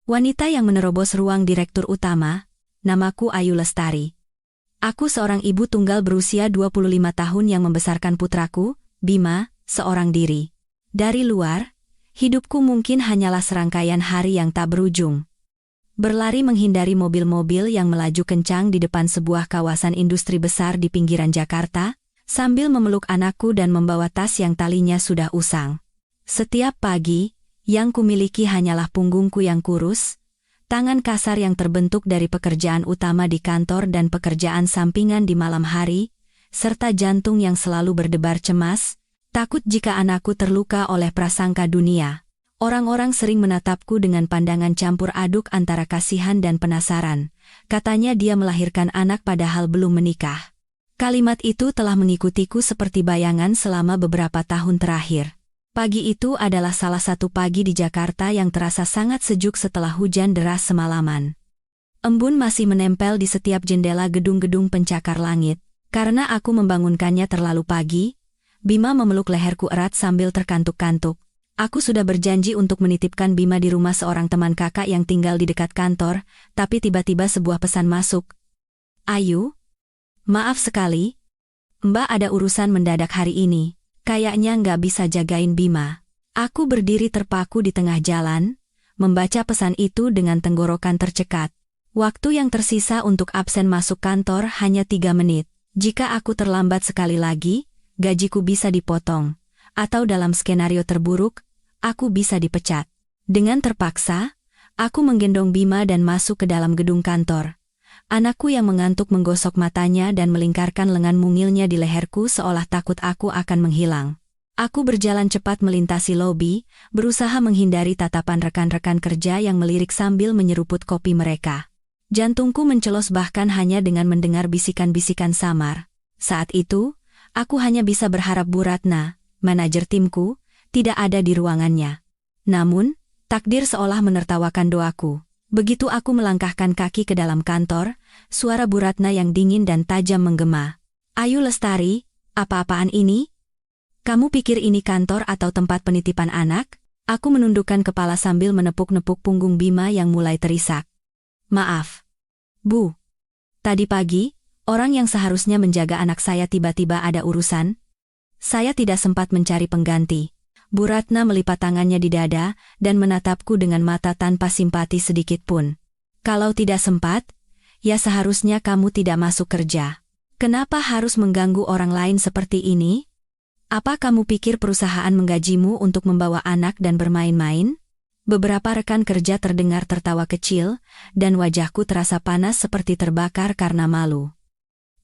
Wanita yang menerobos ruang direktur utama, namaku Ayu Lestari. Aku seorang ibu tunggal berusia 25 tahun yang membesarkan putraku, Bima, seorang diri. Dari luar, hidupku mungkin hanyalah serangkaian hari yang tak berujung. Berlari menghindari mobil-mobil yang melaju kencang di depan sebuah kawasan industri besar di pinggiran Jakarta, sambil memeluk anakku dan membawa tas yang talinya sudah usang. Setiap pagi, yang kumiliki hanyalah punggungku yang kurus, tangan kasar yang terbentuk dari pekerjaan utama di kantor dan pekerjaan sampingan di malam hari, serta jantung yang selalu berdebar cemas, takut jika anakku terluka oleh prasangka dunia. Orang-orang sering menatapku dengan pandangan campur aduk antara kasihan dan penasaran. Katanya dia melahirkan anak padahal belum menikah. Kalimat itu telah mengikutiku seperti bayangan selama beberapa tahun terakhir. Pagi itu adalah salah satu pagi di Jakarta yang terasa sangat sejuk setelah hujan deras semalaman. Embun masih menempel di setiap jendela gedung-gedung pencakar langit. Karena aku membangunkannya terlalu pagi, Bima memeluk leherku erat sambil terkantuk-kantuk. Aku sudah berjanji untuk menitipkan Bima di rumah seorang teman kakak yang tinggal di dekat kantor, tapi tiba-tiba sebuah pesan masuk. Ayu? Maaf sekali. Mbak ada urusan mendadak hari ini. Kayaknya nggak bisa jagain Bima. Aku berdiri terpaku di tengah jalan, membaca pesan itu dengan tenggorokan tercekat. Waktu yang tersisa untuk absen masuk kantor hanya 3 menit. Jika aku terlambat sekali lagi, gajiku bisa dipotong. Atau dalam skenario terburuk, aku bisa dipecat. Dengan terpaksa, aku menggendong Bima dan masuk ke dalam gedung kantor. Anakku yang mengantuk menggosok matanya dan melingkarkan lengan mungilnya di leherku seolah takut aku akan menghilang. Aku berjalan cepat melintasi lobi, berusaha menghindari tatapan rekan-rekan kerja yang melirik sambil menyeruput kopi mereka. Jantungku mencelos bahkan hanya dengan mendengar bisikan-bisikan samar. Saat itu, aku hanya bisa berharap Bu Ratna, manajer timku, tidak ada di ruangannya. Namun, takdir seolah menertawakan doaku. Begitu aku melangkahkan kaki ke dalam kantor, suara Bu Ratna yang dingin dan tajam menggema. Ayu Lestari, apa-apaan ini? Kamu pikir ini kantor atau tempat penitipan anak? Aku menundukkan kepala sambil menepuk-nepuk punggung Bima yang mulai terisak. Maaf, Bu. Tadi pagi, orang yang seharusnya menjaga anak saya tiba-tiba ada urusan. Saya tidak sempat mencari pengganti. Bu Ratna melipat tangannya di dada dan menatapku dengan mata tanpa simpati sedikit pun. Kalau tidak sempat, ya seharusnya kamu tidak masuk kerja. Kenapa harus mengganggu orang lain seperti ini? Apa kamu pikir perusahaan menggajimu untuk membawa anak dan bermain-main? Beberapa rekan kerja terdengar tertawa kecil, dan wajahku terasa panas seperti terbakar karena malu.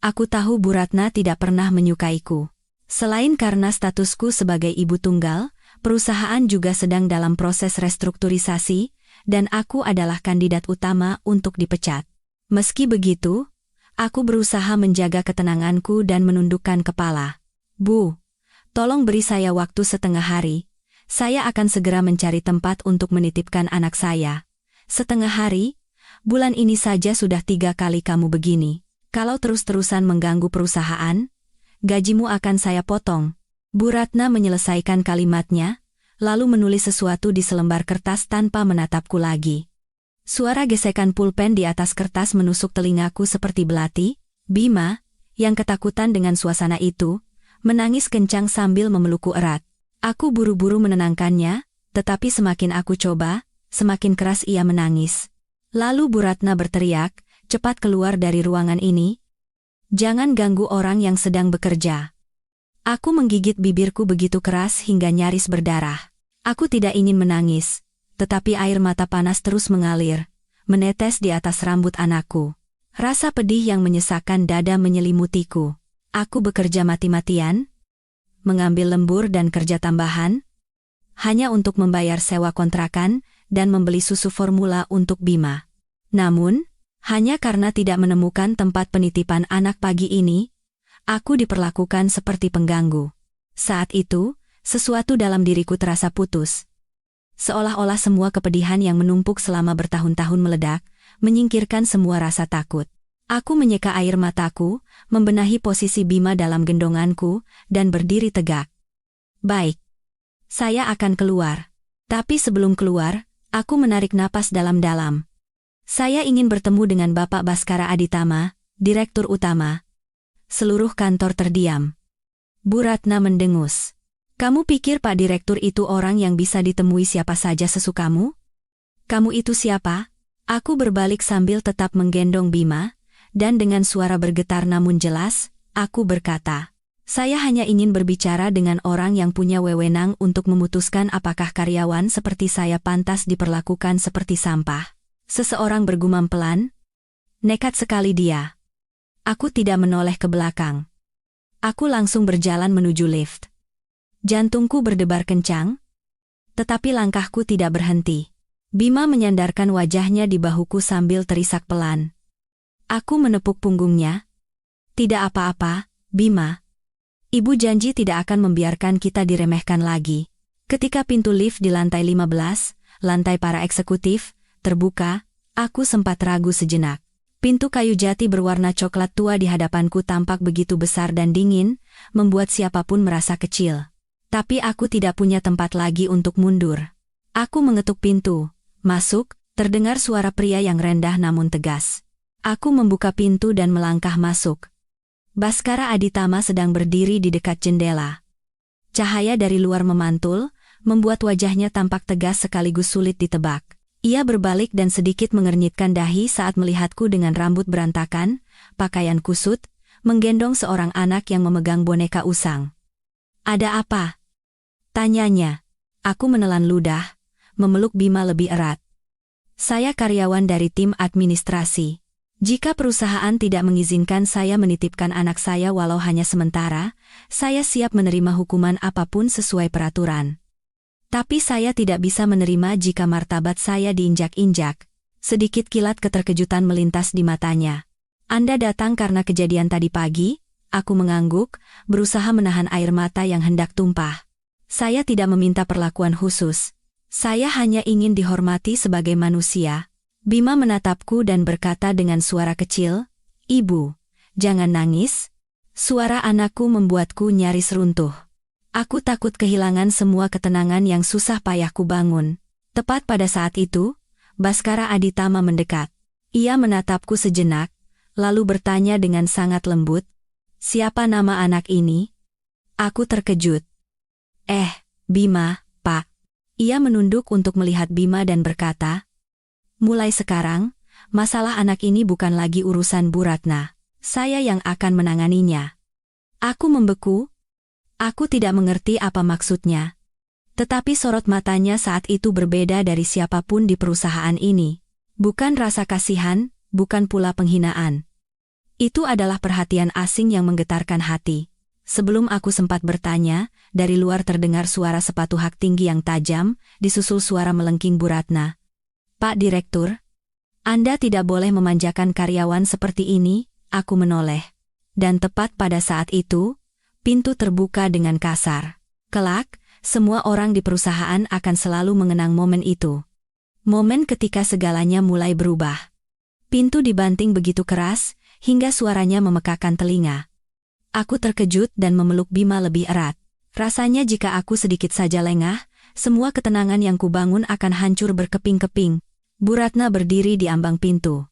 Aku tahu Bu Ratna tidak pernah menyukaiku. Selain karena statusku sebagai ibu tunggal, perusahaan juga sedang dalam proses restrukturisasi, dan aku adalah kandidat utama untuk dipecat. Meski begitu, aku berusaha menjaga ketenanganku dan menundukkan kepala. Bu, tolong beri saya waktu setengah hari. Saya akan segera mencari tempat untuk menitipkan anak saya. Setengah hari? Bulan ini saja sudah 3 kali kamu begini. Kalau terus-terusan mengganggu perusahaan, gajimu akan saya potong. Bu Ratna menyelesaikan kalimatnya, lalu menulis sesuatu di selembar kertas tanpa menatapku lagi. Suara gesekan pulpen di atas kertas menusuk telingaku seperti belati. Bima, yang ketakutan dengan suasana itu, menangis kencang sambil memelukku erat. Aku buru-buru menenangkannya, tetapi semakin aku coba, semakin keras ia menangis. Lalu Bu Ratna berteriak, cepat keluar dari ruangan ini. Jangan ganggu orang yang sedang bekerja. Aku menggigit bibirku begitu keras hingga nyaris berdarah. Aku tidak ingin menangis, tetapi air mata panas terus mengalir, menetes di atas rambut anakku. Rasa pedih yang menyesakkan dada menyelimutiku. Aku bekerja mati-matian, mengambil lembur dan kerja tambahan, hanya untuk membayar sewa kontrakan dan membeli susu formula untuk Bima. Namun, hanya karena tidak menemukan tempat penitipan anak pagi ini, aku diperlakukan seperti pengganggu. Saat itu, sesuatu dalam diriku terasa putus. Seolah-olah semua kepedihan yang menumpuk selama bertahun-tahun meledak, menyingkirkan semua rasa takut. Aku menyeka air mataku, membenahi posisi Bima dalam gendonganku, dan berdiri tegak. Baik. Saya akan keluar. Tapi sebelum keluar, Aku menarik napas dalam-dalam. Saya ingin bertemu dengan Bapak Baskara Aditama, Direktur Utama. Seluruh kantor terdiam. Bu Ratna mendengus. Kamu pikir Pak Direktur itu orang yang bisa ditemui siapa saja sesukamu? Kamu itu siapa? Aku berbalik sambil tetap menggendong Bima, dan dengan suara bergetar namun jelas, aku berkata, saya hanya ingin berbicara dengan orang yang punya wewenang untuk memutuskan apakah karyawan seperti saya pantas diperlakukan seperti sampah. Seseorang bergumam pelan. Nekat sekali dia. Aku tidak menoleh ke belakang. Aku langsung berjalan menuju lift. Jantungku berdebar kencang, tetapi langkahku tidak berhenti. Bima menyandarkan wajahnya di bahuku sambil terisak pelan. Aku menepuk punggungnya. Tidak apa-apa, Bima. Ibu janji tidak akan membiarkan kita diremehkan lagi. Ketika pintu lift di lantai 15, lantai para eksekutif, terbuka, aku sempat ragu sejenak. Pintu kayu jati berwarna coklat tua di hadapanku tampak begitu besar dan dingin, membuat siapapun merasa kecil. Tapi aku tidak punya tempat lagi untuk mundur. Aku mengetuk pintu. Masuk, terdengar suara pria yang rendah namun tegas. Aku membuka pintu dan melangkah masuk. Baskara Aditama sedang berdiri di dekat jendela. Cahaya dari luar memantul, membuat wajahnya tampak tegas sekaligus sulit ditebak. Ia berbalik dan sedikit mengernyitkan dahi saat melihatku dengan rambut berantakan, pakaian kusut, menggendong seorang anak yang memegang boneka usang. Ada apa? Tanyanya. Aku menelan ludah, memeluk Bima lebih erat. Saya karyawan dari tim administrasi. Jika perusahaan tidak mengizinkan saya menitipkan anak saya walau hanya sementara, saya siap menerima hukuman apapun sesuai peraturan. Tapi saya tidak bisa menerima jika martabat saya diinjak-injak. Sedikit kilat keterkejutan melintas di matanya. Anda datang karena kejadian tadi pagi? Aku mengangguk, berusaha menahan air mata yang hendak tumpah. Saya tidak meminta perlakuan khusus. Saya hanya ingin dihormati sebagai manusia. Bima menatapku dan berkata dengan suara kecil, Ibu, jangan nangis. Suara anakku membuatku nyaris runtuh. Aku takut kehilangan semua ketenangan yang susah payahku bangun. Tepat pada saat itu, Baskara Aditama mendekat. Ia menatapku sejenak, lalu bertanya dengan sangat lembut, siapa nama anak ini? Aku terkejut. Bima, Pak. Ia menunduk untuk melihat Bima dan berkata, mulai sekarang, masalah anak ini bukan lagi urusan Bu Ratna. Saya yang akan menanganinya. Aku membeku. Aku tidak mengerti apa maksudnya. Tetapi sorot matanya saat itu berbeda dari siapapun di perusahaan ini. Bukan rasa kasihan, bukan pula penghinaan. Itu adalah perhatian asing yang menggetarkan hati. Sebelum aku sempat bertanya, dari luar terdengar suara sepatu hak tinggi yang tajam, disusul suara melengking Bu Ratna. Pak Direktur, Anda tidak boleh memanjakan karyawan seperti ini, aku menoleh. Dan tepat pada saat itu, pintu terbuka dengan kasar. Kelak, semua orang di perusahaan akan selalu mengenang momen itu. Momen ketika segalanya mulai berubah. Pintu dibanting begitu keras, hingga suaranya memekakan telinga. Aku terkejut dan memeluk Bima lebih erat. Rasanya jika aku sedikit saja lengah, semua ketenangan yang kubangun akan hancur berkeping-keping. Bu Ratna berdiri di ambang pintu.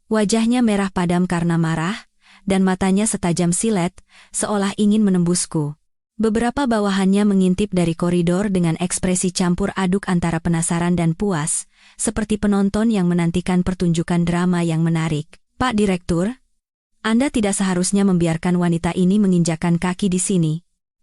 Wajahnya merah padam karena marah, dan matanya setajam silet, seolah ingin menembusku. Beberapa bawahannya mengintip dari koridor dengan ekspresi campur aduk antara penasaran dan puas, seperti penonton yang menantikan pertunjukan drama yang menarik. Pak Direktur, Anda tidak seharusnya membiarkan wanita ini menginjakkan kaki di sini.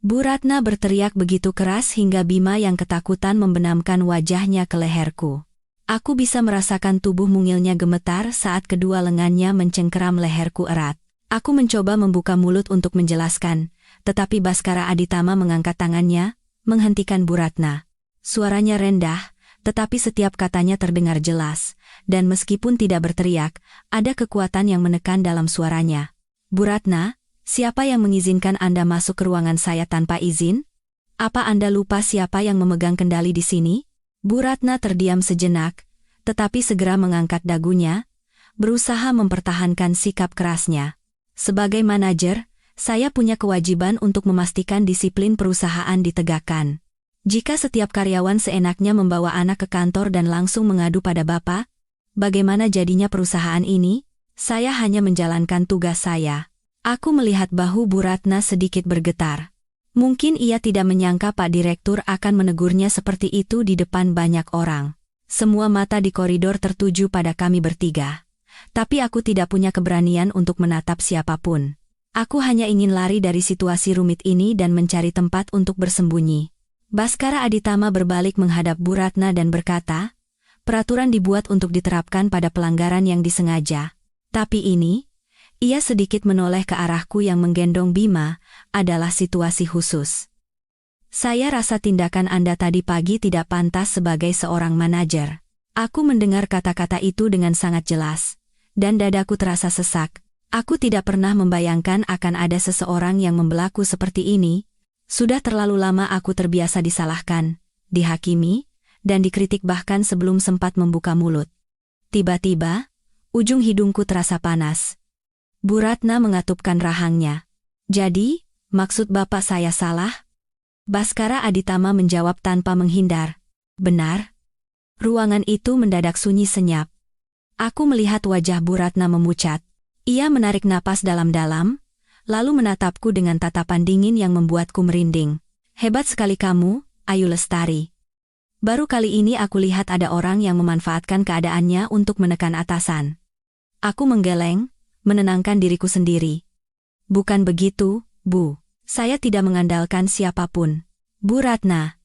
Bu Ratna berteriak begitu keras hingga Bima yang ketakutan membenamkan wajahnya ke leherku. Aku bisa merasakan tubuh mungilnya gemetar saat kedua lengannya mencengkeram leherku erat. Aku mencoba membuka mulut untuk menjelaskan, tetapi Baskara Aditama mengangkat tangannya, menghentikan Bu Ratna. Suaranya rendah, tetapi setiap katanya terdengar jelas, dan meskipun tidak berteriak, ada kekuatan yang menekan dalam suaranya. Bu Ratna, siapa yang mengizinkan Anda masuk ke ruangan saya tanpa izin? Apa Anda lupa siapa yang memegang kendali di sini? Bu Ratna terdiam sejenak, tetapi segera mengangkat dagunya, berusaha mempertahankan sikap kerasnya. Sebagai manajer, saya punya kewajiban untuk memastikan disiplin perusahaan ditegakkan. Jika setiap karyawan seenaknya membawa anak ke kantor dan langsung mengadu pada Bapak, bagaimana jadinya perusahaan ini? Saya hanya menjalankan tugas saya. Aku melihat bahu Bu Ratna sedikit bergetar. Mungkin ia tidak menyangka Pak Direktur akan menegurnya seperti itu di depan banyak orang. Semua mata di koridor tertuju pada kami bertiga. Tapi aku tidak punya keberanian untuk menatap siapapun. Aku hanya ingin lari dari situasi rumit ini dan mencari tempat untuk bersembunyi. Baskara Aditama berbalik menghadap Bu Ratna dan berkata, peraturan dibuat untuk diterapkan pada pelanggaran yang disengaja. Tapi ini, ia sedikit menoleh ke arahku yang menggendong Bima, adalah situasi khusus. Saya rasa tindakan Anda tadi pagi tidak pantas sebagai seorang manajer. Aku mendengar kata-kata itu dengan sangat jelas, dan dadaku terasa sesak. Aku tidak pernah membayangkan akan ada seseorang yang membelaku seperti ini. Sudah terlalu lama aku terbiasa disalahkan, dihakimi, dan dikritik bahkan sebelum sempat membuka mulut. Tiba-tiba, ujung hidungku terasa panas. Bu Ratna mengatupkan rahangnya. Jadi, maksud Bapak saya salah? Baskara Aditama menjawab tanpa menghindar. Benar. Ruangan itu mendadak sunyi senyap. Aku melihat wajah Bu Ratna memucat. Ia menarik napas dalam-dalam, lalu menatapku dengan tatapan dingin yang membuatku merinding. Hebat sekali kamu, Ayu Lestari. Baru kali ini aku lihat ada orang yang memanfaatkan keadaannya untuk menekan atasan. Aku menggeleng, menenangkan diriku sendiri. Bukan begitu, Bu. Saya tidak mengandalkan siapapun. Bu Ratna.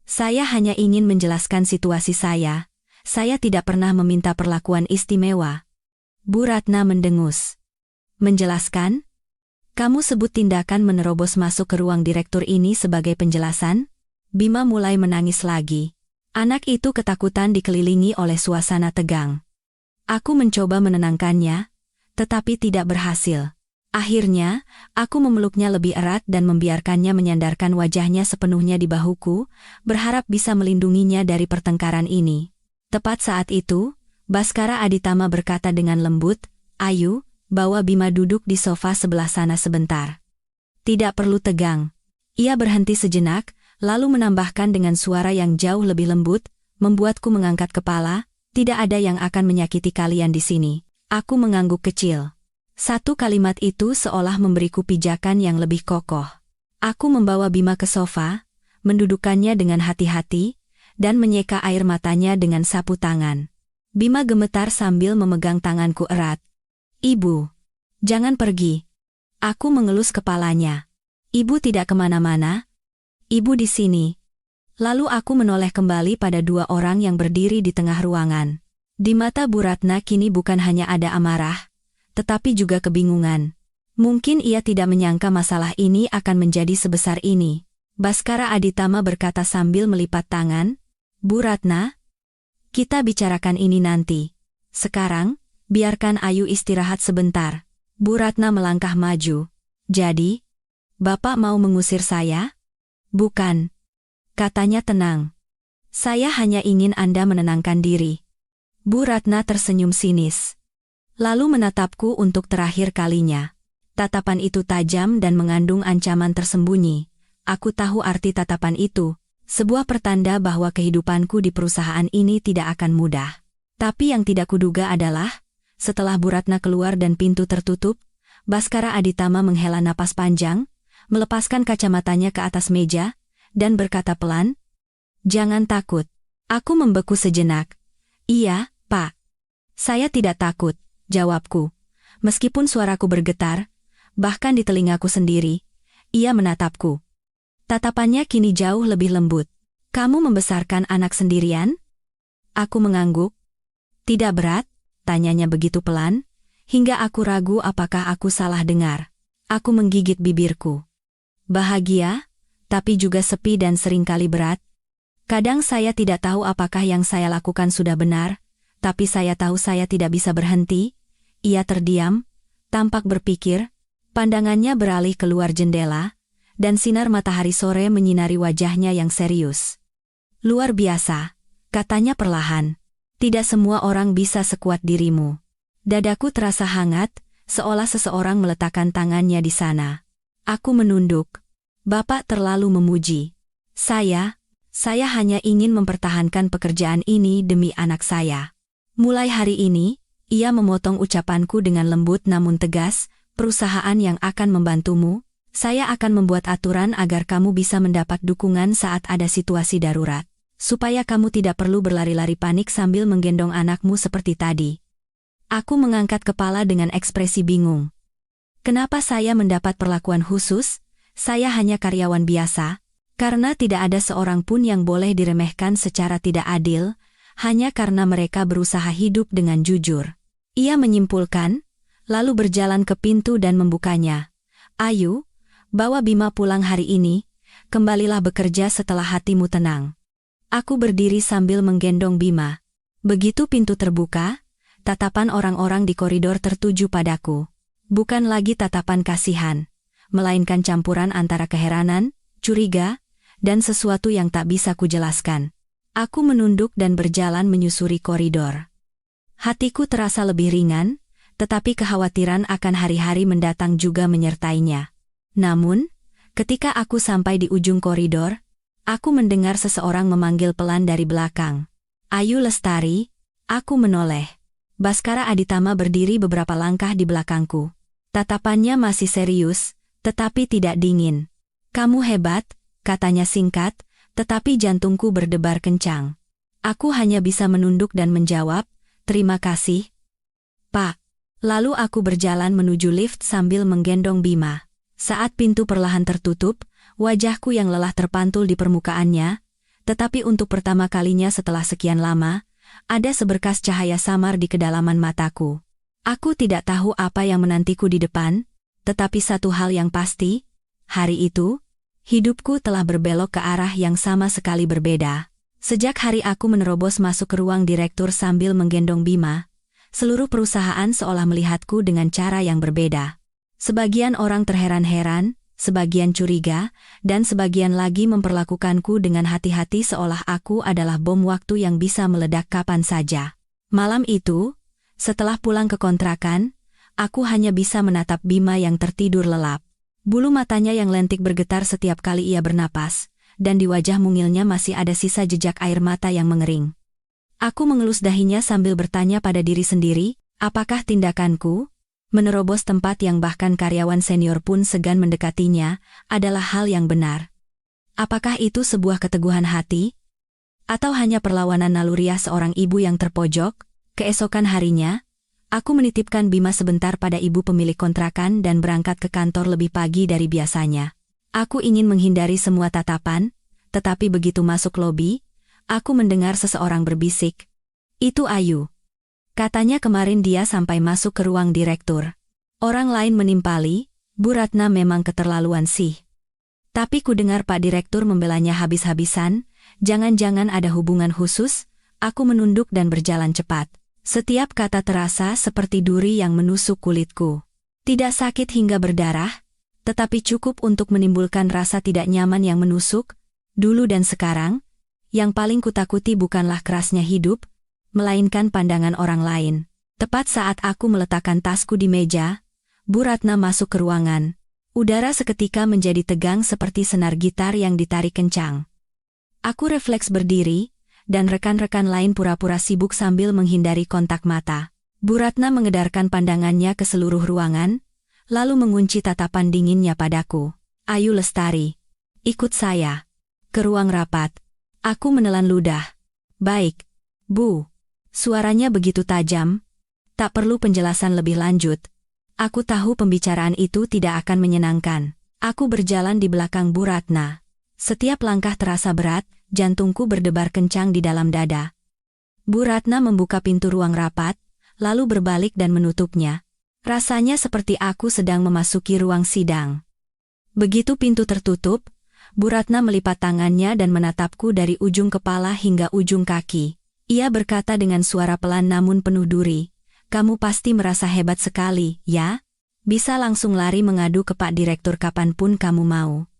Saya hanya ingin menjelaskan situasi saya. Saya tidak pernah meminta perlakuan istimewa. Bu Ratna mendengus. Menjelaskan? Kamu sebut tindakan menerobos masuk ke ruang direktur ini sebagai penjelasan? Bima mulai menangis lagi. Anak itu ketakutan dikelilingi oleh suasana tegang. Aku mencoba menenangkannya, tetapi tidak berhasil. Akhirnya, aku memeluknya lebih erat dan membiarkannya menyandarkan wajahnya sepenuhnya di bahuku, berharap bisa melindunginya dari pertengkaran ini. Tepat saat itu, Baskara Aditama berkata dengan lembut, Ayu, bawa Bima duduk di sofa sebelah sana sebentar. Tidak perlu tegang. Ia berhenti sejenak, lalu menambahkan dengan suara yang jauh lebih lembut, membuatku mengangkat kepala, tidak ada yang akan menyakiti kalian di sini. Aku mengangguk kecil. Satu kalimat itu seolah memberiku pijakan yang lebih kokoh. Aku membawa Bima ke sofa, mendudukkannya dengan hati-hati, dan menyeka air matanya dengan sapu tangan. Bima gemetar sambil memegang tanganku erat. Ibu, jangan pergi. Aku mengelus kepalanya. Ibu tidak kemana-mana. Ibu di sini. Lalu aku menoleh kembali pada dua orang yang berdiri di tengah ruangan. Di mata Bu Ratna kini bukan hanya ada amarah, tetapi juga kebingungan. Mungkin ia tidak menyangka masalah ini akan menjadi sebesar ini. Baskara Aditama berkata sambil melipat tangan, Bu Ratna, kita bicarakan ini nanti. Sekarang, biarkan Ayu istirahat sebentar. Bu Ratna melangkah maju. Jadi, Bapak mau mengusir saya? Bukan. Katanya tenang. Saya hanya ingin Anda menenangkan diri. Bu Ratna tersenyum sinis. Lalu menatapku untuk terakhir kalinya. Tatapan itu tajam dan mengandung ancaman tersembunyi. Aku tahu arti tatapan itu, sebuah pertanda bahwa kehidupanku di perusahaan ini tidak akan mudah. Tapi yang tidak kuduga adalah, setelah Bu Ratna keluar dan pintu tertutup, Baskara Aditama menghela napas panjang, melepaskan kacamatanya ke atas meja, dan berkata pelan, Jangan takut. Aku membeku sejenak. Iya, Pak. Saya tidak takut, jawabku. Meskipun suaraku bergetar, bahkan di telingaku sendiri, ia menatapku. Tatapannya kini jauh lebih lembut. Kamu membesarkan anak sendirian? Aku mengangguk. Tidak berat? Tanyanya begitu pelan, hingga aku ragu apakah aku salah dengar. Aku menggigit bibirku. Bahagia, tapi juga sepi dan seringkali berat. Kadang saya tidak tahu apakah yang saya lakukan sudah benar, tapi saya tahu saya tidak bisa berhenti. Ia terdiam, tampak berpikir, pandangannya beralih keluar jendela, dan sinar matahari sore menyinari wajahnya yang serius. Luar biasa, katanya perlahan. Tidak semua orang bisa sekuat dirimu. Dadaku terasa hangat, seolah seseorang meletakkan tangannya di sana. Aku menunduk. Bapak terlalu memuji. Saya hanya ingin mempertahankan pekerjaan ini demi anak saya. Mulai hari ini, ia memotong ucapanku dengan lembut namun tegas, perusahaan yang akan membantumu, saya akan membuat aturan agar kamu bisa mendapat dukungan saat ada situasi darurat. Supaya kamu tidak perlu berlari-lari panik sambil menggendong anakmu seperti tadi. Aku mengangkat kepala dengan ekspresi bingung. Kenapa saya mendapat perlakuan khusus? Saya hanya karyawan biasa. Karena tidak ada seorang pun yang boleh diremehkan secara tidak adil, hanya karena mereka berusaha hidup dengan jujur. Ia menyimpulkan, lalu berjalan ke pintu dan membukanya. Ayu, bawa Bima pulang hari ini, kembalilah bekerja setelah hatimu tenang. Aku berdiri sambil menggendong Bima. Begitu pintu terbuka, tatapan orang-orang di koridor tertuju padaku. Bukan lagi tatapan kasihan, melainkan campuran antara keheranan, curiga, dan sesuatu yang tak bisa kujelaskan. Aku menunduk dan berjalan menyusuri koridor. Hatiku terasa lebih ringan, tetapi kekhawatiran akan hari-hari mendatang juga menyertainya. Namun, ketika aku sampai di ujung koridor, aku mendengar seseorang memanggil pelan dari belakang. Ayu Lestari, aku menoleh. Baskara Aditama berdiri beberapa langkah di belakangku. Tatapannya masih serius, tetapi tidak dingin. Kamu hebat, katanya singkat, tetapi jantungku berdebar kencang. Aku hanya bisa menunduk dan menjawab, terima kasih, Pak. Lalu aku berjalan menuju lift sambil menggendong Bima. Saat pintu perlahan tertutup, wajahku yang lelah terpantul di permukaannya, tetapi untuk pertama kalinya setelah sekian lama, ada seberkas cahaya samar di kedalaman mataku. Aku tidak tahu apa yang menantiku di depan, tetapi satu hal yang pasti, hari itu, hidupku telah berbelok ke arah yang sama sekali berbeda. Sejak hari aku menerobos masuk ke ruang direktur sambil menggendong Bima, seluruh perusahaan seolah melihatku dengan cara yang berbeda. Sebagian orang terheran-heran, sebagian curiga, dan sebagian lagi memperlakukanku dengan hati-hati seolah aku adalah bom waktu yang bisa meledak kapan saja. Malam itu, setelah pulang ke kontrakan, aku hanya bisa menatap Bima yang tertidur lelap. Bulu matanya yang lentik bergetar setiap kali ia bernapas, dan di wajah mungilnya masih ada sisa jejak air mata yang mengering. Aku mengelus dahinya sambil bertanya pada diri sendiri, apakah tindakanku, menerobos tempat yang bahkan karyawan senior pun segan mendekatinya, adalah hal yang benar? Apakah itu sebuah keteguhan hati? Atau hanya perlawanan naluriah seorang ibu yang terpojok? Keesokan harinya, aku menitipkan Bima sebentar pada ibu pemilik kontrakan dan berangkat ke kantor lebih pagi dari biasanya. Aku ingin menghindari semua tatapan, tetapi begitu masuk lobi, aku mendengar seseorang berbisik. Itu Ayu. Katanya kemarin dia sampai masuk ke ruang direktur. Orang lain menimpali, Bu Ratna memang keterlaluan sih. Tapi ku dengar Pak Direktur membelanya habis-habisan, jangan-jangan ada hubungan khusus, aku menunduk dan berjalan cepat. Setiap kata terasa seperti duri yang menusuk kulitku. Tidak sakit hingga berdarah, tetapi cukup untuk menimbulkan rasa tidak nyaman yang menusuk. Dulu dan sekarang, yang paling kutakuti bukanlah kerasnya hidup, melainkan pandangan orang lain. Tepat saat aku meletakkan tasku di meja, Bu Ratna masuk ke ruangan. Udara seketika menjadi tegang seperti senar gitar yang ditarik kencang. Aku refleks berdiri, dan rekan-rekan lain pura-pura sibuk sambil menghindari kontak mata. Bu Ratna mengedarkan pandangannya ke seluruh ruangan, lalu mengunci tatapan dinginnya padaku. Ayu Lestari, ikut saya ke ruang rapat. Aku menelan ludah. Baik, Bu. Suaranya begitu tajam. Tak perlu penjelasan lebih lanjut. Aku tahu pembicaraan itu tidak akan menyenangkan. Aku berjalan di belakang Bu Ratna. Setiap langkah terasa berat, jantungku berdebar kencang di dalam dada. Bu Ratna membuka pintu ruang rapat, lalu berbalik dan menutupnya. Rasanya seperti aku sedang memasuki ruang sidang. Begitu pintu tertutup, Bu Ratna melipat tangannya dan menatapku dari ujung kepala hingga ujung kaki. Ia berkata dengan suara pelan namun penuh duri, "Kamu pasti merasa hebat sekali, ya? Bisa langsung lari mengadu ke Pak Direktur kapanpun kamu mau."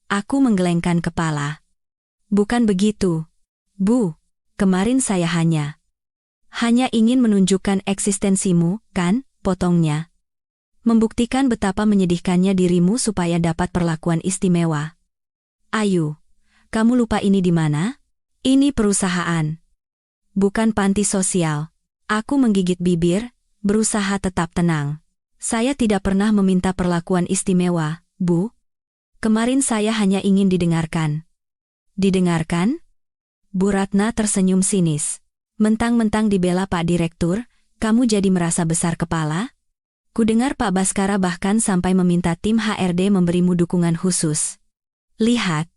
Aku menggelengkan kepala. "Bukan begitu, Bu. Kemarin saya hanya ingin menunjukkan eksistensimu, kan?" potongnya. "Membuktikan betapa menyedihkannya dirimu supaya dapat perlakuan istimewa." "Ayu, Kamu lupa ini di mana? Ini perusahaan. Bukan panti sosial. Aku menggigit bibir, berusaha tetap tenang. Saya tidak pernah meminta perlakuan istimewa, Bu. Kemarin saya hanya ingin didengarkan. Didengarkan? Bu Ratna tersenyum sinis. Mentang-mentang dibela Pak Direktur, kamu jadi merasa besar kepala? Kudengar Pak Baskara bahkan sampai meminta tim HRD memberimu dukungan khusus. Lihat.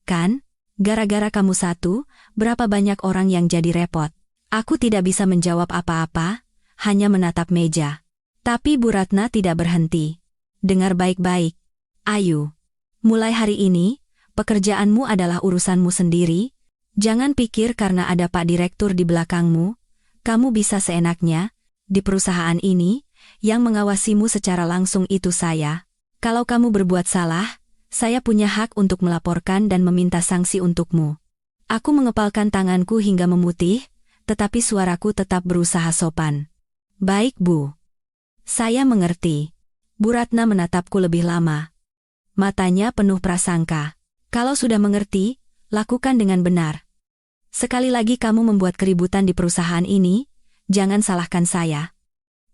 Kan? Gara-gara kamu satu, berapa banyak orang yang jadi repot. Aku tidak bisa menjawab apa-apa, hanya menatap meja. Tapi Bu Ratna tidak berhenti. Dengar baik-baik. Ayu. Mulai hari ini, pekerjaanmu adalah urusanmu sendiri. Jangan pikir karena ada Pak Direktur di belakangmu, kamu bisa seenaknya. Di perusahaan ini, yang mengawasimu secara langsung itu saya. Kalau kamu berbuat salah, saya punya hak untuk melaporkan dan meminta sanksi untukmu. Aku mengepalkan tanganku hingga memutih, tetapi suaraku tetap berusaha sopan. Baik, Bu. Saya mengerti. Bu Ratna menatapku lebih lama. Matanya penuh prasangka. Kalau sudah mengerti, lakukan dengan benar. Sekali lagi kamu membuat keributan di perusahaan ini, jangan salahkan saya.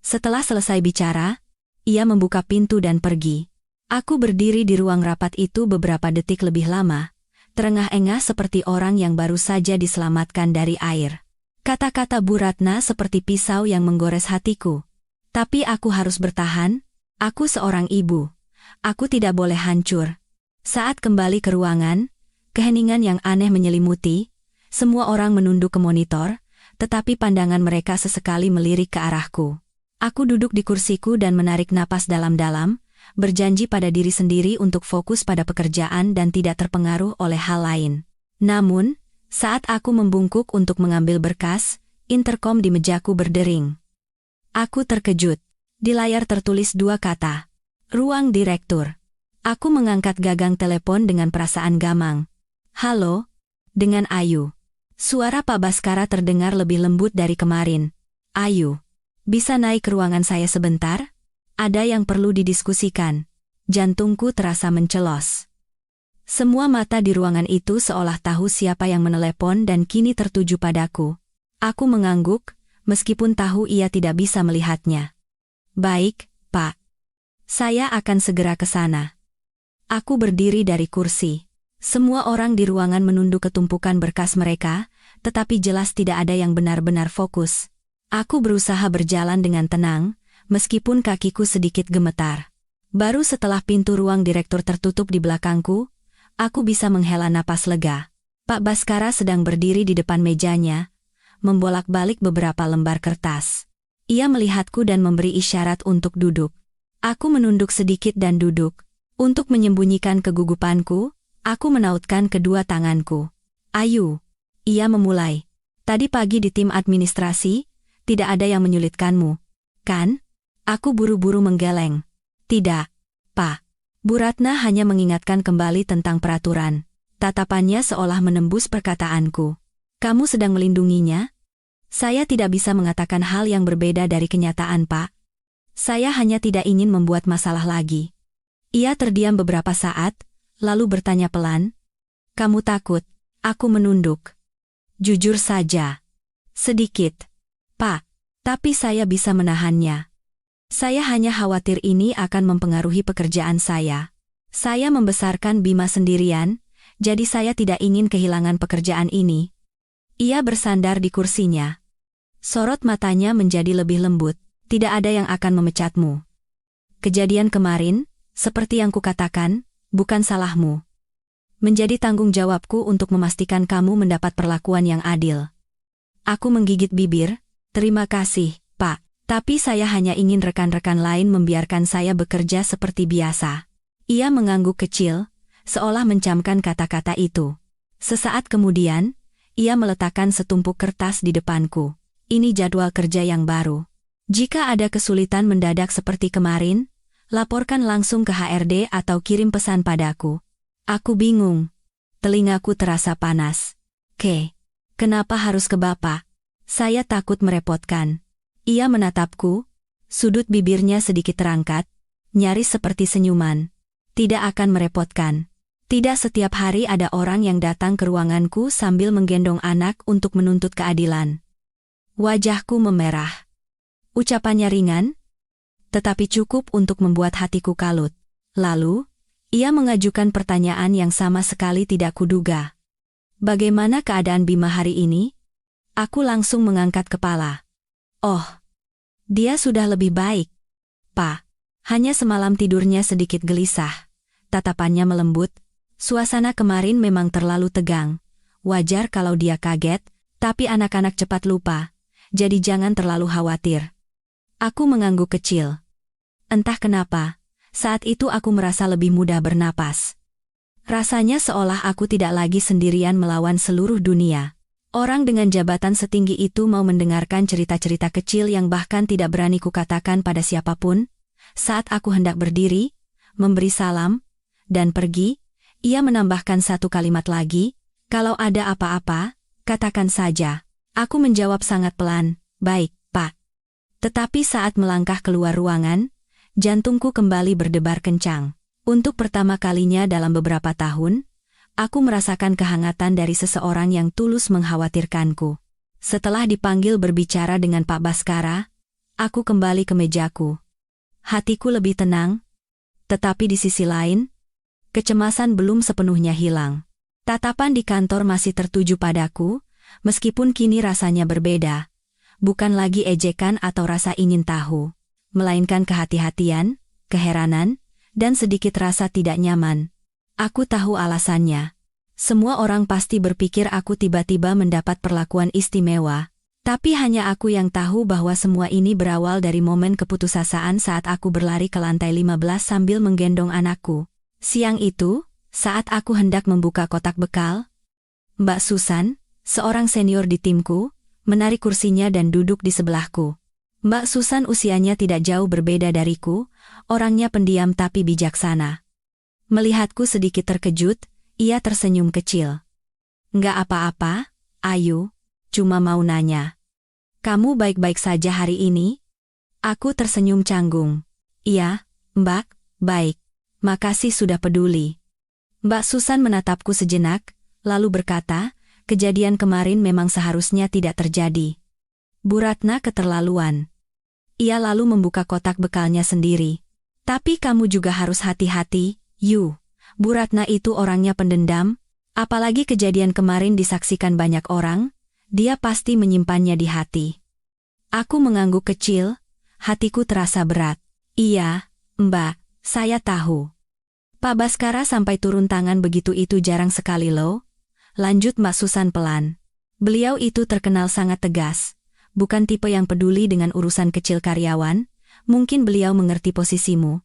Setelah selesai bicara, ia membuka pintu dan pergi. Aku berdiri di ruang rapat itu beberapa detik lebih lama, terengah-engah seperti orang yang baru saja diselamatkan dari air. Kata-kata Bu Ratna seperti pisau yang menggores hatiku. Tapi aku harus bertahan, aku seorang ibu. Aku tidak boleh hancur. Saat kembali ke ruangan, keheningan yang aneh menyelimuti. Semua orang menunduk ke monitor, tetapi pandangan mereka sesekali melirik ke arahku. Aku duduk di kursiku dan menarik napas dalam-dalam, berjanji pada diri sendiri untuk fokus pada pekerjaan dan tidak terpengaruh oleh hal lain. Namun, saat aku membungkuk untuk mengambil berkas, interkom di mejaku berdering. Aku terkejut. Di layar tertulis dua kata. Ruang direktur. Aku mengangkat gagang telepon dengan perasaan gamang. Halo? Dengan Ayu. Suara Pak Baskara terdengar lebih lembut dari kemarin. Ayu, bisa naik ke ruangan saya sebentar? Ada yang perlu didiskusikan. Jantungku terasa mencelos. Semua mata di ruangan itu seolah tahu siapa yang menelepon dan kini tertuju padaku. Aku mengangguk, meskipun tahu ia tidak bisa melihatnya. Baik, Pak. Saya akan segera ke sana. Aku berdiri dari kursi. Semua orang di ruangan menunduk ketumpukan berkas mereka, tetapi jelas tidak ada yang benar-benar fokus. Aku berusaha berjalan dengan tenang, meskipun kakiku sedikit gemetar. Baru setelah pintu ruang direktur tertutup di belakangku, aku bisa menghela napas lega. Pak Baskara sedang berdiri di depan mejanya, membolak-balik beberapa lembar kertas. Ia melihatku dan memberi isyarat untuk duduk. Aku menunduk sedikit dan duduk. Untuk menyembunyikan kegugupanku, aku menautkan kedua tanganku. Ayu. Ia memulai. Tadi pagi di tim administrasi, tidak ada yang menyulitkanmu, kan? Aku buru-buru menggeleng. Tidak, Pak. Bu Ratna hanya mengingatkan kembali tentang peraturan. Tatapannya seolah menembus perkataanku. Kamu sedang melindunginya? Saya tidak bisa mengatakan hal yang berbeda dari kenyataan, Pak. Saya hanya tidak ingin membuat masalah lagi. Ia terdiam beberapa saat, lalu bertanya pelan. Kamu takut? Aku menunduk. Jujur saja. Sedikit. Pak, tapi saya bisa menahannya. Saya hanya khawatir ini akan mempengaruhi pekerjaan saya. Saya membesarkan Bima sendirian, jadi saya tidak ingin kehilangan pekerjaan ini. Ia bersandar di kursinya. Sorot matanya menjadi lebih lembut. Tidak ada yang akan memecatmu. Kejadian kemarin, seperti yang kukatakan, bukan salahmu. Menjadi tanggung jawabku untuk memastikan kamu mendapat perlakuan yang adil. Aku menggigit bibir, terima kasih, Pak. Tapi saya hanya ingin rekan-rekan lain membiarkan saya bekerja seperti biasa. Ia mengangguk kecil, seolah mencamkan kata-kata itu. Sesaat kemudian, ia meletakkan setumpuk kertas di depanku. Ini jadwal kerja yang baru. Jika ada kesulitan mendadak seperti kemarin, laporkan langsung ke HRD atau kirim pesan padaku. Aku bingung. Telingaku terasa panas. Kenapa harus ke Bapak? Saya takut merepotkan. Ia menatapku, sudut bibirnya sedikit terangkat, nyaris seperti senyuman. Tidak akan merepotkan. Tidak setiap hari ada orang yang datang ke ruanganku sambil menggendong anak untuk menuntut keadilan. Wajahku memerah. Ucapannya ringan, tetapi cukup untuk membuat hatiku kalut. Lalu, ia mengajukan pertanyaan yang sama sekali tidak kuduga. Bagaimana keadaan Bima hari ini? Aku langsung mengangkat kepala. Oh, dia sudah lebih baik, Pak. Hanya semalam tidurnya sedikit gelisah. Tatapannya melembut. Suasana kemarin memang terlalu tegang. Wajar kalau dia kaget, tapi anak-anak cepat lupa. Jadi jangan terlalu khawatir. Aku mengangguk kecil. Entah kenapa, saat itu aku merasa lebih mudah bernapas. Rasanya seolah aku tidak lagi sendirian melawan seluruh dunia. Orang dengan jabatan setinggi itu mau mendengarkan cerita-cerita kecil yang bahkan tidak berani kukatakan pada siapapun. Saat aku hendak berdiri, memberi salam, dan pergi, ia menambahkan satu kalimat lagi, "Kalau ada apa-apa, katakan saja." Aku menjawab sangat pelan, "Baik, Pak." Tetapi saat melangkah keluar ruangan, jantungku kembali berdebar kencang. Untuk pertama kalinya dalam beberapa tahun, aku merasakan kehangatan dari seseorang yang tulus mengkhawatirkanku. Setelah dipanggil berbicara dengan Pak Baskara, aku kembali ke mejaku. Hatiku lebih tenang, tetapi di sisi lain, kecemasan belum sepenuhnya hilang. Tatapan di kantor masih tertuju padaku, meskipun kini rasanya berbeda. Bukan lagi ejekan atau rasa ingin tahu, melainkan kehati-hatian, keheranan, dan sedikit rasa tidak nyaman. Aku tahu alasannya. Semua orang pasti berpikir aku tiba-tiba mendapat perlakuan istimewa. Tapi hanya aku yang tahu bahwa semua ini berawal dari momen keputusasaan saat aku berlari ke lantai 15 sambil menggendong anakku. Siang itu, saat aku hendak membuka kotak bekal, Mbak Susan, seorang senior di timku, menarik kursinya dan duduk di sebelahku. Mbak Susan usianya tidak jauh berbeda dariku, orangnya pendiam tapi bijaksana. Melihatku sedikit terkejut, ia tersenyum kecil. "Nggak apa-apa, Ayu. Cuma mau nanya. Kamu baik-baik saja hari ini?" Aku tersenyum canggung. "Iya, Mbak, baik. Makasih sudah peduli." Mbak Susan menatapku sejenak, lalu berkata, "Kejadian kemarin memang seharusnya tidak terjadi. Bu Ratna keterlaluan." Ia lalu membuka kotak bekalnya sendiri. "Tapi kamu juga harus hati-hati, Yu. Bu Ratna itu orangnya pendendam, apalagi kejadian kemarin disaksikan banyak orang. Dia pasti menyimpannya di hati." Aku mengangguk kecil, hatiku terasa berat. "Iya, Mbak, saya tahu." "Pak Baskara sampai turun tangan begitu itu jarang sekali loh," lanjut Mbak Susan pelan. "Beliau itu terkenal sangat tegas. Bukan tipe yang peduli dengan urusan kecil karyawan, mungkin beliau mengerti posisimu."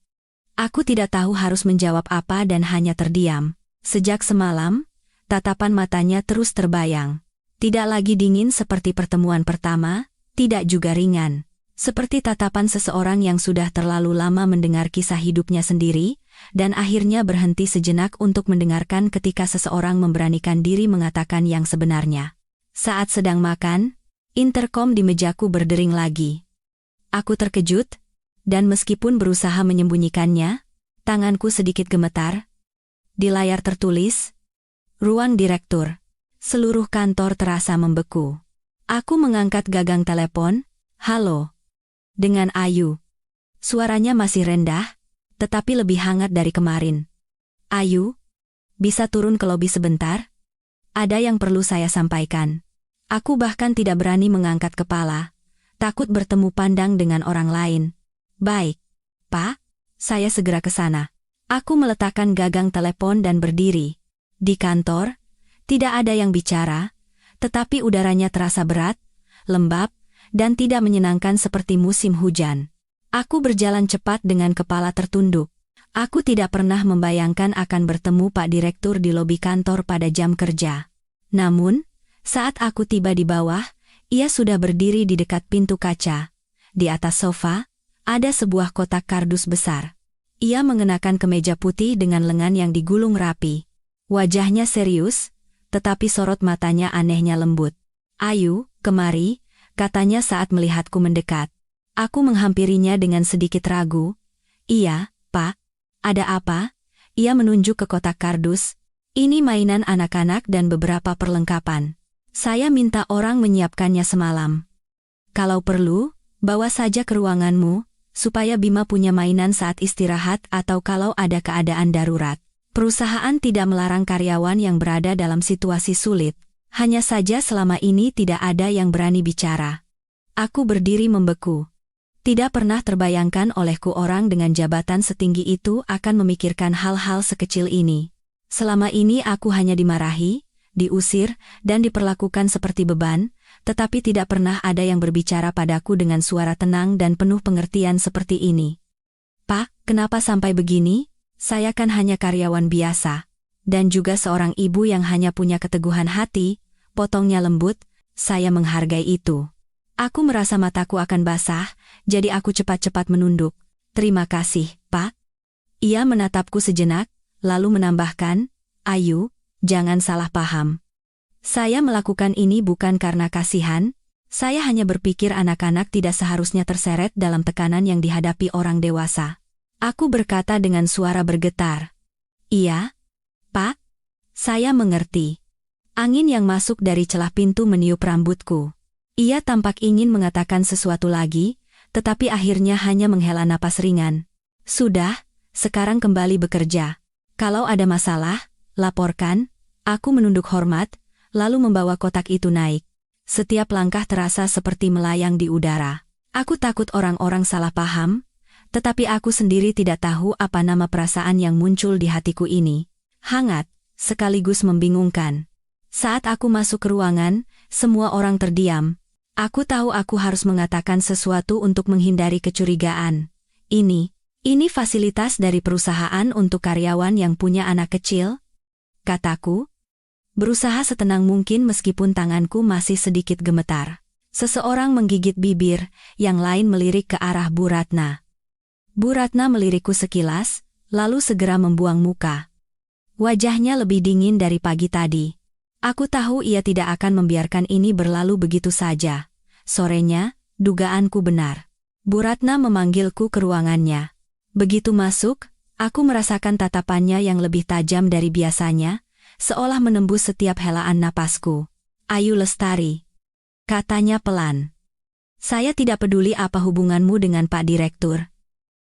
Aku tidak tahu harus menjawab apa dan hanya terdiam. Sejak semalam, tatapan matanya terus terbayang. Tidak lagi dingin seperti pertemuan pertama, tidak juga ringan. Seperti tatapan seseorang yang sudah terlalu lama mendengar kisah hidupnya sendiri, dan akhirnya berhenti sejenak untuk mendengarkan ketika seseorang memberanikan diri mengatakan yang sebenarnya. Saat sedang makan, interkom di mejaku berdering lagi. Aku terkejut, dan meskipun berusaha menyembunyikannya, tanganku sedikit gemetar. Di layar tertulis, "Ruang Direktur." Seluruh kantor terasa membeku. Aku mengangkat gagang telepon, "Halo." Dengan Ayu. Suaranya masih rendah, tetapi lebih hangat dari kemarin. "Ayu, bisa turun ke lobi sebentar? Ada yang perlu saya sampaikan." Aku bahkan tidak berani mengangkat kepala, takut bertemu pandang dengan orang lain. "Baik, Pak, saya segera ke sana." Aku meletakkan gagang telepon dan berdiri. Di kantor, tidak ada yang bicara, tetapi udaranya terasa berat, lembab, dan tidak menyenangkan seperti musim hujan. Aku berjalan cepat dengan kepala tertunduk. Aku tidak pernah membayangkan akan bertemu Pak Direktur di lobi kantor pada jam kerja. Namun, saat aku tiba di bawah, ia sudah berdiri di dekat pintu kaca. Di atas sofa, ada sebuah kotak kardus besar. Ia mengenakan kemeja putih dengan lengan yang digulung rapi. Wajahnya serius, tetapi sorot matanya anehnya lembut. "Ayu, kemari," katanya saat melihatku mendekat. Aku menghampirinya dengan sedikit ragu. "Iya, Pak. Ada apa?" Ia menunjuk ke kotak kardus. Ini mainan anak-anak dan beberapa perlengkapan. Saya minta orang menyiapkannya semalam. Kalau perlu, bawa saja ke ruanganmu, supaya Bima punya mainan saat istirahat atau kalau ada keadaan darurat. Perusahaan tidak melarang karyawan yang berada dalam situasi sulit. Hanya saja selama ini tidak ada yang berani bicara. Aku berdiri membeku. Tidak pernah terbayangkan olehku orang dengan jabatan setinggi itu akan memikirkan hal-hal sekecil ini. Selama ini aku hanya dimarahi, diusir, dan diperlakukan seperti beban, tetapi tidak pernah ada yang berbicara padaku dengan suara tenang dan penuh pengertian seperti ini. Pak, kenapa sampai begini? Saya kan hanya karyawan biasa. Dan juga seorang ibu yang hanya punya keteguhan hati, potongnya lembut, saya menghargai itu. Aku merasa mataku akan basah, jadi aku cepat-cepat menunduk. Terima kasih, Pak. Ia menatapku sejenak, lalu menambahkan, Ayu, jangan salah paham. Saya melakukan ini bukan karena kasihan, saya hanya berpikir anak-anak tidak seharusnya terseret dalam tekanan yang dihadapi orang dewasa. Aku berkata dengan suara bergetar. Iya, Pak. Saya mengerti. Angin yang masuk dari celah pintu meniup rambutku. Ia tampak ingin mengatakan sesuatu lagi, tetapi akhirnya hanya menghela napas ringan. Sudah, sekarang kembali bekerja. Kalau ada masalah, laporkan. Aku menunduk hormat, lalu membawa kotak itu naik. Setiap langkah terasa seperti melayang di udara. Aku takut orang-orang salah paham, tetapi aku sendiri tidak tahu apa nama perasaan yang muncul di hatiku ini. Hangat, sekaligus membingungkan. Saat aku masuk ke ruangan, semua orang terdiam. Aku tahu aku harus mengatakan sesuatu untuk menghindari kecurigaan. Ini fasilitas dari perusahaan untuk karyawan yang punya anak kecil? Kataku. Berusaha setenang mungkin meskipun tanganku masih sedikit gemetar. Seseorang menggigit bibir, yang lain melirik ke arah Bu Ratna. Bu Ratna melirikku sekilas, lalu segera membuang muka. Wajahnya lebih dingin dari pagi tadi. Aku tahu ia tidak akan membiarkan ini berlalu begitu saja. Sorenya, dugaanku benar. Bu Ratna memanggilku ke ruangannya. Begitu masuk, aku merasakan tatapannya yang lebih tajam dari biasanya, seolah menembus setiap helaan napasku. Ayu Lestari, katanya pelan. Saya tidak peduli apa hubunganmu dengan Pak Direktur.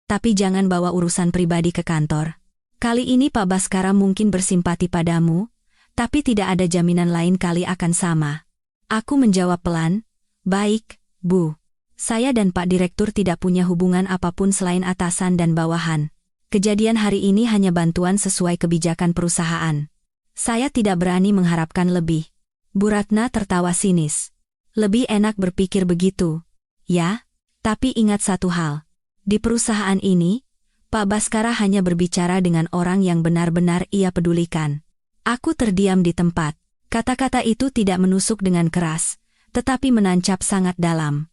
Tapi jangan bawa urusan pribadi ke kantor. Kali ini Pak Baskara mungkin bersimpati padamu, tapi tidak ada jaminan lain kali akan sama. Aku menjawab pelan, baik, Bu. Saya dan Pak Direktur tidak punya hubungan apapun selain atasan dan bawahan. Kejadian hari ini hanya bantuan sesuai kebijakan perusahaan. Saya tidak berani mengharapkan lebih. Bu Ratna tertawa sinis. Lebih enak berpikir begitu. Ya, tapi ingat satu hal. Di perusahaan ini, Pak Baskara hanya berbicara dengan orang yang benar-benar ia pedulikan. Aku terdiam di tempat. Kata-kata itu tidak menusuk dengan keras, tetapi menancap sangat dalam.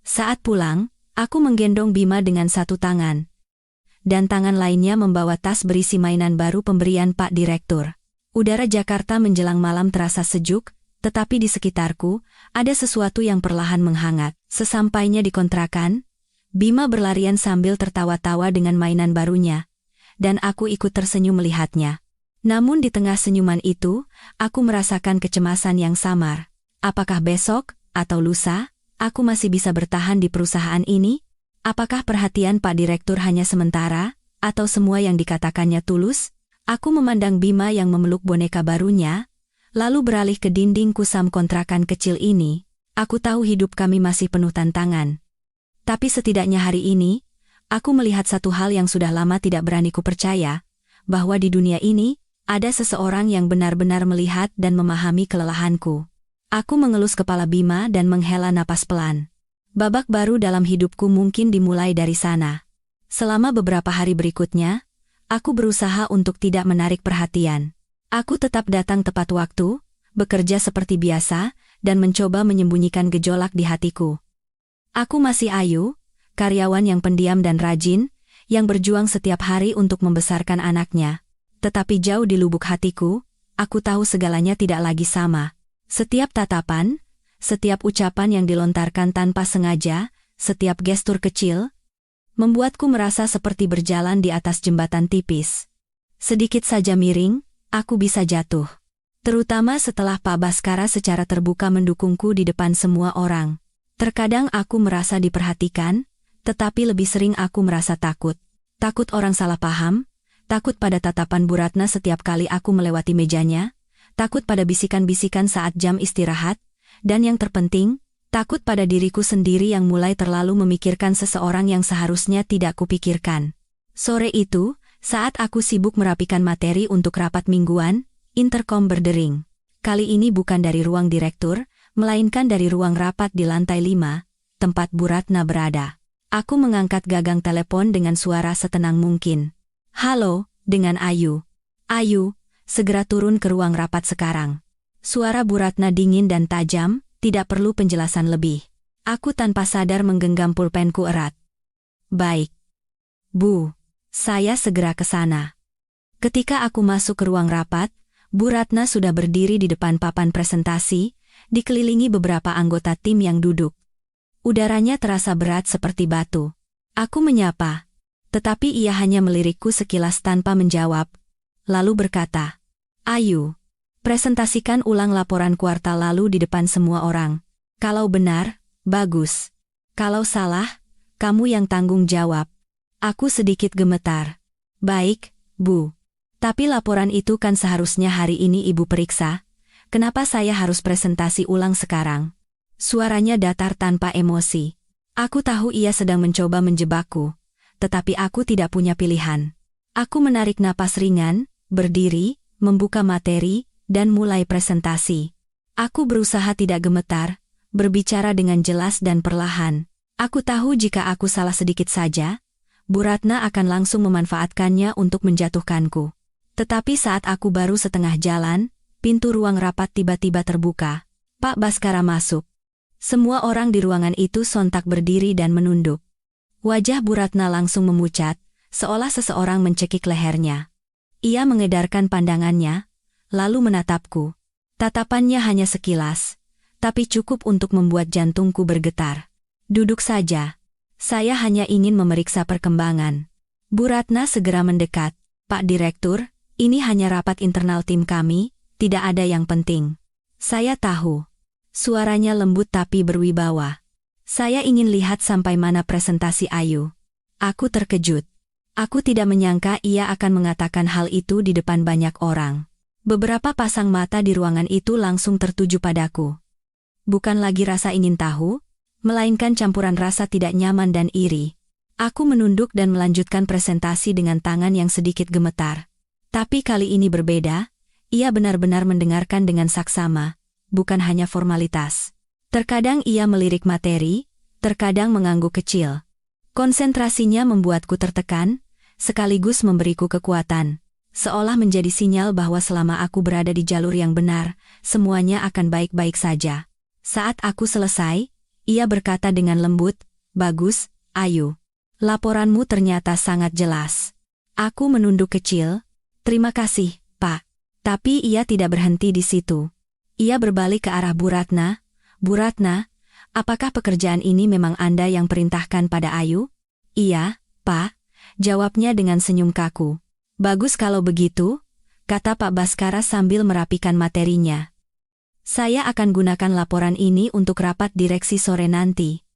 Saat pulang, aku menggendong Bima dengan satu tangan. Dan tangan lainnya membawa tas berisi mainan baru pemberian Pak Direktur. Udara Jakarta menjelang malam terasa sejuk, tetapi di sekitarku, ada sesuatu yang perlahan menghangat. Sesampainya di kontrakan, Bima berlarian sambil tertawa-tawa dengan mainan barunya, dan aku ikut tersenyum melihatnya. Namun di tengah senyuman itu, aku merasakan kecemasan yang samar. Apakah besok, atau lusa, aku masih bisa bertahan di perusahaan ini? Apakah perhatian Pak Direktur hanya sementara, atau semua yang dikatakannya tulus? Aku memandang Bima yang memeluk boneka barunya, lalu beralih ke dinding kusam kontrakan kecil ini. Aku tahu hidup kami masih penuh tantangan. Tapi setidaknya hari ini, aku melihat satu hal yang sudah lama tidak berani kupercaya, bahwa di dunia ini, ada seseorang yang benar-benar melihat dan memahami kelelahanku. Aku mengelus kepala Bima dan menghela napas pelan. Babak baru dalam hidupku mungkin dimulai dari sana. Selama beberapa hari berikutnya, aku berusaha untuk tidak menarik perhatian. Aku tetap datang tepat waktu, bekerja seperti biasa, dan mencoba menyembunyikan gejolak di hatiku. Aku masih Ayu, karyawan yang pendiam dan rajin, yang berjuang setiap hari untuk membesarkan anaknya. Tetapi jauh di lubuk hatiku, aku tahu segalanya tidak lagi sama. Setiap tatapan, setiap ucapan yang dilontarkan tanpa sengaja, setiap gestur kecil, membuatku merasa seperti berjalan di atas jembatan tipis. Sedikit saja miring, aku bisa jatuh. Terutama setelah Pak Baskara secara terbuka mendukungku di depan semua orang. Terkadang aku merasa diperhatikan, tetapi lebih sering aku merasa takut. Takut orang salah paham, takut pada tatapan Bu Ratna setiap kali aku melewati mejanya, takut pada bisikan-bisikan saat jam istirahat, dan yang terpenting, takut pada diriku sendiri yang mulai terlalu memikirkan seseorang yang seharusnya tidak kupikirkan. Sore itu, saat aku sibuk merapikan materi untuk rapat mingguan, interkom berdering. Kali ini bukan dari ruang direktur, melainkan dari ruang rapat di lantai 5, tempat Bu Ratna berada. Aku mengangkat gagang telepon dengan suara setenang mungkin. Halo, dengan Ayu. Ayu, segera turun ke ruang rapat sekarang. Suara Bu Ratna dingin dan tajam, tidak perlu penjelasan lebih. Aku tanpa sadar menggenggam pulpenku erat. Baik. Bu, saya segera ke sana. Ketika aku masuk ke ruang rapat, Bu Ratna sudah berdiri di depan papan presentasi, dikelilingi beberapa anggota tim yang duduk. Udaranya terasa berat seperti batu. Aku menyapa, tetapi ia hanya melirikku sekilas tanpa menjawab, lalu berkata, Ayu, presentasikan ulang laporan kuartal lalu di depan semua orang. Kalau benar, bagus. Kalau salah, kamu yang tanggung jawab. Aku sedikit gemetar. Baik, Bu. Tapi laporan itu kan seharusnya hari ini Ibu periksa. Kenapa saya harus presentasi ulang sekarang? Suaranya datar tanpa emosi. Aku tahu ia sedang mencoba menjebakku, tetapi aku tidak punya pilihan. Aku menarik napas ringan, berdiri, membuka materi, dan mulai presentasi. Aku berusaha tidak gemetar, berbicara dengan jelas dan perlahan. Aku tahu jika aku salah sedikit saja, Bu Ratna akan langsung memanfaatkannya untuk menjatuhkanku. Tetapi saat aku baru setengah jalan, pintu ruang rapat tiba-tiba terbuka. Pak Baskara masuk. Semua orang di ruangan itu sontak berdiri dan menunduk. Wajah Bu Ratna langsung memucat, seolah seseorang mencekik lehernya. Ia mengedarkan pandangannya, lalu menatapku. Tatapannya hanya sekilas, tapi cukup untuk membuat jantungku bergetar. Duduk saja. Saya hanya ingin memeriksa perkembangan. Bu Ratna segera mendekat. Pak Direktur, ini hanya rapat internal tim kami, tidak ada yang penting. Saya tahu. Suaranya lembut tapi berwibawa. Saya ingin lihat sampai mana presentasi Ayu. Aku terkejut. Aku tidak menyangka ia akan mengatakan hal itu di depan banyak orang. Beberapa pasang mata di ruangan itu langsung tertuju padaku. Bukan lagi rasa ingin tahu, melainkan campuran rasa tidak nyaman dan iri. Aku menunduk dan melanjutkan presentasi dengan tangan yang sedikit gemetar. Tapi kali ini berbeda, ia benar-benar mendengarkan dengan saksama. Bukan hanya formalitas. Terkadang ia melirik materi, terkadang mengangguk kecil. Konsentrasinya membuatku tertekan, sekaligus memberiku kekuatan. Seolah menjadi sinyal bahwa selama aku berada di jalur yang benar, semuanya akan baik-baik saja. Saat aku selesai, ia berkata dengan lembut, Bagus, Ayu. Laporanmu ternyata sangat jelas. Aku menunduk kecil, Terima kasih, Pak. Tapi ia tidak berhenti di situ. Ia berbalik ke arah Bu Ratna. Bu Ratna, apakah pekerjaan ini memang Anda yang perintahkan pada Ayu? Iya, Pak, jawabnya dengan senyum kaku. Bagus kalau begitu, kata Pak Baskara sambil merapikan materinya. Saya akan gunakan laporan ini untuk rapat direksi sore nanti.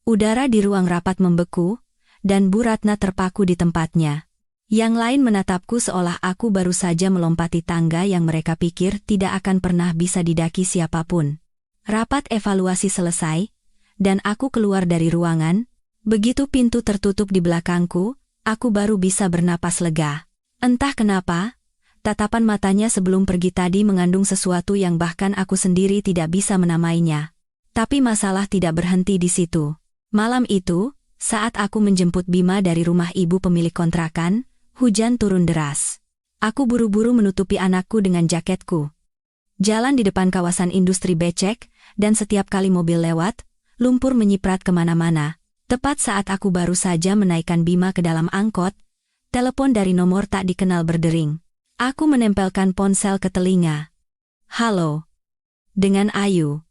Udara di ruang rapat membeku, dan Bu Ratna terpaku di tempatnya. Yang lain menatapku seolah aku baru saja melompati tangga yang mereka pikir tidak akan pernah bisa didaki siapapun. Rapat evaluasi selesai, dan aku keluar dari ruangan. Begitu pintu tertutup di belakangku, aku baru bisa bernapas lega. Entah kenapa, tatapan matanya sebelum pergi tadi mengandung sesuatu yang bahkan aku sendiri tidak bisa menamainya. Tapi masalah tidak berhenti di situ. Malam itu, saat aku menjemput Bima dari rumah ibu pemilik kontrakan, hujan turun deras. Aku buru-buru menutupi anakku dengan jaketku. Jalan di depan kawasan industri becek, dan setiap kali mobil lewat, lumpur menyiprat kemana-mana. Tepat saat aku baru saja menaikkan Bima ke dalam angkot, telepon dari nomor tak dikenal berdering. Aku menempelkan ponsel ke telinga. Halo. Dengan Ayu.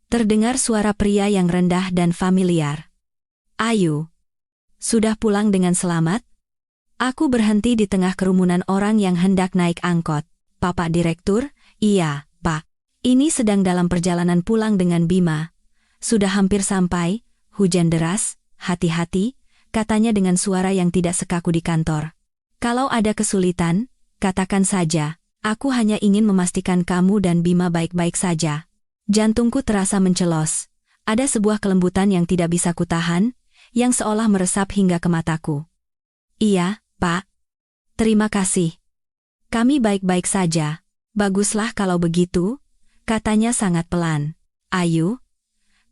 Terdengar suara pria yang rendah dan familiar. Ayu. Sudah pulang dengan selamat? Aku berhenti di tengah kerumunan orang yang hendak naik angkot. Bapak Direktur, iya, Pak. Ini sedang dalam perjalanan pulang dengan Bima. Sudah hampir sampai, hujan deras, hati-hati, katanya dengan suara yang tidak sekaku di kantor. Kalau ada kesulitan, katakan saja, aku hanya ingin memastikan kamu dan Bima baik-baik saja. Jantungku terasa mencelos. Ada sebuah kelembutan yang tidak bisa kutahan, yang seolah meresap hingga ke mataku. Iya, Pak. Terima kasih. Kami baik-baik saja. Baguslah kalau begitu, katanya sangat pelan. Ayu,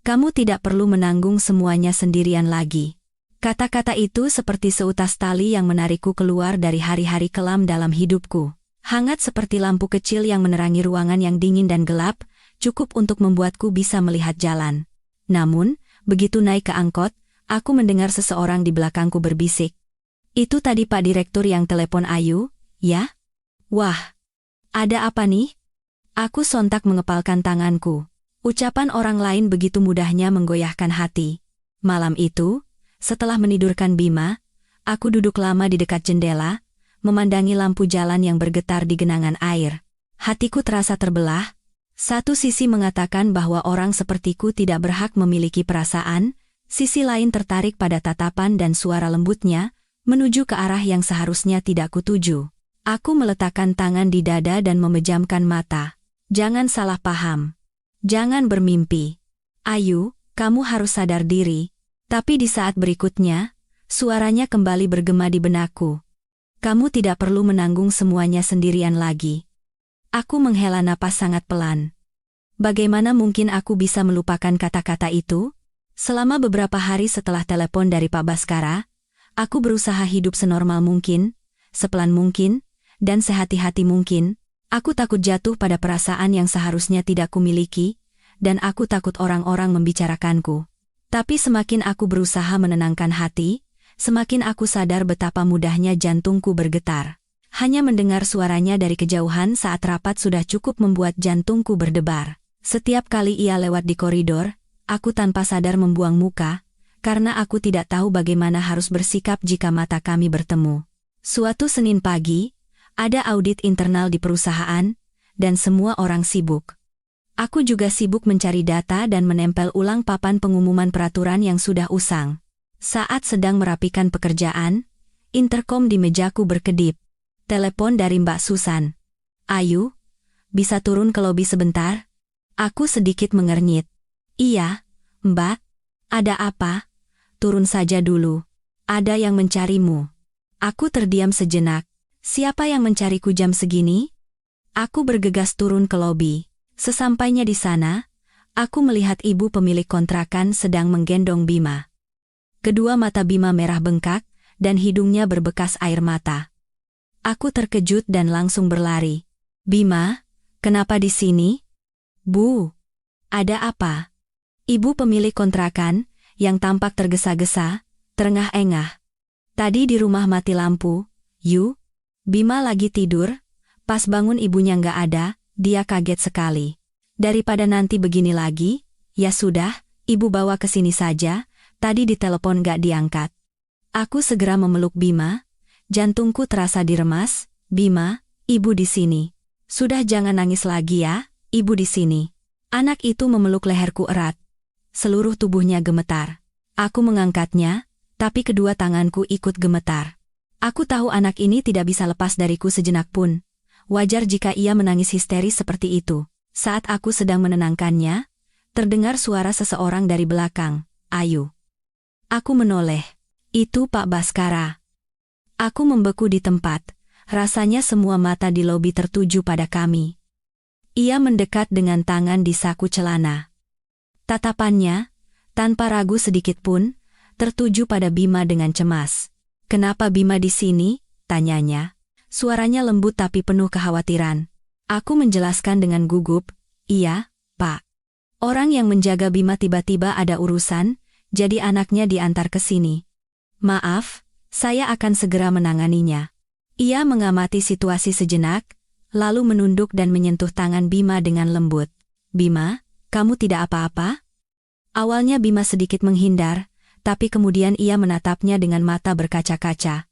kamu tidak perlu menanggung semuanya sendirian lagi. Kata-kata itu seperti seutas tali yang menarikku keluar dari hari-hari kelam dalam hidupku. Hangat seperti lampu kecil yang menerangi ruangan yang dingin dan gelap, cukup untuk membuatku bisa melihat jalan. Namun, begitu naik ke angkot, aku mendengar seseorang di belakangku berbisik. Itu tadi Pak Direktur yang telepon Ayu, ya? Wah, ada apa nih? Aku sontak mengepalkan tanganku. Ucapan orang lain begitu mudahnya menggoyahkan hati. Malam itu, setelah menidurkan Bima, aku duduk lama di dekat jendela, memandangi lampu jalan yang bergetar di genangan air. Hatiku terasa terbelah. Satu sisi mengatakan bahwa orang sepertiku tidak berhak memiliki perasaan, sisi lain tertarik pada tatapan dan suara lembutnya, menuju ke arah yang seharusnya tidak kutuju. Aku meletakkan tangan di dada dan memejamkan mata. Jangan salah paham. Jangan bermimpi. Ayu, kamu harus sadar diri. Tapi di saat berikutnya, suaranya kembali bergema di benakku. Kamu tidak perlu menanggung semuanya sendirian lagi. Aku menghela napas sangat pelan. Bagaimana mungkin aku bisa melupakan kata-kata itu? Selama beberapa hari setelah telepon dari Pak Baskara, aku berusaha hidup senormal mungkin, sepelan mungkin, dan sehati-hati mungkin. Aku takut jatuh pada perasaan yang seharusnya tidak kumiliki, dan aku takut orang-orang membicarakanku. Tapi semakin aku berusaha menenangkan hati, semakin aku sadar betapa mudahnya jantungku bergetar. Hanya mendengar suaranya dari kejauhan saat rapat sudah cukup membuat jantungku berdebar. Setiap kali ia lewat di koridor, aku tanpa sadar membuang muka, karena aku tidak tahu bagaimana harus bersikap jika mata kami bertemu. Suatu Senin pagi, ada audit internal di perusahaan, dan semua orang sibuk. Aku juga sibuk mencari data dan menempel ulang papan pengumuman peraturan yang sudah usang. Saat sedang merapikan pekerjaan, interkom di mejaku berkedip. Telepon dari Mbak Susan. Ayu, bisa turun ke lobi sebentar? Aku sedikit mengernyit. Iya, Mbak. Ada apa? Turun saja dulu. Ada yang mencarimu. Aku terdiam sejenak. Siapa yang mencariku jam segini? Aku bergegas turun ke lobi. Sesampainya di sana, aku melihat ibu pemilik kontrakan sedang menggendong Bima. Kedua mata Bima merah bengkak, dan hidungnya berbekas air mata. Aku terkejut dan langsung berlari. Bima, kenapa di sini? Bu, ada apa? Ibu pemilik kontrakan, yang tampak tergesa-gesa, terengah-engah. Tadi di rumah mati lampu, Bima lagi tidur, pas bangun ibunya nggak ada, dia kaget sekali. Daripada nanti begini lagi, ya sudah, ibu bawa ke sini saja, tadi ditelepon nggak diangkat. Aku segera memeluk Bima, jantungku terasa diremas. Bima, ibu di sini. Sudah jangan nangis lagi ya, ibu di sini. Anak itu memeluk leherku erat. Seluruh tubuhnya gemetar. Aku mengangkatnya, tapi kedua tanganku ikut gemetar. Aku tahu anak ini tidak bisa lepas dariku sejenak pun. Wajar jika ia menangis histeris seperti itu. Saat aku sedang menenangkannya, terdengar suara seseorang dari belakang. Ayu. Aku menoleh. Itu Pak Baskara. Aku membeku di tempat. Rasanya semua mata di lobi tertuju pada kami. Ia mendekat dengan tangan di saku celana. Tatapannya, tanpa ragu sedikit pun, tertuju pada Bima dengan cemas. Kenapa Bima di sini? Tanyanya. Suaranya lembut tapi penuh kekhawatiran. Aku menjelaskan dengan gugup, iya, Pak. Orang yang menjaga Bima tiba-tiba ada urusan, jadi anaknya diantar ke sini. Maaf, saya akan segera menanganinya. Ia mengamati situasi sejenak, lalu menunduk dan menyentuh tangan Bima dengan lembut. Bima, kamu tidak apa-apa? Awalnya Bima sedikit menghindar, tapi kemudian ia menatapnya dengan mata berkaca-kaca.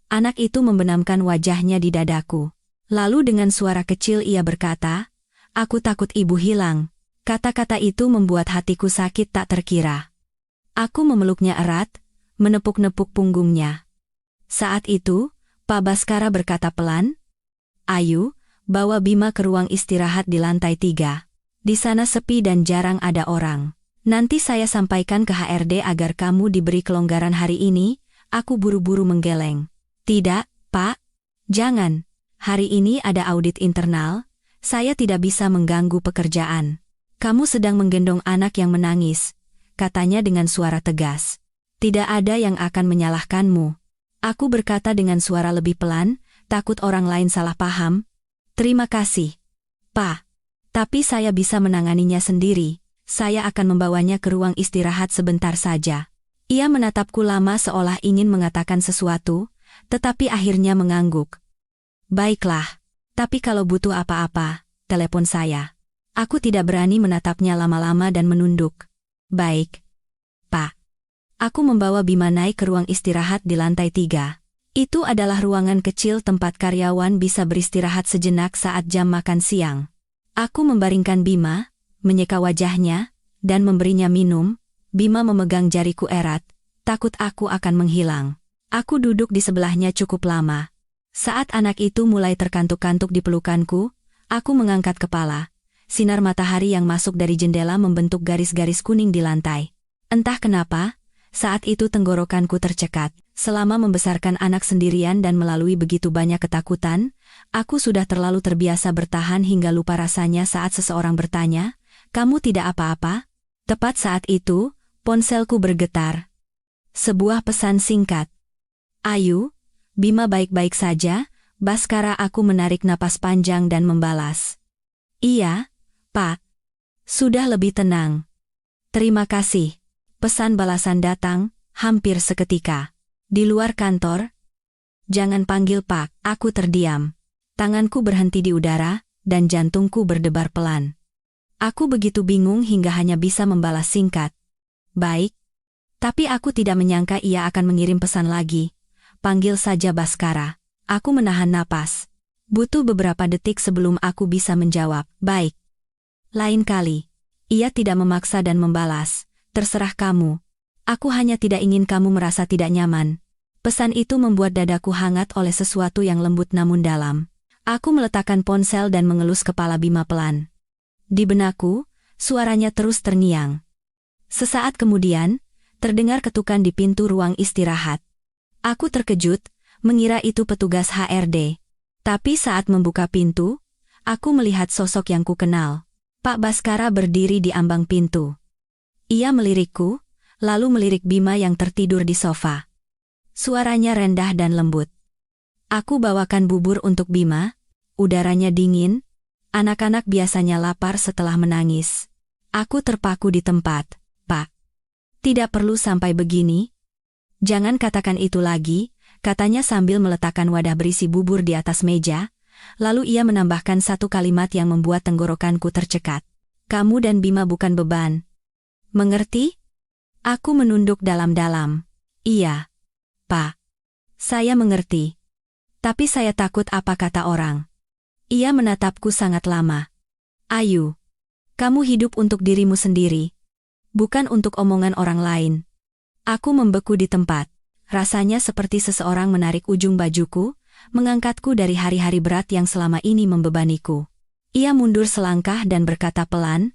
Anak itu membenamkan wajahnya di dadaku. Lalu dengan suara kecil ia berkata, "Aku takut ibu hilang." Kata-kata itu membuat hatiku sakit tak terkira. Aku memeluknya erat, menepuk-nepuk punggungnya. Saat itu, Pak Baskara berkata pelan, "Ayu, bawa Bima ke ruang istirahat di lantai 3. Di sana sepi dan jarang ada orang. Nanti saya sampaikan ke HRD agar kamu diberi kelonggaran hari ini." Aku buru-buru menggeleng. "Tidak, Pak. Jangan. Hari ini ada audit internal. Saya tidak bisa mengganggu pekerjaan." "Kamu sedang menggendong anak yang menangis," katanya dengan suara tegas. "Tidak ada yang akan menyalahkanmu." Aku berkata dengan suara lebih pelan, takut orang lain salah paham. "Terima kasih, Pak. Tapi saya bisa menanganinya sendiri. Saya akan membawanya ke ruang istirahat sebentar saja." Ia menatapku lama seolah ingin mengatakan sesuatu, tetapi akhirnya mengangguk. "Baiklah. Tapi kalau butuh apa-apa, telepon saya." Aku tidak berani menatapnya lama-lama dan menunduk. "Baik, Pak." Aku membawa Bima naik ke ruang istirahat di lantai 3. Itu adalah ruangan kecil tempat karyawan bisa beristirahat sejenak saat jam makan siang. Aku membaringkan Bima, menyeka wajahnya, dan memberinya minum. Bima memegang jariku erat, takut aku akan menghilang. Aku duduk di sebelahnya cukup lama. Saat anak itu mulai terkantuk-kantuk di pelukanku, aku mengangkat kepala. Sinar matahari yang masuk dari jendela membentuk garis-garis kuning di lantai. Entah kenapa, saat itu tenggorokanku tercekat. Selama membesarkan anak sendirian dan melalui begitu banyak ketakutan, aku sudah terlalu terbiasa bertahan hingga lupa rasanya saat seseorang bertanya, "Kamu tidak apa-apa?" Tepat saat itu, ponselku bergetar. Sebuah pesan singkat. "Ayu, Bima baik-baik saja?" Baskara. Aku menarik napas panjang dan membalas, "Iya, Pak. Sudah lebih tenang." "Terima kasih." Pesan balasan datang, hampir seketika. Di luar kantor, "Jangan panggil Pak." Aku terdiam. Tanganku berhenti di udara, dan jantungku berdebar pelan. Aku begitu bingung hingga hanya bisa membalas singkat, "Baik." Tapi aku tidak menyangka ia akan mengirim pesan lagi. "Panggil saja Baskara." Aku menahan napas. Butuh beberapa detik sebelum aku bisa menjawab, "Baik." Lain kali. Ia tidak memaksa dan membalas, "Terserah kamu. Aku hanya tidak ingin kamu merasa tidak nyaman." Pesan itu membuat dadaku hangat oleh sesuatu yang lembut namun dalam. Aku meletakkan ponsel dan mengelus kepala Bima pelan. Di benakku, suaranya terus terngiang. Sesaat kemudian, terdengar ketukan di pintu ruang istirahat. Aku terkejut, mengira itu petugas HRD. Tapi saat membuka pintu, aku melihat sosok yang kukenal. Pak Baskara berdiri di ambang pintu. Ia melirikku, lalu melirik Bima yang tertidur di sofa. Suaranya rendah dan lembut. "Aku bawakan bubur untuk Bima. Udaranya dingin. Anak-anak biasanya lapar setelah menangis." Aku terpaku di tempat. "Pak, tidak perlu sampai begini." "Jangan katakan itu lagi," katanya sambil meletakkan wadah berisi bubur di atas meja. Lalu ia menambahkan satu kalimat yang membuat tenggorokanku tercekat. "Kamu dan Bima bukan beban. Mengerti?" Aku menunduk dalam-dalam. "Iya, Pak. Saya mengerti. Tapi saya takut apa kata orang." Ia menatapku sangat lama. "Ayu, kamu hidup untuk dirimu sendiri, bukan untuk omongan orang lain." Aku membeku di tempat. Rasanya seperti seseorang menarik ujung bajuku, mengangkatku dari hari-hari berat yang selama ini membebaniku. Ia mundur selangkah dan berkata pelan,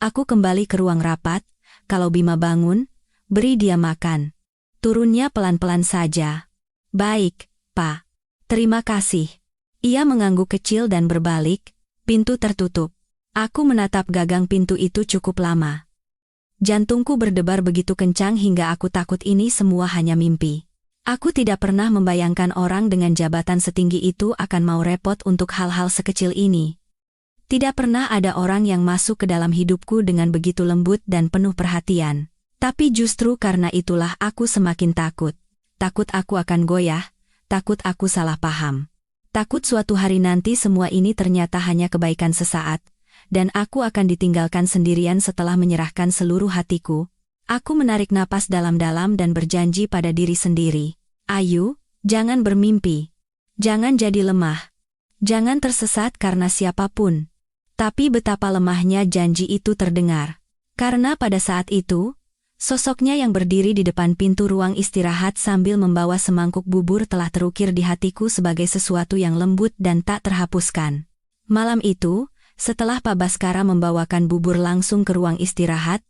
"Aku kembali ke ruang rapat. Kalau Bima bangun, beri dia makan." Turunnya pelan-pelan saja. "Baik, Pak. Terima kasih." Ia mengangguk kecil dan berbalik. Pintu tertutup. Aku menatap gagang pintu itu cukup lama. Jantungku berdebar begitu kencang hingga aku takut ini semua hanya mimpi. Aku tidak pernah membayangkan orang dengan jabatan setinggi itu akan mau repot untuk hal-hal sekecil ini. Tidak pernah ada orang yang masuk ke dalam hidupku dengan begitu lembut dan penuh perhatian. Tapi justru karena itulah aku semakin takut. Takut aku akan goyah, takut aku salah paham. Takut suatu hari nanti semua ini ternyata hanya kebaikan sesaat, dan aku akan ditinggalkan sendirian setelah menyerahkan seluruh hatiku. Aku menarik napas dalam-dalam dan berjanji pada diri sendiri, "Ayu, Jangan bermimpi. Jangan jadi lemah. Jangan tersesat karena siapapun. Tapi betapa lemahnya janji itu terdengar. Karena pada saat itu, sosoknya yang berdiri di depan pintu ruang istirahat sambil membawa semangkuk bubur telah terukir di hatiku sebagai sesuatu yang lembut dan tak terhapuskan. Malam itu, setelah Pak Baskara membawakan bubur langsung ke ruang istirahat,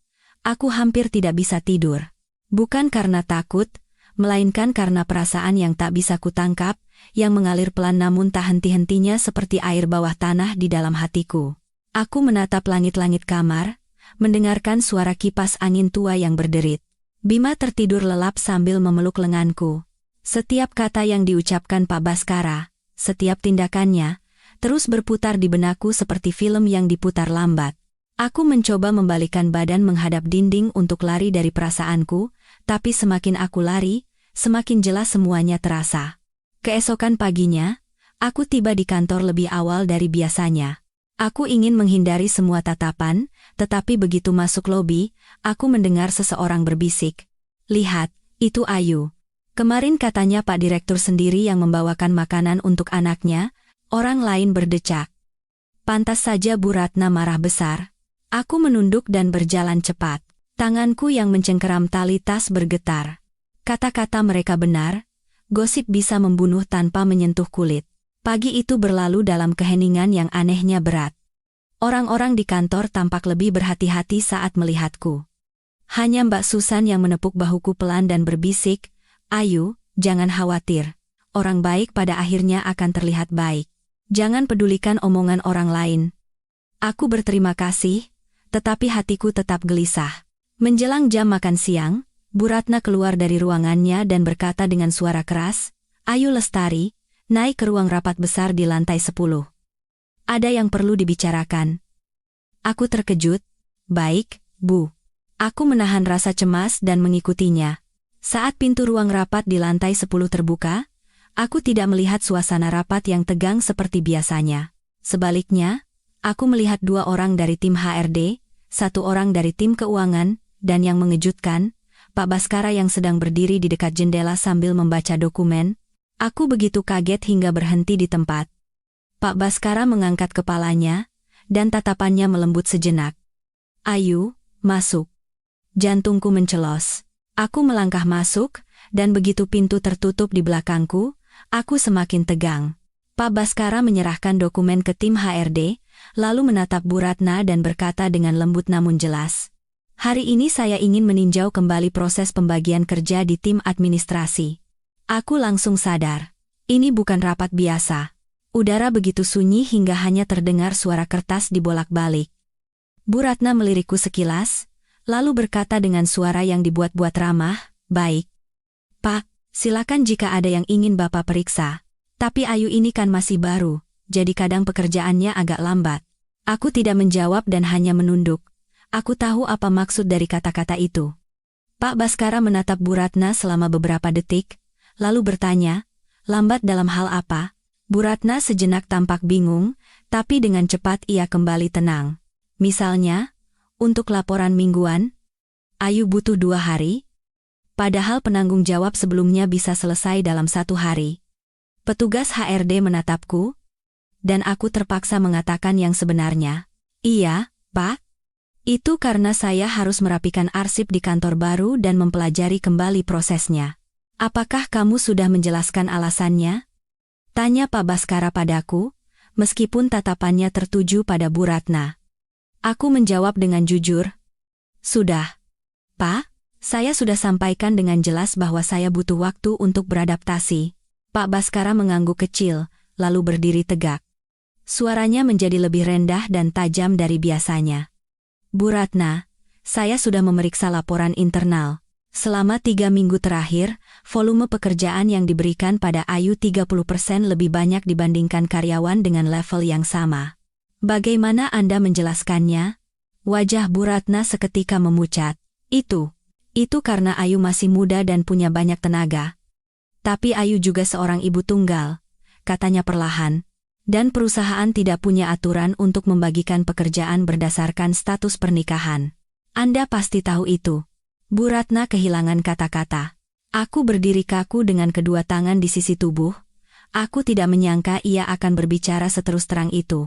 aku hampir tidak bisa tidur. Bukan karena takut, melainkan karena perasaan yang tak bisa kutangkap, yang mengalir pelan namun tak henti-hentinya seperti air bawah tanah di dalam hatiku. Aku menatap langit-langit kamar, mendengarkan suara kipas angin tua yang berderit. Bima tertidur lelap sambil memeluk lenganku. Setiap kata yang diucapkan Pak Baskara, setiap tindakannya, terus berputar di benakku seperti film yang diputar lambat. Aku mencoba membalikan badan menghadap dinding untuk lari dari perasaanku, tapi semakin aku lari, semakin jelas semuanya terasa. Keesokan paginya, aku tiba di kantor lebih awal dari biasanya. Aku ingin menghindari semua tatapan, tetapi begitu masuk lobi, aku mendengar seseorang berbisik. "Lihat, itu Ayu. Kemarin katanya Pak Direktur sendiri yang membawakan makanan untuk anaknya," orang lain berdecak. Pantas saja Bu Ratna marah besar. Aku menunduk dan berjalan cepat. Tanganku yang mencengkeram tali tas bergetar. Kata-kata mereka benar, gosip bisa membunuh tanpa menyentuh kulit. Pagi itu berlalu dalam keheningan yang anehnya berat. Orang-orang di kantor tampak lebih berhati-hati saat melihatku. Hanya Mbak Susan yang menepuk bahuku pelan dan berbisik, "Ayu, jangan khawatir. Orang baik pada akhirnya akan terlihat baik. Jangan pedulikan omongan orang lain." Aku berterima kasih, tetapi hatiku tetap gelisah. Menjelang jam makan siang, Bu Ratna keluar dari ruangannya dan berkata dengan suara keras, "Ayu Lestari, naik ke ruang rapat besar di lantai 10. Ada yang perlu dibicarakan." Aku terkejut. "Baik, Bu." Aku menahan rasa cemas dan mengikutinya. Saat pintu ruang rapat di lantai 10 terbuka, aku tidak melihat suasana rapat yang tegang seperti biasanya. Sebaliknya, aku melihat 2 orang dari tim HRD, 1 orang dari tim keuangan, dan yang mengejutkan, Pak Baskara yang sedang berdiri di dekat jendela sambil membaca dokumen. Aku begitu kaget hingga berhenti di tempat. Pak Baskara mengangkat kepalanya, dan tatapannya melembut sejenak. "Ayu, masuk." Jantungku mencelos. Aku melangkah masuk, dan begitu pintu tertutup di belakangku, aku semakin tegang. Pak Baskara menyerahkan dokumen ke tim HRD, lalu menatap Bu Ratna dan berkata dengan lembut namun jelas, "Hari ini saya ingin meninjau kembali proses pembagian kerja di tim administrasi." Aku langsung sadar. Ini bukan rapat biasa. Udara begitu sunyi hingga hanya terdengar suara kertas dibolak-balik. Bu Ratna melirikku sekilas, lalu berkata dengan suara yang dibuat-buat ramah, "Baik. Pak, silakan jika ada yang ingin Bapak periksa. Tapi Ayu ini kan masih baru, jadi kadang pekerjaannya agak lambat." Aku tidak menjawab dan hanya menunduk. Aku tahu apa maksud dari kata-kata itu. Pak Baskara menatap Bu Ratna selama beberapa detik, lalu bertanya, "Lambat dalam hal apa?" Bu Ratna sejenak tampak bingung, tapi dengan cepat ia kembali tenang. "Misalnya, untuk laporan mingguan, Ayu butuh 2 hari, padahal penanggung jawab sebelumnya bisa selesai dalam 1 hari. Petugas HRD menatapku, dan aku terpaksa mengatakan yang sebenarnya. "Iya, Pak. Itu karena saya harus merapikan arsip di kantor baru dan mempelajari kembali prosesnya." "Apakah kamu sudah menjelaskan alasannya?" tanya Pak Baskara padaku, meskipun tatapannya tertuju pada Bu Ratna. Aku menjawab dengan jujur, "Sudah, Pak. Saya sudah sampaikan dengan jelas bahwa saya butuh waktu untuk beradaptasi." Pak Baskara mengangguk kecil, lalu berdiri tegak. Suaranya menjadi lebih rendah dan tajam dari biasanya. "Bu Ratna, saya sudah memeriksa laporan internal. Selama 3 minggu terakhir, volume pekerjaan yang diberikan pada Ayu 30% lebih banyak dibandingkan karyawan dengan level yang sama. Bagaimana Anda menjelaskannya?" Wajah Bu Ratna seketika memucat. Itu karena Ayu masih muda dan punya banyak tenaga. Tapi Ayu juga seorang ibu tunggal," katanya perlahan. "Dan perusahaan tidak punya aturan untuk membagikan pekerjaan berdasarkan status pernikahan. Anda pasti tahu itu." Bu Ratna kehilangan kata-kata. Aku berdiri kaku dengan kedua tangan di sisi tubuh. Aku tidak menyangka ia akan berbicara seterus terang itu.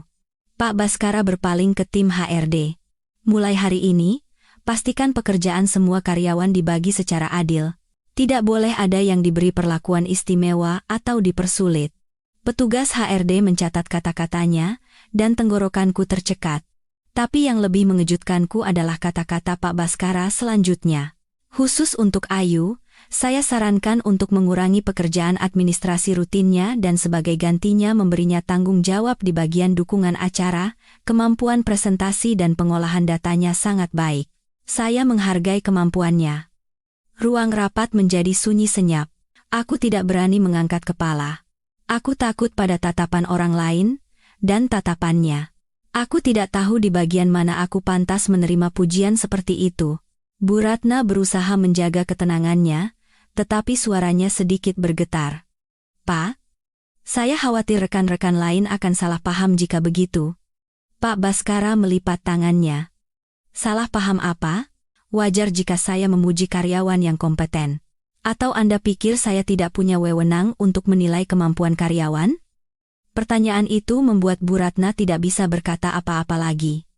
Pak Baskara berpaling ke tim HRD. Mulai hari ini, pastikan pekerjaan semua karyawan dibagi secara adil. Tidak boleh ada yang diberi perlakuan istimewa atau dipersulit. Petugas HRD mencatat kata-katanya, dan tenggorokanku tercekat. Tapi yang lebih mengejutkanku adalah kata-kata Pak Baskara selanjutnya. Khusus untuk Ayu, saya sarankan untuk mengurangi pekerjaan administrasi rutinnya dan sebagai gantinya memberinya tanggung jawab di bagian dukungan acara, kemampuan presentasi dan pengolahan datanya sangat baik. Saya menghargai kemampuannya. Ruang rapat menjadi sunyi senyap. Aku tidak berani mengangkat kepala. Aku takut pada tatapan orang lain, dan tatapannya. Aku tidak tahu di bagian mana aku pantas menerima pujian seperti itu. Bu Ratna berusaha menjaga ketenangannya, tetapi suaranya sedikit bergetar. Pak, saya khawatir rekan-rekan lain akan salah paham jika begitu. Pak Baskara melipat tangannya. Salah paham apa? Wajar jika saya memuji karyawan yang kompeten. Atau Anda pikir saya tidak punya wewenang untuk menilai kemampuan karyawan? Pertanyaan itu membuat Bu Ratna tidak bisa berkata apa-apa lagi.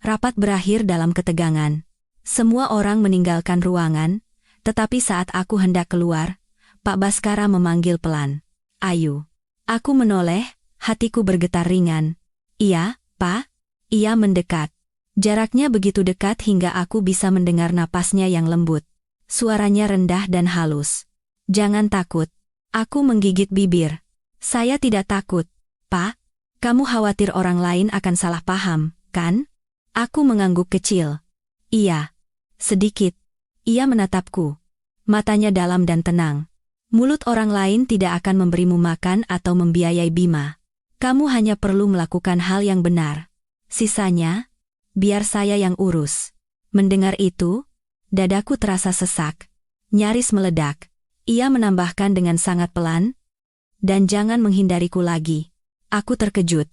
Rapat berakhir dalam ketegangan. Semua orang meninggalkan ruangan, tetapi saat aku hendak keluar, Pak Baskara memanggil pelan. Ayu. Aku menoleh, hatiku bergetar ringan. Iya, Pak. Ia mendekat. Jaraknya begitu dekat hingga aku bisa mendengar napasnya yang lembut. Suaranya rendah dan halus. Jangan takut. Aku menggigit bibir. Saya tidak takut. Pak, kamu khawatir orang lain akan salah paham, kan? Aku mengangguk kecil. Iya. Sedikit. Ia menatapku. Matanya dalam dan tenang. Mulut orang lain tidak akan memberimu makan atau membiayai Bima. Kamu hanya perlu melakukan hal yang benar. Sisanya, biar saya yang urus. Mendengar itu, dadaku terasa sesak. Nyaris meledak. Ia menambahkan dengan sangat pelan, dan jangan menghindariku lagi. Aku terkejut.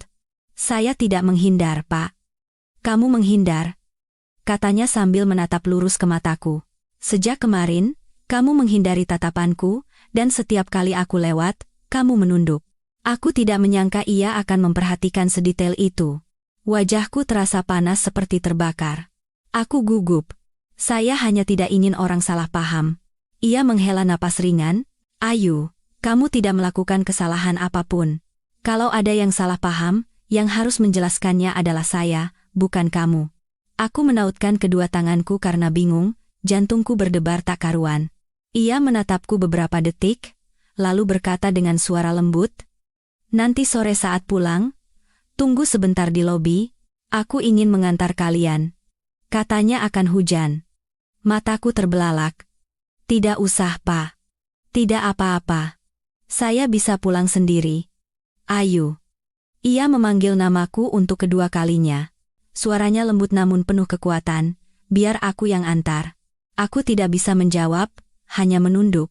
Saya tidak menghindar, Pak. Kamu menghindar, katanya sambil menatap lurus ke mataku. Sejak kemarin, kamu menghindari tatapanku, dan setiap kali aku lewat, kamu menunduk. Aku tidak menyangka ia akan memperhatikan sedetail itu. Wajahku terasa panas seperti terbakar. Aku gugup. Saya hanya tidak ingin orang salah paham. Ia menghela napas ringan. Ayu, kamu tidak melakukan kesalahan apapun. Kalau ada yang salah paham, yang harus menjelaskannya adalah saya, bukan kamu. Aku menautkan kedua tanganku karena bingung, jantungku berdebar tak karuan. Ia menatapku beberapa detik, lalu berkata dengan suara lembut, nanti sore saat pulang, tunggu sebentar di lobi, aku ingin mengantar kalian. Katanya akan hujan. Mataku terbelalak. Tidak usah, Pak. Tidak apa-apa. Saya bisa pulang sendiri. Ayu. Ia memanggil namaku untuk kedua kalinya. Suaranya lembut namun penuh kekuatan. Biar aku yang antar. Aku tidak bisa menjawab, hanya menunduk.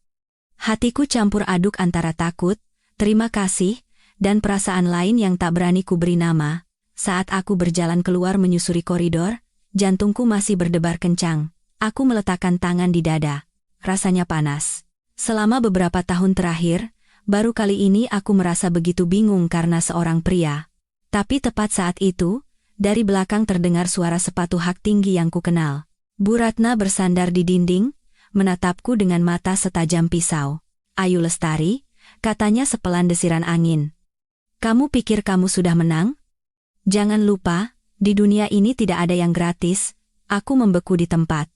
Hatiku campur aduk antara takut, terima kasih, dan perasaan lain yang tak berani kuberi nama. Saat aku berjalan keluar menyusuri koridor, jantungku masih berdebar kencang. Aku meletakkan tangan di dada. Rasanya panas. Selama beberapa tahun terakhir, baru kali ini aku merasa begitu bingung karena seorang pria. Tapi tepat saat itu, dari belakang terdengar suara sepatu hak tinggi yang kukenal. Bu Ratna bersandar di dinding, menatapku dengan mata setajam pisau. Ayu Lestari, katanya sepelan desiran angin. Kamu pikir kamu sudah menang? Jangan lupa, di dunia ini tidak ada yang gratis. Aku membeku di tempat.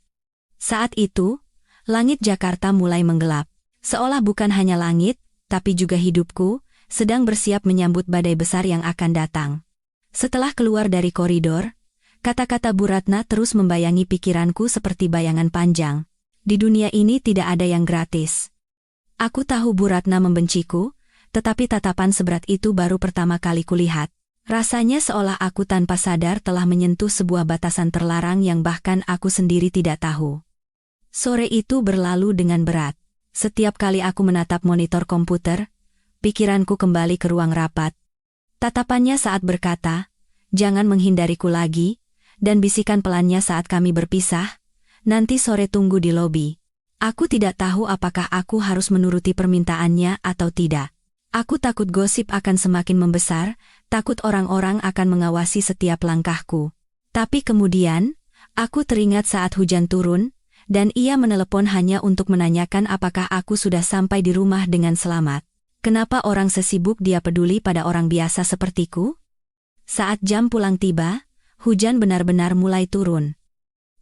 Saat itu, langit Jakarta mulai menggelap. Seolah bukan hanya langit, tapi juga hidupku, sedang bersiap menyambut badai besar yang akan datang. Setelah keluar dari koridor, kata-kata Bu Ratna terus membayangi pikiranku seperti bayangan panjang. Di dunia ini tidak ada yang gratis. Aku tahu Bu Ratna membenciku, tetapi tatapan seberat itu baru pertama kali kulihat. Rasanya seolah aku tanpa sadar telah menyentuh sebuah batasan terlarang yang bahkan aku sendiri tidak tahu. Sore itu berlalu dengan berat. Setiap kali aku menatap monitor komputer, pikiranku kembali ke ruang rapat. Tatapannya saat berkata, jangan menghindariku lagi, dan bisikan pelannya saat kami berpisah, nanti sore tunggu di lobi. Aku tidak tahu apakah aku harus menuruti permintaannya atau tidak. Aku takut gosip akan semakin membesar, takut orang-orang akan mengawasi setiap langkahku. Tapi kemudian, aku teringat saat hujan turun, dan ia menelepon hanya untuk menanyakan apakah aku sudah sampai di rumah dengan selamat. Kenapa orang sesibuk dia peduli pada orang biasa sepertiku? Saat jam pulang tiba, hujan benar-benar mulai turun.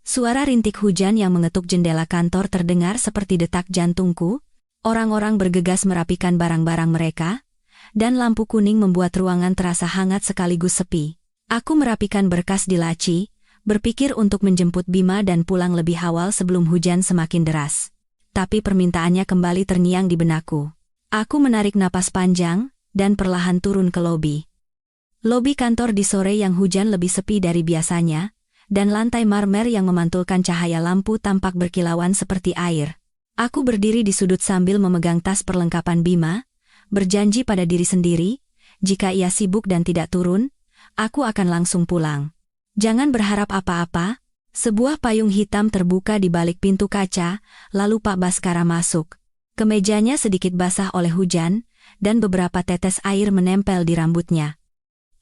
Suara rintik hujan yang mengetuk jendela kantor terdengar seperti detak jantungku. Orang-orang bergegas merapikan barang-barang mereka, dan lampu kuning membuat ruangan terasa hangat sekaligus sepi. Aku merapikan berkas di laci, berpikir untuk menjemput Bima dan pulang lebih awal sebelum hujan semakin deras. Tapi permintaannya kembali terngiang di benakku. Aku menarik napas panjang, dan perlahan turun ke lobi. Lobi kantor di sore yang hujan lebih sepi dari biasanya, dan lantai marmer yang memantulkan cahaya lampu tampak berkilauan seperti air. Aku berdiri di sudut sambil memegang tas perlengkapan Bima, berjanji pada diri sendiri, jika ia sibuk dan tidak turun, aku akan langsung pulang. Jangan berharap apa-apa. Sebuah payung hitam terbuka di balik pintu kaca, lalu Pak Baskara masuk. Kemejanya sedikit basah oleh hujan, dan beberapa tetes air menempel di rambutnya.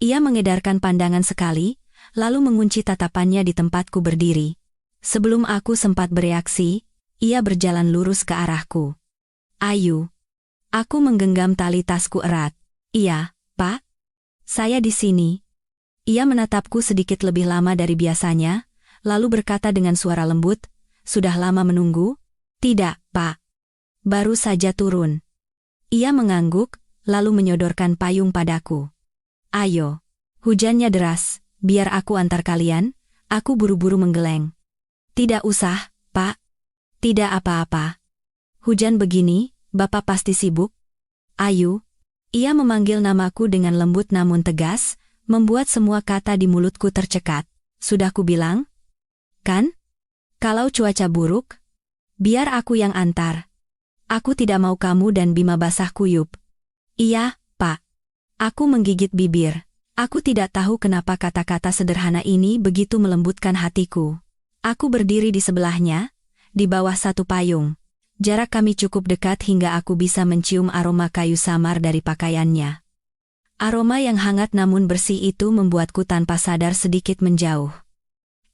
Ia mengedarkan pandangan sekali, lalu mengunci tatapannya di tempatku berdiri. Sebelum aku sempat bereaksi, ia berjalan lurus ke arahku. Ayu. Aku menggenggam tali tasku erat. Iya, Pak. Saya di sini. Ia menatapku sedikit lebih lama dari biasanya, lalu berkata dengan suara lembut, sudah lama menunggu? Tidak, Pak. Baru saja turun. Ia mengangguk, lalu menyodorkan payung padaku. Ayo. Hujannya deras, biar aku antar kalian. Aku buru-buru menggeleng. Tidak usah, Pak. Tidak apa-apa. Hujan begini, Bapak pasti sibuk. Ayu. Ia memanggil namaku dengan lembut namun tegas, membuat semua kata di mulutku tercekat. Sudah kubilang? Kan? Kalau cuaca buruk, biar aku yang antar. Aku tidak mau kamu dan Bima basah kuyup. Iya, Pak. Aku menggigit bibir. Aku tidak tahu kenapa kata-kata sederhana ini begitu melembutkan hatiku. Aku berdiri di sebelahnya, di bawah satu payung. Jarak kami cukup dekat hingga aku bisa mencium aroma kayu samar dari pakaiannya. Aroma yang hangat namun bersih itu membuatku tanpa sadar sedikit menjauh.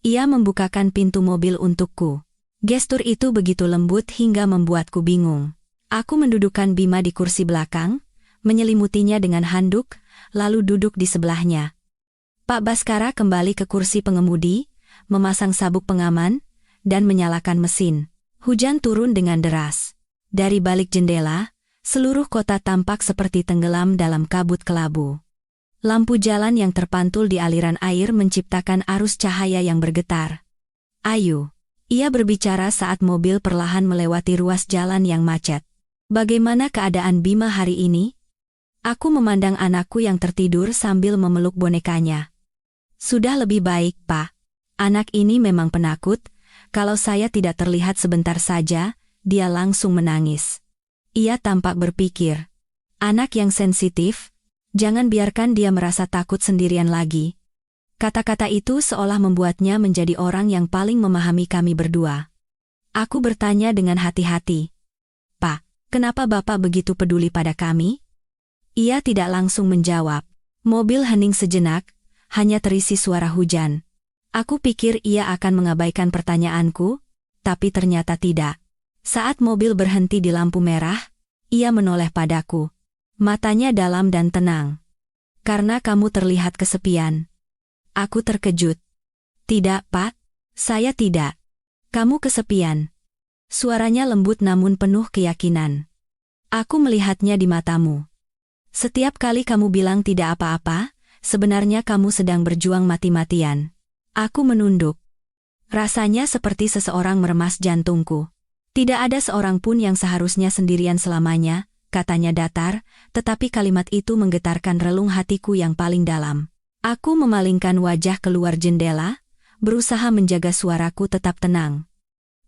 Ia membukakan pintu mobil untukku. Gestur itu begitu lembut hingga membuatku bingung. Aku mendudukkan Bima di kursi belakang, menyelimutinya dengan handuk, lalu duduk di sebelahnya. Pak Baskara kembali ke kursi pengemudi, memasang sabuk pengaman, dan menyalakan mesin. Hujan turun dengan deras. Dari balik jendela, seluruh kota tampak seperti tenggelam dalam kabut kelabu. Lampu jalan yang terpantul di aliran air menciptakan arus cahaya yang bergetar. Ayu. Ia berbicara saat mobil perlahan melewati ruas jalan yang macet. Bagaimana keadaan Bima hari ini? Aku memandang anakku yang tertidur sambil memeluk bonekanya. Sudah lebih baik, Pak. Anak ini memang penakut. Kalau saya tidak terlihat sebentar saja, dia langsung menangis. Ia tampak berpikir. Anak yang sensitif, jangan biarkan dia merasa takut sendirian lagi. Kata-kata itu seolah membuatnya menjadi orang yang paling memahami kami berdua. Aku bertanya dengan hati-hati. Pak, kenapa Bapak begitu peduli pada kami? Ia tidak langsung menjawab. Mobil hening sejenak, hanya terisi suara hujan. Aku pikir ia akan mengabaikan pertanyaanku, tapi ternyata tidak. Saat mobil berhenti di lampu merah, ia menoleh padaku. Matanya dalam dan tenang. Karena kamu terlihat kesepian. Aku terkejut. Tidak, Pak. Saya tidak. Kamu kesepian. Suaranya lembut namun penuh keyakinan. Aku melihatnya di matamu. Setiap kali kamu bilang tidak apa-apa, sebenarnya kamu sedang berjuang mati-matian. Aku menunduk. Rasanya seperti seseorang meremas jantungku. Tidak ada seorang pun yang seharusnya sendirian selamanya, katanya datar, tetapi kalimat itu menggetarkan relung hatiku yang paling dalam. Aku memalingkan wajah keluar jendela, berusaha menjaga suaraku tetap tenang.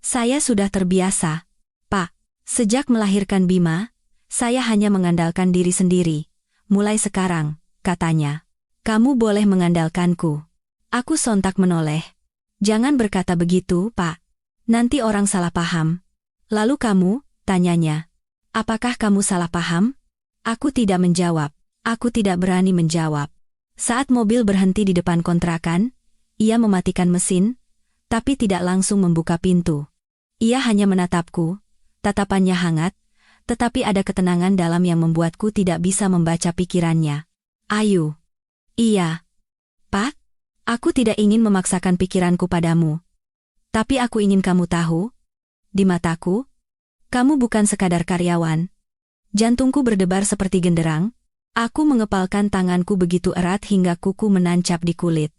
Saya sudah terbiasa, Pak. Sejak melahirkan Bima, saya hanya mengandalkan diri sendiri. Mulai sekarang, katanya, kamu boleh mengandalkanku. Aku sontak menoleh. Jangan berkata begitu, Pak. Nanti orang salah paham. Lalu kamu, tanyanya. Apakah kamu salah paham? Aku tidak menjawab. Aku tidak berani menjawab. Saat mobil berhenti di depan kontrakan, ia mematikan mesin, tapi tidak langsung membuka pintu. Ia hanya menatapku, tatapannya hangat, tetapi ada ketenangan dalam yang membuatku tidak bisa membaca pikirannya. Ayu. Iya. Pak, aku tidak ingin memaksakan pikiranku padamu. Tapi aku ingin kamu tahu, di mataku, kamu bukan sekadar karyawan. Jantungku berdebar seperti genderang. Aku mengepalkan tanganku begitu erat hingga kuku menancap di kulit.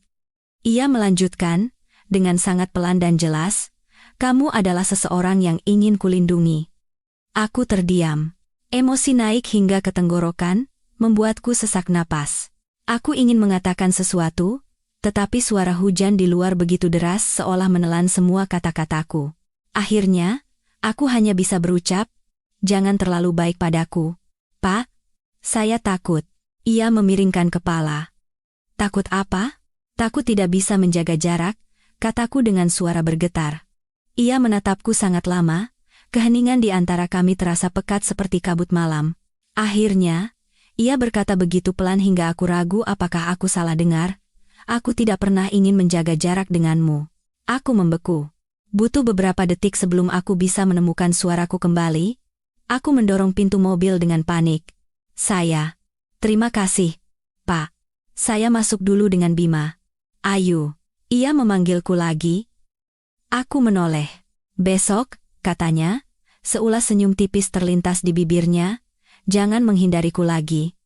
Ia melanjutkan, dengan sangat pelan dan jelas, kamu adalah seseorang yang ingin kulindungi. Aku terdiam. Emosi naik hingga ke tenggorokan, membuatku sesak napas. Aku ingin mengatakan sesuatu, tetapi suara hujan di luar begitu deras seolah menelan semua kata-kataku. Akhirnya, aku hanya bisa berucap, jangan terlalu baik padaku. Pak, saya takut. Ia memiringkan kepala. Takut apa? Takut tidak bisa menjaga jarak, kataku dengan suara bergetar. Ia menatapku sangat lama, keheningan di antara kami terasa pekat seperti kabut malam. Akhirnya, ia berkata begitu pelan hingga aku ragu apakah aku salah dengar. Aku tidak pernah ingin menjaga jarak denganmu. Aku membeku. Butuh beberapa detik sebelum aku bisa menemukan suaraku kembali. Aku mendorong pintu mobil dengan panik. Terima kasih, Pak. Saya masuk dulu dengan Bima. Ayu. Ia memanggilku lagi. Aku menoleh. Besok, katanya, seulas senyum tipis terlintas di bibirnya, jangan menghindariku lagi.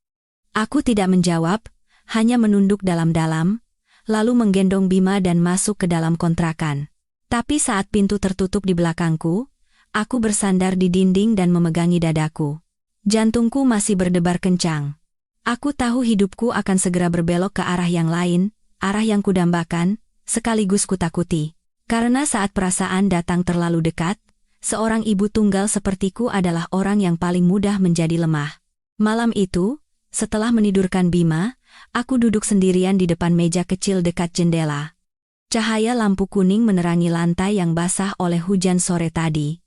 Aku tidak menjawab, hanya menunduk dalam-dalam, lalu menggendong Bima dan masuk ke dalam kontrakan. Tapi saat pintu tertutup di belakangku, aku bersandar di dinding dan memegangi dadaku. Jantungku masih berdebar kencang. Aku tahu hidupku akan segera berbelok ke arah yang lain, arah yang kudambakan, sekaligus kutakuti. Karena saat perasaan datang terlalu dekat, seorang ibu tunggal sepertiku adalah orang yang paling mudah menjadi lemah. Malam itu, setelah menidurkan Bima, aku duduk sendirian di depan meja kecil dekat jendela. Cahaya lampu kuning menerangi lantai yang basah oleh hujan sore tadi.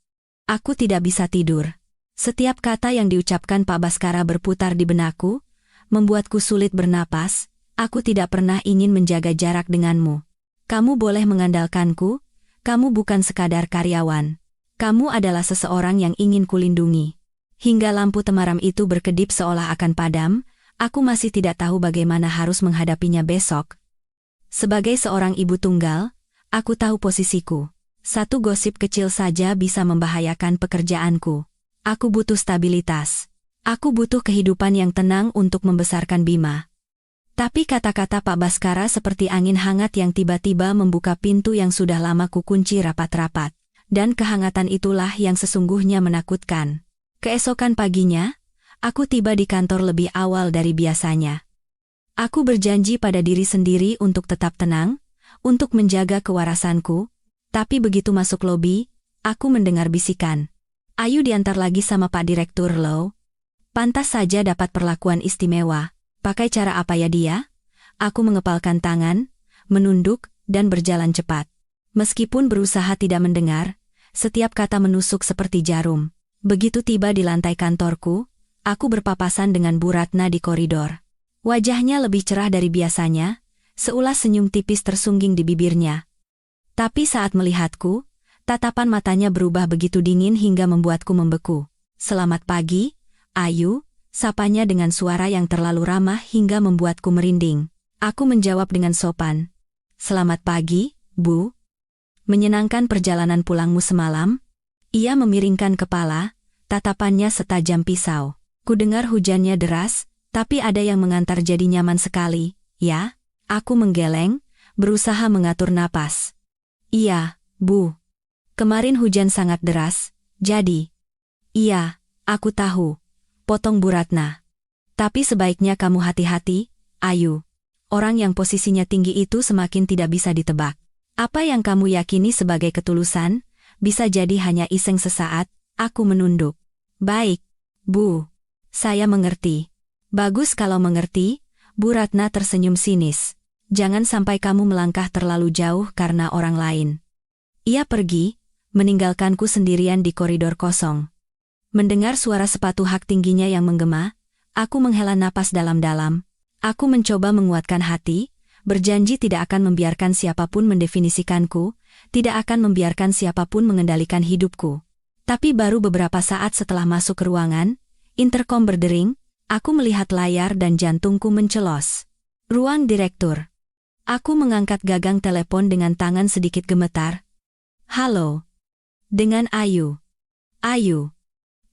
Aku tidak bisa tidur. Setiap kata yang diucapkan Pak Baskara berputar di benakku, membuatku sulit bernapas. Aku tidak pernah ingin menjaga jarak denganmu. Kamu boleh mengandalkanku, kamu bukan sekadar karyawan. Kamu adalah seseorang yang ingin kulindungi. Hingga lampu temaram itu berkedip seolah akan padam, aku masih tidak tahu bagaimana harus menghadapinya besok. Sebagai seorang ibu tunggal, aku tahu posisiku. Satu gosip kecil saja bisa membahayakan pekerjaanku. Aku butuh stabilitas. Aku butuh kehidupan yang tenang untuk membesarkan Bima. Tapi kata-kata Pak Baskara seperti angin hangat yang tiba-tiba membuka pintu yang sudah lama kukunci rapat-rapat. Dan kehangatan itulah yang sesungguhnya menakutkan. Keesokan paginya, aku tiba di kantor lebih awal dari biasanya. Aku berjanji pada diri sendiri untuk tetap tenang, untuk menjaga kewarasanku, tapi begitu masuk lobi, aku mendengar bisikan. Ayu diantar lagi sama Pak Direktur lo. Pantas saja dapat perlakuan istimewa. Pakai cara apa ya dia? Aku mengepalkan tangan, menunduk, dan berjalan cepat. Meskipun berusaha tidak mendengar, setiap kata menusuk seperti jarum. Begitu tiba di lantai kantorku, aku berpapasan dengan Bu Ratna di koridor. Wajahnya lebih cerah dari biasanya, seulas senyum tipis tersungging di bibirnya. Tapi saat melihatku, tatapan matanya berubah begitu dingin hingga membuatku membeku. Selamat pagi, Ayu, sapanya dengan suara yang terlalu ramah hingga membuatku merinding. Aku menjawab dengan sopan. Selamat pagi, Bu. Menyenangkan perjalanan pulangmu semalam? Ia memiringkan kepala, tatapannya setajam pisau. Kudengar hujannya deras, tapi ada yang mengantar jadi nyaman sekali, ya? Aku menggeleng, berusaha mengatur napas. Iya, Bu. Kemarin hujan sangat deras, jadi. Iya, aku tahu. Potong Bu Ratna. Tapi sebaiknya kamu hati-hati, Ayu. Orang yang posisinya tinggi itu semakin tidak bisa ditebak. Apa yang kamu yakini sebagai ketulusan, bisa jadi hanya iseng sesaat. Aku menunduk. Baik, Bu. Saya mengerti. Bagus kalau mengerti, Bu Ratna tersenyum sinis. Jangan sampai kamu melangkah terlalu jauh karena orang lain. Ia pergi, meninggalkanku sendirian di koridor kosong. Mendengar suara sepatu hak tingginya yang menggema, aku menghela napas dalam-dalam. Aku mencoba menguatkan hati, berjanji tidak akan membiarkan siapapun mendefinisikanku, tidak akan membiarkan siapapun mengendalikan hidupku. Tapi baru beberapa saat setelah masuk ke ruangan, interkom berdering, aku melihat layar dan jantungku mencelos. Ruang direktur. Aku mengangkat gagang telepon dengan tangan sedikit gemetar. Halo. Dengan Ayu. Ayu.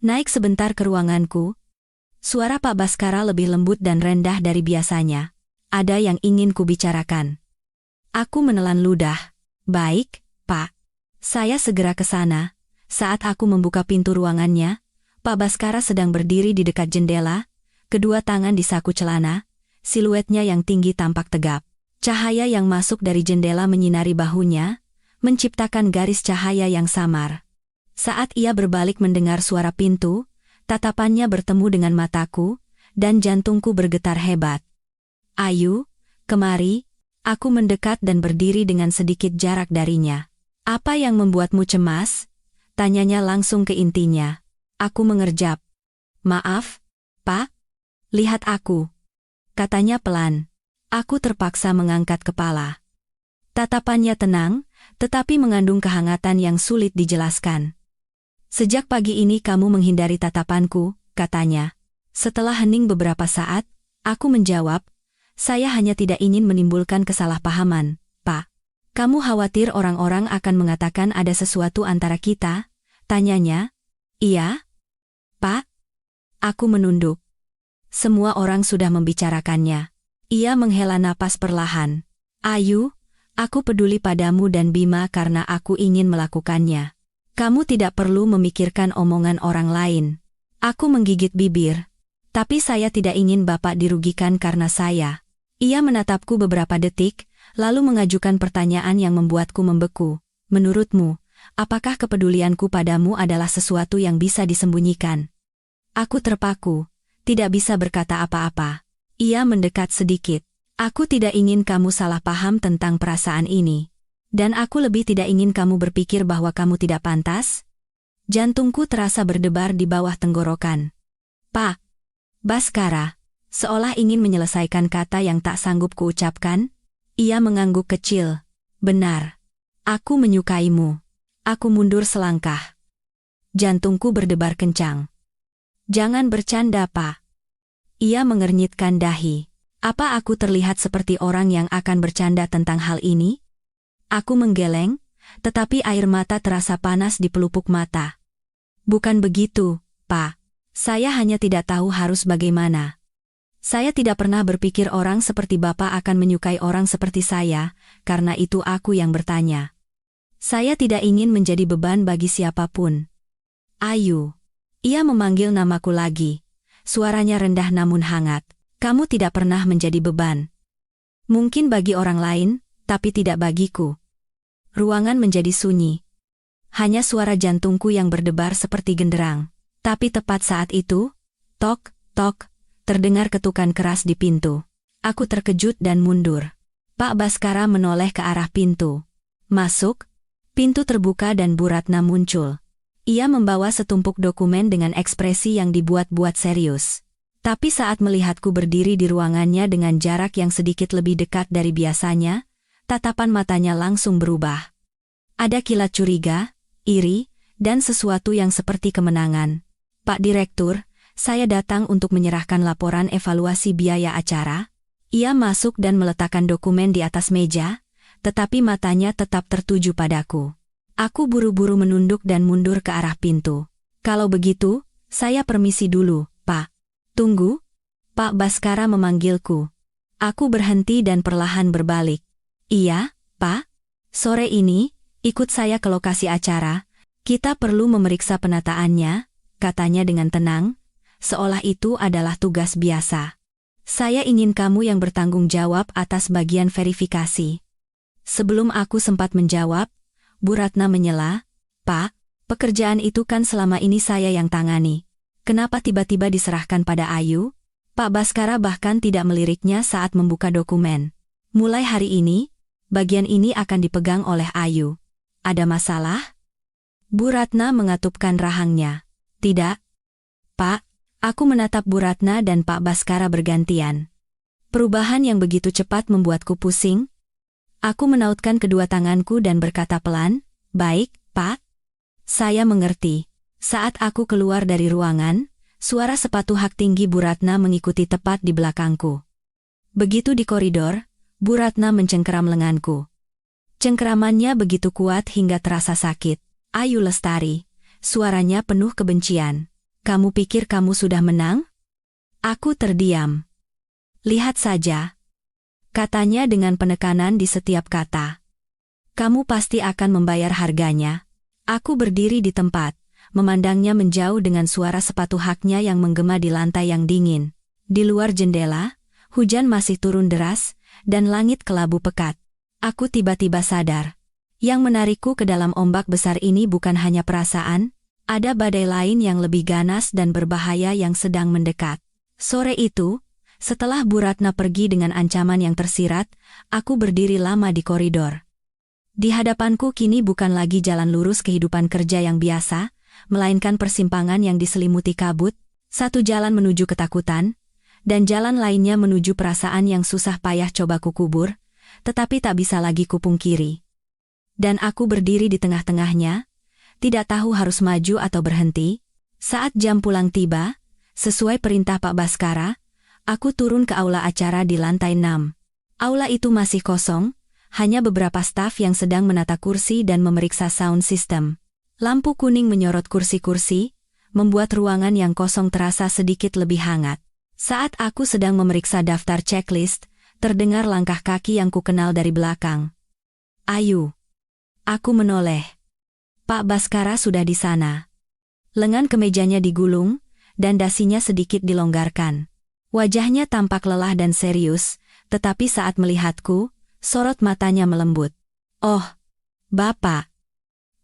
Naik sebentar ke ruanganku. Suara Pak Baskara lebih lembut dan rendah dari biasanya. Ada yang ingin kubicarakan. Aku menelan ludah. Baik, Pak. Saya segera ke sana. Saat aku membuka pintu ruangannya, Pak Baskara sedang berdiri di dekat jendela, kedua tangan di saku celana, siluetnya yang tinggi tampak tegap. Cahaya yang masuk dari jendela menyinari bahunya, menciptakan garis cahaya yang samar. Saat ia berbalik mendengar suara pintu, tatapannya bertemu dengan mataku, dan jantungku bergetar hebat. Ayu, kemari. Aku mendekat dan berdiri dengan sedikit jarak darinya. Apa yang membuatmu cemas? Tanyanya langsung ke intinya. Aku mengerjap. Maaf, Pak. Lihat aku. Katanya pelan. Aku terpaksa mengangkat kepala. Tatapannya tenang, tetapi mengandung kehangatan yang sulit dijelaskan. Sejak pagi ini kamu menghindari tatapanku, katanya. Setelah hening beberapa saat, aku menjawab, saya hanya tidak ingin menimbulkan kesalahpahaman, Pak. Kamu khawatir orang-orang akan mengatakan ada sesuatu antara kita? Tanyanya. Iya? Pak? Aku menunduk. Semua orang sudah membicarakannya. Ia menghela napas perlahan. Ayu, aku peduli padamu dan Bima karena aku ingin melakukannya. Kamu tidak perlu memikirkan omongan orang lain. Aku menggigit bibir. Tapi saya tidak ingin Bapak dirugikan karena saya. Ia menatapku beberapa detik, lalu mengajukan pertanyaan yang membuatku membeku. Menurutmu, apakah kepedulianku padamu adalah sesuatu yang bisa disembunyikan? Aku terpaku, tidak bisa berkata apa-apa. Ia mendekat sedikit. Aku tidak ingin kamu salah paham tentang perasaan ini. Dan aku lebih tidak ingin kamu berpikir bahwa kamu tidak pantas. Jantungku terasa berdebar di bawah tenggorokan. Pak Baskara, seolah ingin menyelesaikan kata yang tak sanggup kuucapkan, ia mengangguk kecil. Benar. Aku menyukaimu. Aku mundur selangkah. Jantungku berdebar kencang. Jangan bercanda, Pak. Ia mengernyitkan dahi. Apa aku terlihat seperti orang yang akan bercanda tentang hal ini? Aku menggeleng, tetapi air mata terasa panas di pelupuk mata. Bukan begitu, Pak. Saya hanya tidak tahu harus bagaimana. Saya tidak pernah berpikir orang seperti Bapak akan menyukai orang seperti saya, karena itu aku yang bertanya. Saya tidak ingin menjadi beban bagi siapapun. Ayu. Ia memanggil namaku lagi. Suaranya rendah namun hangat. Kamu tidak pernah menjadi beban. Mungkin bagi orang lain, tapi tidak bagiku. Ruangan menjadi sunyi. Hanya suara jantungku yang berdebar seperti genderang. Tapi tepat saat itu, tok, tok, terdengar ketukan keras di pintu. Aku terkejut dan mundur. Pak Baskara menoleh ke arah pintu. Masuk. Pintu terbuka dan Bu Ratna muncul. Ia membawa setumpuk dokumen dengan ekspresi yang dibuat-buat serius. Tapi saat melihatku berdiri di ruangannya dengan jarak yang sedikit lebih dekat dari biasanya, tatapan matanya langsung berubah. Ada kilat curiga, iri, dan sesuatu yang seperti kemenangan. Pak Direktur, saya datang untuk menyerahkan laporan evaluasi biaya acara. Ia masuk dan meletakkan dokumen di atas meja, tetapi matanya tetap tertuju padaku. Aku buru-buru menunduk dan mundur ke arah pintu. Kalau begitu, saya permisi dulu, Pak. Tunggu. Pak Baskara memanggilku. Aku berhenti dan perlahan berbalik. Iya, Pak. Sore ini, ikut saya ke lokasi acara. Kita perlu memeriksa penataannya, katanya dengan tenang, seolah itu adalah tugas biasa. Saya ingin kamu yang bertanggung jawab atas bagian verifikasi. Sebelum aku sempat menjawab, Bu Ratna menyela, Pak, pekerjaan itu kan selama ini saya yang tangani. Kenapa tiba-tiba diserahkan pada Ayu? Pak Baskara bahkan tidak meliriknya saat membuka dokumen. Mulai hari ini, bagian ini akan dipegang oleh Ayu. Ada masalah? Bu Ratna mengatupkan rahangnya. Tidak, Pak. Aku menatap Bu Ratna dan Pak Baskara bergantian. Perubahan yang begitu cepat membuatku pusing. Aku menautkan kedua tanganku dan berkata pelan, "Baik, Pak. Saya mengerti." Saat aku keluar dari ruangan, suara sepatu hak tinggi Bu Ratna mengikuti tepat di belakangku. Begitu di koridor, Bu Ratna mencengkeram lenganku. Cengkeramannya begitu kuat hingga terasa sakit. "Ayu Lestari," suaranya penuh kebencian. "Kamu pikir kamu sudah menang?" Aku terdiam. "Lihat saja," katanya dengan penekanan di setiap kata. "Kamu pasti akan membayar harganya." Aku berdiri di tempat, memandangnya menjauh dengan suara sepatu haknya yang menggema di lantai yang dingin. Di luar jendela, hujan masih turun deras, dan langit kelabu pekat. Aku tiba-tiba sadar. Yang menarikku ke dalam ombak besar ini bukan hanya perasaan, ada badai lain yang lebih ganas dan berbahaya yang sedang mendekat. Sore itu, setelah Bu Ratna pergi dengan ancaman yang tersirat, aku berdiri lama di koridor. Di hadapanku kini bukan lagi jalan lurus kehidupan kerja yang biasa, melainkan persimpangan yang diselimuti kabut, satu jalan menuju ketakutan, dan jalan lainnya menuju perasaan yang susah payah coba kukubur, tetapi tak bisa lagi kupungkiri. Dan aku berdiri di tengah-tengahnya, tidak tahu harus maju atau berhenti. Saat jam pulang tiba, sesuai perintah Pak Baskara, aku turun ke aula acara di lantai 6. Aula itu masih kosong, hanya beberapa staf yang sedang menata kursi dan memeriksa sound system. Lampu kuning menyorot kursi-kursi, membuat ruangan yang kosong terasa sedikit lebih hangat. Saat aku sedang memeriksa daftar checklist, terdengar langkah kaki yang kukenal dari belakang. "Ayu." Aku menoleh. Pak Baskara sudah di sana. Lengan kemejanya digulung, dan dasinya sedikit dilonggarkan. Wajahnya tampak lelah dan serius, tetapi saat melihatku, sorot matanya melembut. "Oh, Bapak."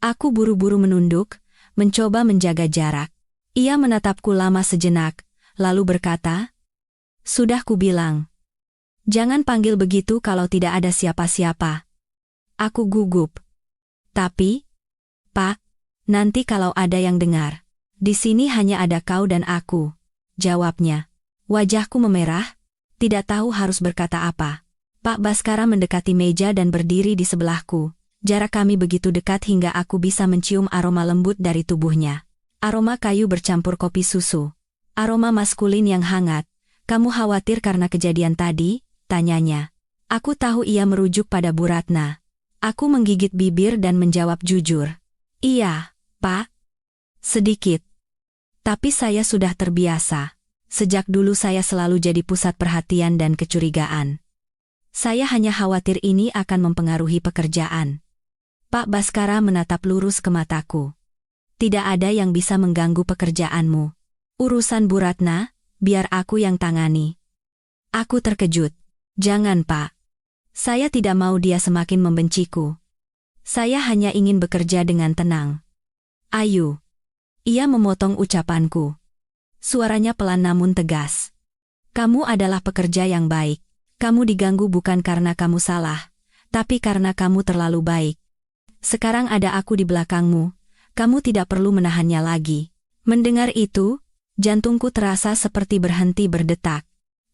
Aku buru-buru menunduk, mencoba menjaga jarak. Ia menatapku lama sejenak, lalu berkata, "Sudah kubilang. Jangan panggil begitu kalau tidak ada siapa-siapa." Aku gugup. "Tapi, Pak, nanti kalau ada yang dengar, di sini hanya ada kau dan aku," jawabnya. Wajahku memerah, tidak tahu harus berkata apa. Pak Baskara mendekati meja dan berdiri di sebelahku. Jarak kami begitu dekat hingga aku bisa mencium aroma lembut dari tubuhnya. Aroma kayu bercampur kopi susu. Aroma maskulin yang hangat. "Kamu khawatir karena kejadian tadi?" tanyanya. Aku tahu ia merujuk pada Bu Ratna. Aku menggigit bibir dan menjawab jujur. "Iya, Pak. Sedikit. Tapi saya sudah terbiasa. Sejak dulu saya selalu jadi pusat perhatian dan kecurigaan. Saya hanya khawatir ini akan mempengaruhi pekerjaan." Pak Baskara menatap lurus ke mataku. "Tidak ada yang bisa mengganggu pekerjaanmu. Urusan Bu Ratna, biar aku yang tangani." Aku terkejut. "Jangan, Pak. Saya tidak mau dia semakin membenciku. Saya hanya ingin bekerja dengan tenang." "Ayu." Ia memotong ucapanku. Suaranya pelan namun tegas. "Kamu adalah pekerja yang baik. Kamu diganggu bukan karena kamu salah, tapi karena kamu terlalu baik. Sekarang ada aku di belakangmu, kamu tidak perlu menahannya lagi." Mendengar itu, jantungku terasa seperti berhenti berdetak.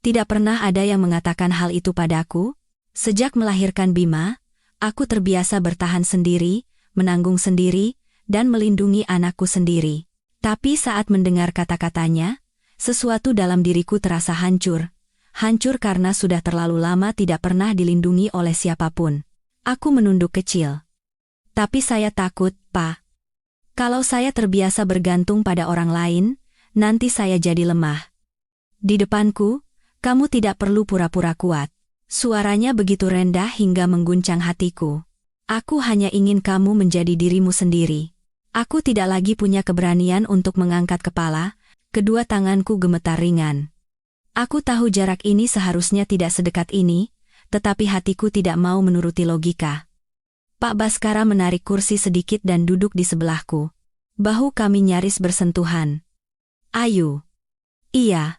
Tidak pernah ada yang mengatakan hal itu padaku. Sejak melahirkan Bima, aku terbiasa bertahan sendiri, menanggung sendiri, dan melindungi anakku sendiri. Tapi saat mendengar kata-katanya, sesuatu dalam diriku terasa hancur. Hancur karena sudah terlalu lama tidak pernah dilindungi oleh siapapun. Aku menunduk kecil. "Tapi saya takut, Pak. Kalau saya terbiasa bergantung pada orang lain, nanti saya jadi lemah. Di depanku, kamu tidak perlu pura-pura kuat." Suaranya begitu rendah hingga mengguncang hatiku. "Aku hanya ingin kamu menjadi dirimu sendiri." Aku tidak lagi punya keberanian untuk mengangkat kepala, kedua tanganku gemetar ringan. Aku tahu jarak ini seharusnya tidak sedekat ini, tetapi hatiku tidak mau menuruti logika. Pak Baskara menarik kursi sedikit dan duduk di sebelahku. Bahu kami nyaris bersentuhan. "Ayu." "Iya,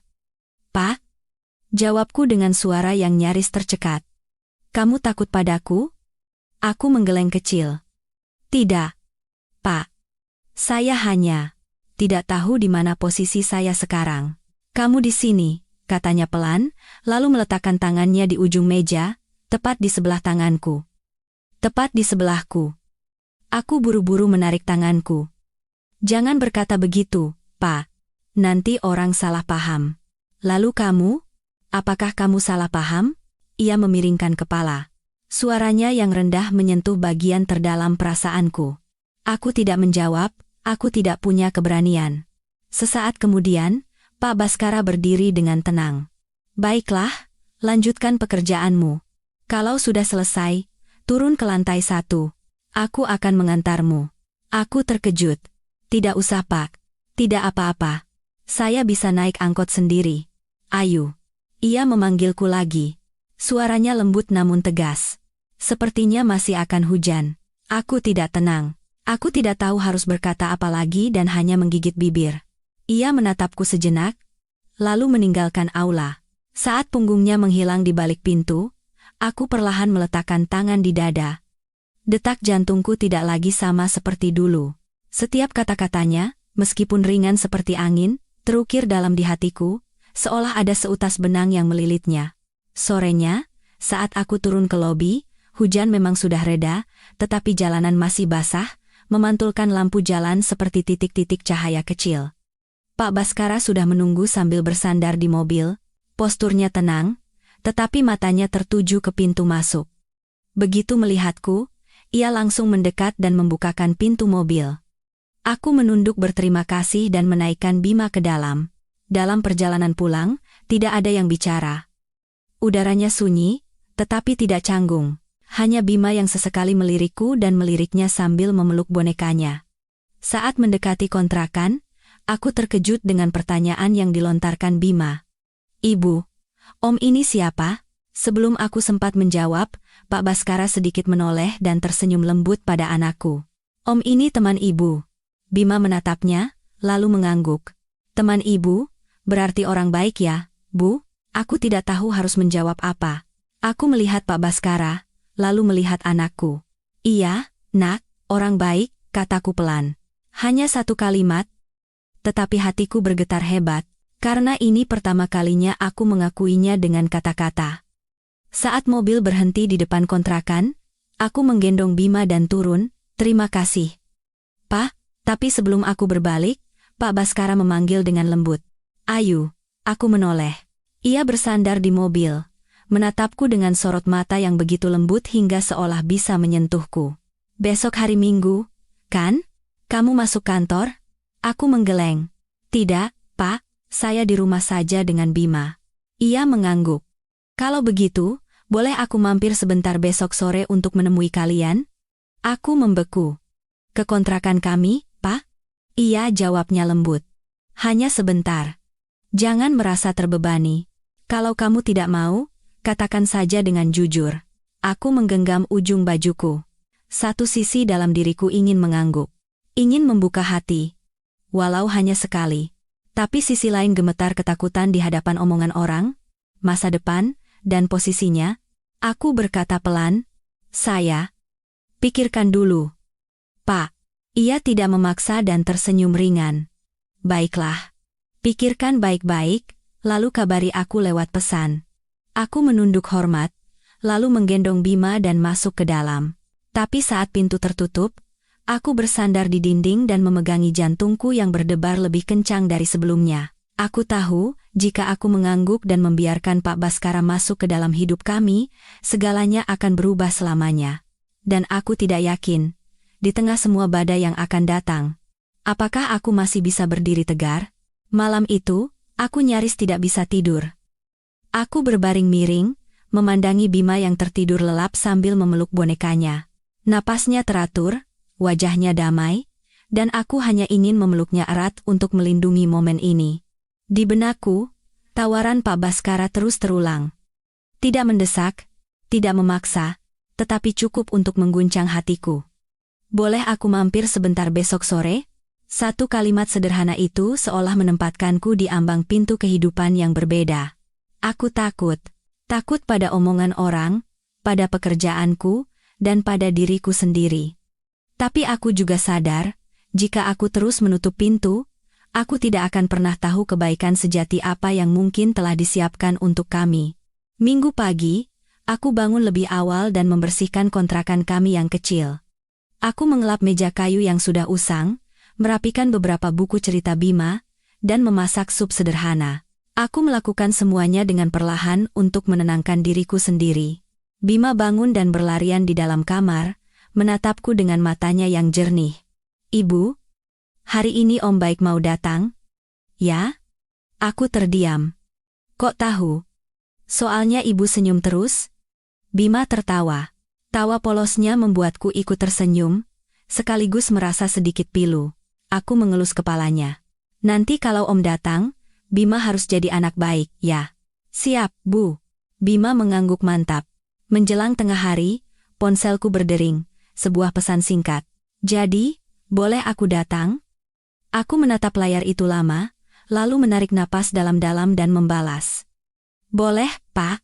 Pak." Jawabku dengan suara yang nyaris tercekat. "Kamu takut padaku?" Aku menggeleng kecil. "Tidak, Pak. Saya hanya tidak tahu di mana posisi saya sekarang. Kamu di sini, katanya pelan, lalu meletakkan tangannya di ujung meja, tepat di sebelah tanganku. Tepat di sebelahku. Aku buru-buru menarik tanganku. Jangan berkata begitu, Pak. Nanti orang salah paham. Lalu kamu? Apakah kamu salah paham? Ia memiringkan kepala. Suaranya yang rendah menyentuh bagian terdalam perasaanku. Aku tidak menjawab, aku tidak punya keberanian. Sesaat kemudian, Pak Baskara berdiri dengan tenang. Baiklah, lanjutkan pekerjaanmu. Kalau sudah selesai, turun ke lantai 1. Aku akan mengantarmu. Aku terkejut. Tidak usah, Pak. Tidak apa-apa. Saya bisa naik angkot sendiri. Ayu. Ia memanggilku lagi. Suaranya lembut namun tegas. Sepertinya masih akan hujan. Aku tidak tenang. Aku tidak tahu harus berkata apa lagi dan hanya menggigit bibir. Ia menatapku sejenak, lalu meninggalkan aula. Saat punggungnya menghilang di balik pintu, aku perlahan meletakkan tangan di dada. Detak jantungku tidak lagi sama seperti dulu. Setiap kata-katanya, meskipun ringan seperti angin, terukir dalam di hatiku, seolah ada seutas benang yang melilitnya. Sorenya, saat aku turun ke lobi, hujan memang sudah reda, tetapi jalanan masih basah, memantulkan lampu jalan seperti titik-titik cahaya kecil. Pak Baskara sudah menunggu sambil bersandar di mobil, posturnya tenang, tetapi matanya tertuju ke pintu masuk. Begitu melihatku, ia langsung mendekat dan membukakan pintu mobil. Aku menunduk berterima kasih dan menaikkan Bima ke dalam. Dalam perjalanan pulang, tidak ada yang bicara. Udaranya sunyi, tetapi tidak canggung. Hanya Bima yang sesekali melirikku dan meliriknya sambil memeluk bonekanya. Saat mendekati kontrakan, aku terkejut dengan pertanyaan yang dilontarkan Bima. Ibu, Om ini siapa? Sebelum aku sempat menjawab, Pak Baskara sedikit menoleh dan tersenyum lembut pada anakku. Om ini teman ibu. Bima menatapnya, lalu mengangguk. Teman ibu? Berarti orang baik ya, Bu? Aku tidak tahu harus menjawab apa. Aku melihat Pak Baskara, lalu melihat anakku. Iya, Nak, orang baik, kataku pelan. Hanya satu kalimat, tetapi hatiku bergetar hebat, karena ini pertama kalinya aku mengakuinya dengan kata-kata. Saat mobil berhenti di depan kontrakan, aku menggendong Bima dan turun, terima kasih. Pak, tapi sebelum aku berbalik, Pak Baskara memanggil dengan lembut. Ayu, aku menoleh. Ia bersandar di mobil, menatapku dengan sorot mata yang begitu lembut hingga seolah bisa menyentuhku. Besok hari Minggu, kan? Kamu masuk kantor? Aku menggeleng. Tidak, Pak, saya di rumah saja dengan Bima. Ia mengangguk. Kalau begitu, boleh aku mampir sebentar besok sore untuk menemui kalian? Aku membeku. Ke kontrakan kami, Pak? Iya, jawabnya lembut. Hanya sebentar. Jangan merasa terbebani. Kalau kamu tidak mau, katakan saja dengan jujur. Aku menggenggam ujung bajuku. Satu sisi dalam diriku ingin mengangguk. Ingin membuka hati. Walau hanya sekali. Tapi sisi lain gemetar ketakutan di hadapan omongan orang, masa depan, dan posisinya. Aku berkata pelan, saya. Pikirkan dulu. Pak. Ia tidak memaksa dan tersenyum ringan. Baiklah. Pikirkan baik-baik, lalu kabari aku lewat pesan. Aku menunduk hormat, lalu menggendong Bima dan masuk ke dalam. Tapi saat pintu tertutup, aku bersandar di dinding dan memegangi jantungku yang berdebar lebih kencang dari sebelumnya. Aku tahu, jika aku mengangguk dan membiarkan Pak Baskara masuk ke dalam hidup kami, segalanya akan berubah selamanya. Dan aku tidak yakin, di tengah semua badai yang akan datang, apakah aku masih bisa berdiri tegar? Malam itu, aku nyaris tidak bisa tidur. Aku berbaring miring, memandangi Bima yang tertidur lelap sambil memeluk bonekanya. Napasnya teratur, wajahnya damai, dan aku hanya ingin memeluknya erat untuk melindungi momen ini. Di benakku, tawaran Pak Baskara terus terulang. Tidak mendesak, tidak memaksa, tetapi cukup untuk mengguncang hatiku. Boleh aku mampir sebentar besok sore? Satu kalimat sederhana itu seolah menempatkanku di ambang pintu kehidupan yang berbeda. Aku takut. Takut pada omongan orang, pada pekerjaanku, dan pada diriku sendiri. Tapi aku juga sadar, Jika aku terus menutup pintu, aku tidak akan pernah tahu kebaikan sejati apa yang mungkin telah disiapkan untuk kami. Minggu pagi, aku bangun lebih awal dan membersihkan kontrakan kami yang kecil. Aku mengelap meja kayu yang sudah usang, merapikan beberapa buku cerita Bima, dan memasak sup sederhana. Aku melakukan semuanya dengan perlahan untuk menenangkan diriku sendiri. Bima bangun dan berlarian di dalam kamar, menatapku dengan matanya yang jernih. "Ibu, hari ini Om Baik mau datang?" "Ya?" Aku terdiam. "Kok tahu?" "Soalnya ibu senyum terus." Bima tertawa. Tawa polosnya membuatku ikut tersenyum, sekaligus merasa sedikit pilu. Aku mengelus kepalanya. "Nanti kalau Om datang, Bima harus jadi anak baik, ya?" "Siap, Bu." Bima mengangguk mantap. Menjelang tengah hari, ponselku berdering, sebuah pesan singkat. "Jadi, boleh aku datang?" Aku menatap layar itu lama, lalu menarik napas dalam-dalam dan membalas. "Boleh, Pak.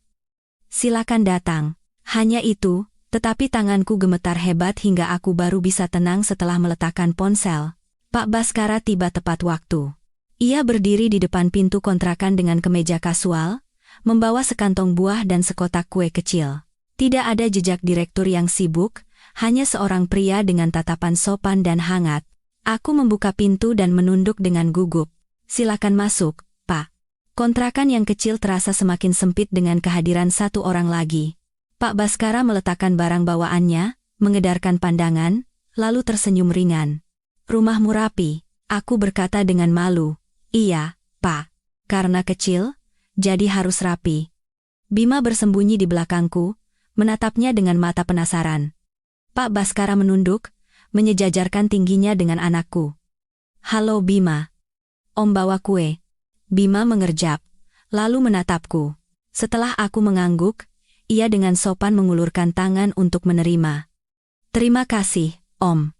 Silakan datang." Hanya itu, tetapi tanganku gemetar hebat hingga aku baru bisa tenang setelah meletakkan ponsel. Pak Baskara tiba tepat waktu. Ia berdiri di depan pintu kontrakan dengan kemeja kasual, membawa sekantong buah dan sekotak kue kecil. Tidak ada jejak direktur yang sibuk, hanya seorang pria dengan tatapan sopan dan hangat. Aku membuka pintu dan menunduk dengan gugup. "Silakan masuk, Pak." Kontrakan yang kecil terasa semakin sempit dengan kehadiran satu orang lagi. Pak Baskara meletakkan barang bawaannya, mengedarkan pandangan, lalu tersenyum ringan. "Rumahmu rapi," aku berkata dengan malu. "Iya, Pak. Karena kecil, jadi harus rapi." Bima bersembunyi di belakangku, menatapnya dengan mata penasaran. Pak Baskara menunduk, menyejajarkan tingginya dengan anakku. "Halo Bima. Om bawa kue." Bima mengerjap, lalu menatapku. Setelah aku mengangguk, ia dengan sopan mengulurkan tangan untuk menerima. "Terima kasih, Om."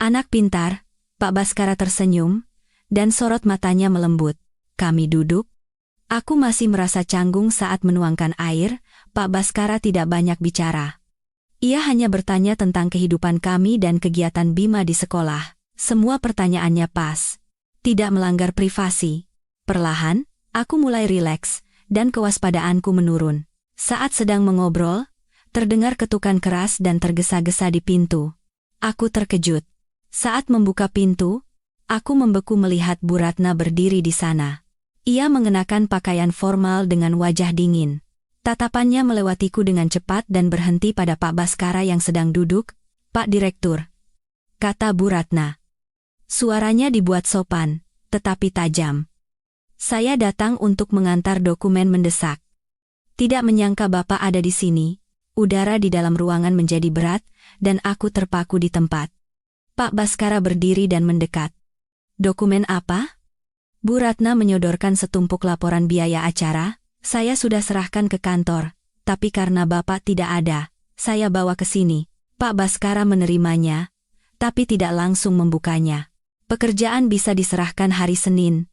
"Anak pintar," Pak Baskara tersenyum, dan sorot matanya melembut. Kami duduk. Aku masih merasa canggung saat menuangkan air. Pak Baskara tidak banyak bicara. Ia hanya bertanya tentang kehidupan kami dan kegiatan Bima di sekolah. Semua pertanyaannya pas. Tidak melanggar privasi. Perlahan, aku mulai rileks, dan kewaspadaanku menurun. Saat sedang mengobrol, terdengar ketukan keras dan tergesa-gesa di pintu. Aku terkejut. Saat membuka pintu, aku membeku melihat Bu Ratna berdiri di sana. Ia mengenakan pakaian formal dengan wajah dingin. Tatapannya melewatiku dengan cepat dan berhenti pada Pak Baskara yang sedang duduk. "Pak Direktur," kata Bu Ratna. Suaranya dibuat sopan, tetapi tajam. "Saya datang untuk mengantar dokumen mendesak." Tidak menyangka Bapak ada di sini. Udara di dalam ruangan menjadi berat, dan aku terpaku di tempat. Pak Baskara berdiri dan mendekat. "Dokumen apa?" Bu Ratna menyodorkan setumpuk laporan biaya acara. "Saya sudah serahkan ke kantor, tapi karena Bapak tidak ada, saya bawa ke sini." Pak Baskara menerimanya, tapi tidak langsung membukanya. "Pekerjaan bisa diserahkan hari Senin."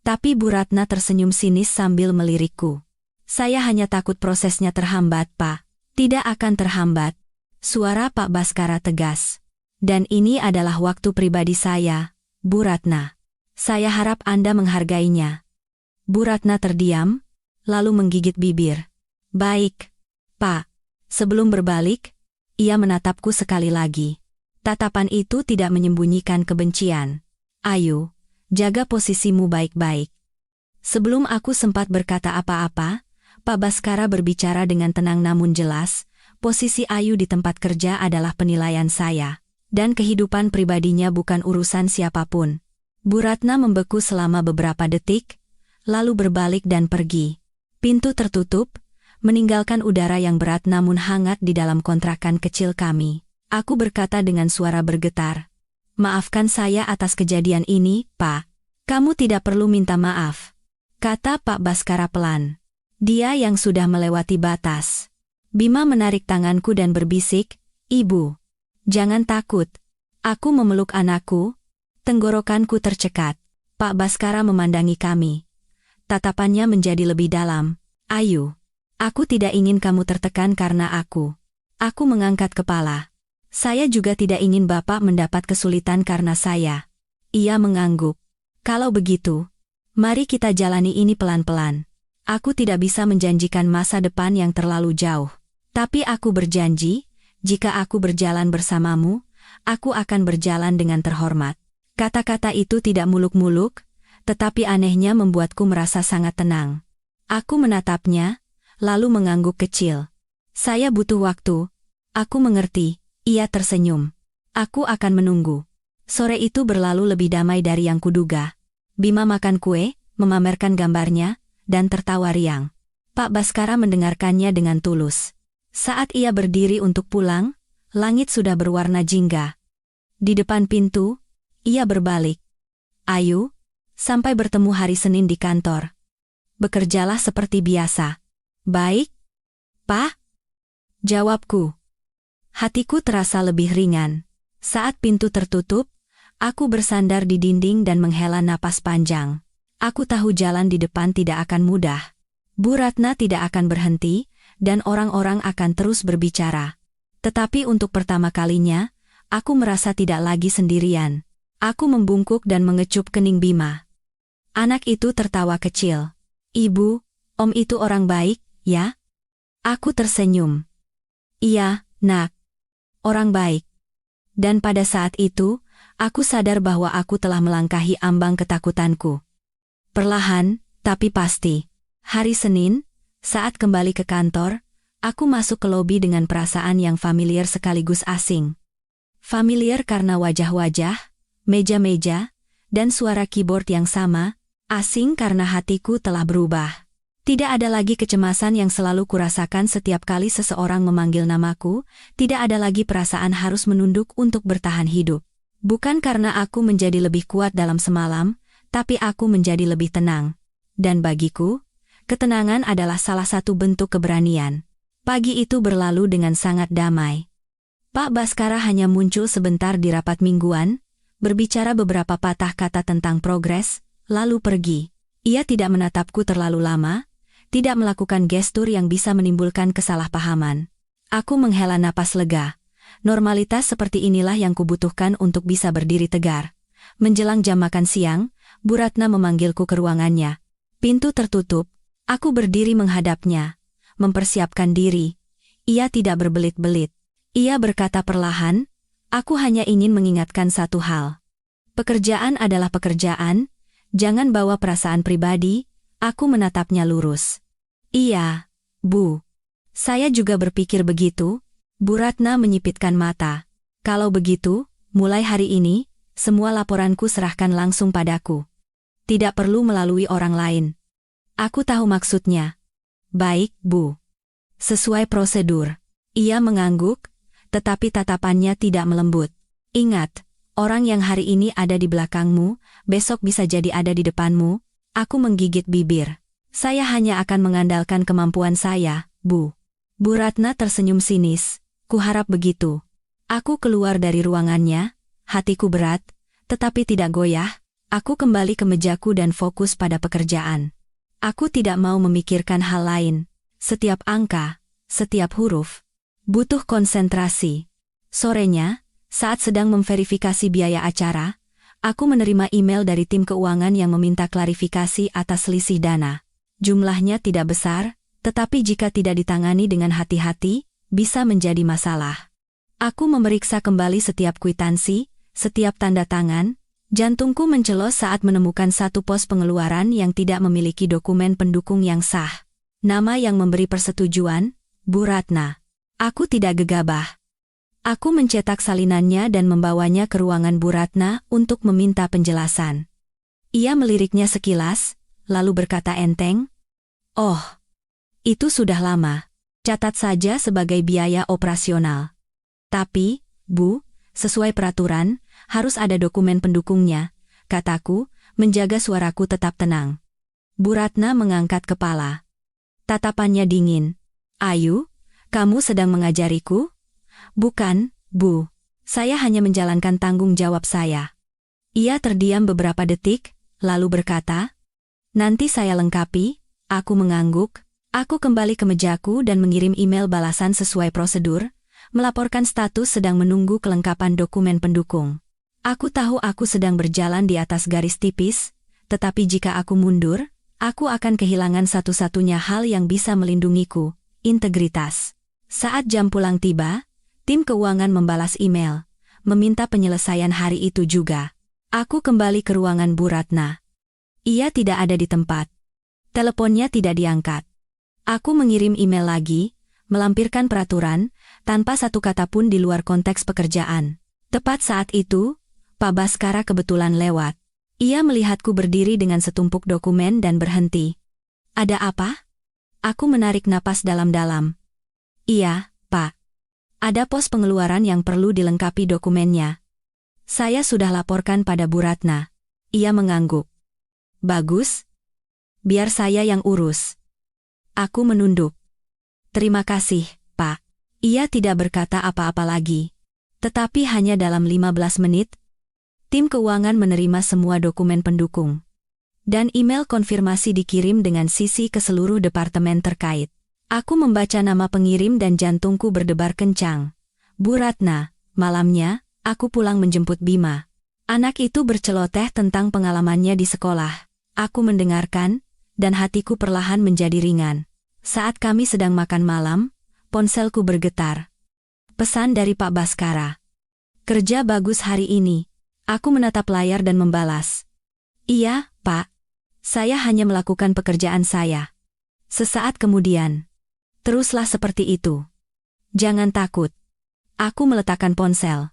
Tapi Bu Ratna tersenyum sinis sambil melirikku. "Saya hanya takut prosesnya terhambat, Pak." "Tidak akan terhambat." Suara Pak Baskara tegas. "Dan ini adalah waktu pribadi saya, Bu Ratna. Saya harap Anda menghargainya." Bu Ratna terdiam, lalu menggigit bibir. "Baik, Pak." Sebelum berbalik, ia menatapku sekali lagi. Tatapan itu tidak menyembunyikan kebencian. "Ayo, jaga posisimu baik-baik." Sebelum aku sempat berkata apa-apa, Pak Baskara berbicara dengan tenang namun jelas. "Posisi Ayu di tempat kerja adalah penilaian saya, dan kehidupan pribadinya bukan urusan siapapun." Bu Ratna membeku selama beberapa detik, lalu berbalik dan pergi. Pintu tertutup, meninggalkan udara yang berat namun hangat di dalam kontrakan kecil kami. Aku berkata dengan suara bergetar, "Maafkan saya atas kejadian ini, Pak." "Kamu tidak perlu minta maaf," kata Pak Baskara pelan. "Dia yang sudah melewati batas." Bima menarik tanganku dan berbisik, "Ibu, jangan takut." Aku memeluk anakku, tenggorokanku tercekat. Pak Baskara memandangi kami. Tatapannya menjadi lebih dalam. "Ayu, aku tidak ingin kamu tertekan karena aku." Aku mengangkat kepala. Saya juga tidak ingin Bapak mendapat kesulitan karena saya. Ia mengangguk. Kalau begitu, mari kita jalani ini pelan-pelan. Aku tidak bisa menjanjikan masa depan yang terlalu jauh. Tapi aku berjanji, jika aku berjalan bersamamu, aku akan berjalan dengan terhormat. Kata-kata itu tidak muluk-muluk, tetapi anehnya membuatku merasa sangat tenang. Aku menatapnya, lalu mengangguk kecil. Saya butuh waktu. Aku mengerti, ia tersenyum. Aku akan menunggu. Sore itu berlalu lebih damai dari yang kuduga. Bima makan kue, memamerkan gambarnya, dan tertawa riang. Pak Baskara mendengarkannya dengan tulus. Saat ia berdiri untuk pulang, langit sudah berwarna jingga. Di depan pintu, ia berbalik. Ayu, sampai bertemu hari Senin di kantor. Bekerjalah seperti biasa. Baik, Pak? Jawabku. Hatiku terasa lebih ringan. Saat pintu tertutup, aku bersandar di dinding dan menghela napas panjang. Aku tahu jalan di depan tidak akan mudah. Bu Ratna tidak akan berhenti, dan orang-orang akan terus berbicara. Tetapi untuk pertama kalinya, aku merasa tidak lagi sendirian. Aku membungkuk dan mengecup kening Bima. Anak itu tertawa kecil. Ibu, Om itu orang baik, ya? Aku tersenyum. Iya, Nak. Orang baik. Dan pada saat itu, aku sadar bahwa aku telah melangkahi ambang ketakutanku. Perlahan, tapi pasti. Hari Senin, saat kembali ke kantor, aku masuk ke lobi dengan perasaan yang familiar sekaligus asing. Familiar karena wajah-wajah, meja-meja, dan suara keyboard yang sama, asing karena hatiku telah berubah. Tidak ada lagi kecemasan yang selalu kurasakan setiap kali seseorang memanggil namaku, tidak ada lagi perasaan harus menunduk untuk bertahan hidup. Bukan karena aku menjadi lebih kuat dalam semalam, tapi aku menjadi lebih tenang. Dan bagiku, ketenangan adalah salah satu bentuk keberanian. Pagi itu berlalu dengan sangat damai. Pak Baskara hanya muncul sebentar di rapat mingguan, berbicara beberapa patah kata tentang progres, lalu pergi. Ia tidak menatapku terlalu lama, tidak melakukan gestur yang bisa menimbulkan kesalahpahaman. Aku menghela napas lega. Normalitas seperti inilah yang kubutuhkan untuk bisa berdiri tegar. Menjelang jam makan siang, Bu Ratna memanggilku ke ruangannya. Pintu tertutup, aku berdiri menghadapnya, mempersiapkan diri. Ia tidak berbelit-belit. Ia berkata perlahan, aku hanya ingin mengingatkan satu hal. Pekerjaan adalah pekerjaan, jangan bawa perasaan pribadi. Aku menatapnya lurus. Iya, Bu. Saya juga berpikir begitu. Bu Ratna menyipitkan mata. Kalau begitu, mulai hari ini, semua laporanku serahkan langsung padaku. Tidak perlu melalui orang lain. Aku tahu maksudnya. Baik, Bu. Sesuai prosedur. Ia mengangguk, tetapi tatapannya tidak melembut. Ingat, orang yang hari ini ada di belakangmu, besok bisa jadi ada di depanmu. Aku menggigit bibir. Saya hanya akan mengandalkan kemampuan saya, Bu. Bu Ratna tersenyum sinis. Kuharap begitu. Aku keluar dari ruangannya, hatiku berat, tetapi tidak goyah. Aku kembali ke mejaku dan fokus pada pekerjaan. Aku tidak mau memikirkan hal lain. Setiap angka, setiap huruf, butuh konsentrasi. Sorenya, saat sedang memverifikasi biaya acara, aku menerima email dari tim keuangan yang meminta klarifikasi atas selisih dana. Jumlahnya tidak besar, tetapi jika tidak ditangani dengan hati-hati, bisa menjadi masalah. Aku memeriksa kembali setiap kwitansi, setiap tanda tangan. Jantungku mencelos saat menemukan satu pos pengeluaran yang tidak memiliki dokumen pendukung yang sah. Nama yang memberi persetujuan, Bu Ratna. Aku tidak gegabah. Aku mencetak salinannya dan membawanya ke ruangan Bu Ratna untuk meminta penjelasan. Ia meliriknya sekilas, lalu berkata enteng, "Oh, itu sudah lama. Catat saja sebagai biaya operasional. Tapi, Bu, sesuai peraturan, harus ada dokumen pendukungnya," kataku, menjaga suaraku tetap tenang. Bu Ratna mengangkat kepala. Tatapannya dingin. "Ayu, kamu sedang mengajariku?" "Bukan, Bu. Saya hanya menjalankan tanggung jawab saya." Ia terdiam beberapa detik, lalu berkata, "Nanti saya lengkapi." Aku mengangguk. Aku kembali ke mejaku dan mengirim email balasan sesuai prosedur, melaporkan status sedang menunggu kelengkapan dokumen pendukung. Aku tahu aku sedang berjalan di atas garis tipis, tetapi jika aku mundur, aku akan kehilangan satu-satunya hal yang bisa melindungiku, integritas. Saat jam pulang tiba, tim keuangan membalas email, meminta penyelesaian hari itu juga. Aku kembali ke ruangan Bu Ratna. Ia tidak ada di tempat. Teleponnya tidak diangkat. Aku mengirim email lagi, melampirkan peraturan, tanpa satu kata pun di luar konteks pekerjaan. Tepat saat itu, Pak Baskara kebetulan lewat. Ia melihatku berdiri dengan setumpuk dokumen dan berhenti. Ada apa? Aku menarik napas dalam-dalam. Iya, Pak. Ada pos pengeluaran yang perlu dilengkapi dokumennya. Saya sudah laporkan pada Bu Ratna. Ia mengangguk. Bagus. Biar saya yang urus. Aku menunduk. Terima kasih, Pak. Ia tidak berkata apa-apa lagi. Tetapi hanya dalam 15 menit, tim keuangan menerima semua dokumen pendukung. Dan email konfirmasi dikirim dengan CC ke seluruh departemen terkait. Aku membaca nama pengirim dan jantungku berdebar kencang. Bu Ratna, malamnya, aku pulang menjemput Bima. Anak itu berceloteh tentang pengalamannya di sekolah. Aku mendengarkan, dan hatiku perlahan menjadi ringan. Saat kami sedang makan malam, ponselku bergetar. Pesan dari Pak Baskara. Kerja bagus hari ini. Aku menatap layar dan membalas. Iya, Pak. Saya hanya melakukan pekerjaan saya. Sesaat kemudian. Teruslah seperti itu. Jangan takut. Aku meletakkan ponsel.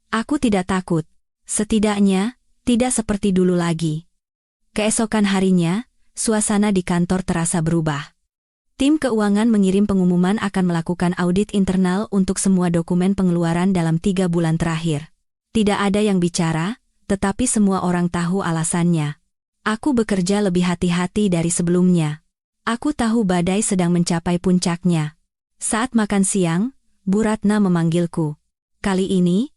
Aku tidak takut. Setidaknya, tidak seperti dulu lagi. Keesokan harinya, suasana di kantor terasa berubah. Tim keuangan mengirim pengumuman akan melakukan audit internal untuk semua dokumen pengeluaran dalam 3 bulan terakhir. Tidak ada yang bicara, tetapi semua orang tahu alasannya. Aku bekerja lebih hati-hati dari sebelumnya. Aku tahu badai sedang mencapai puncaknya. Saat makan siang, Bu Ratna memanggilku. Kali ini,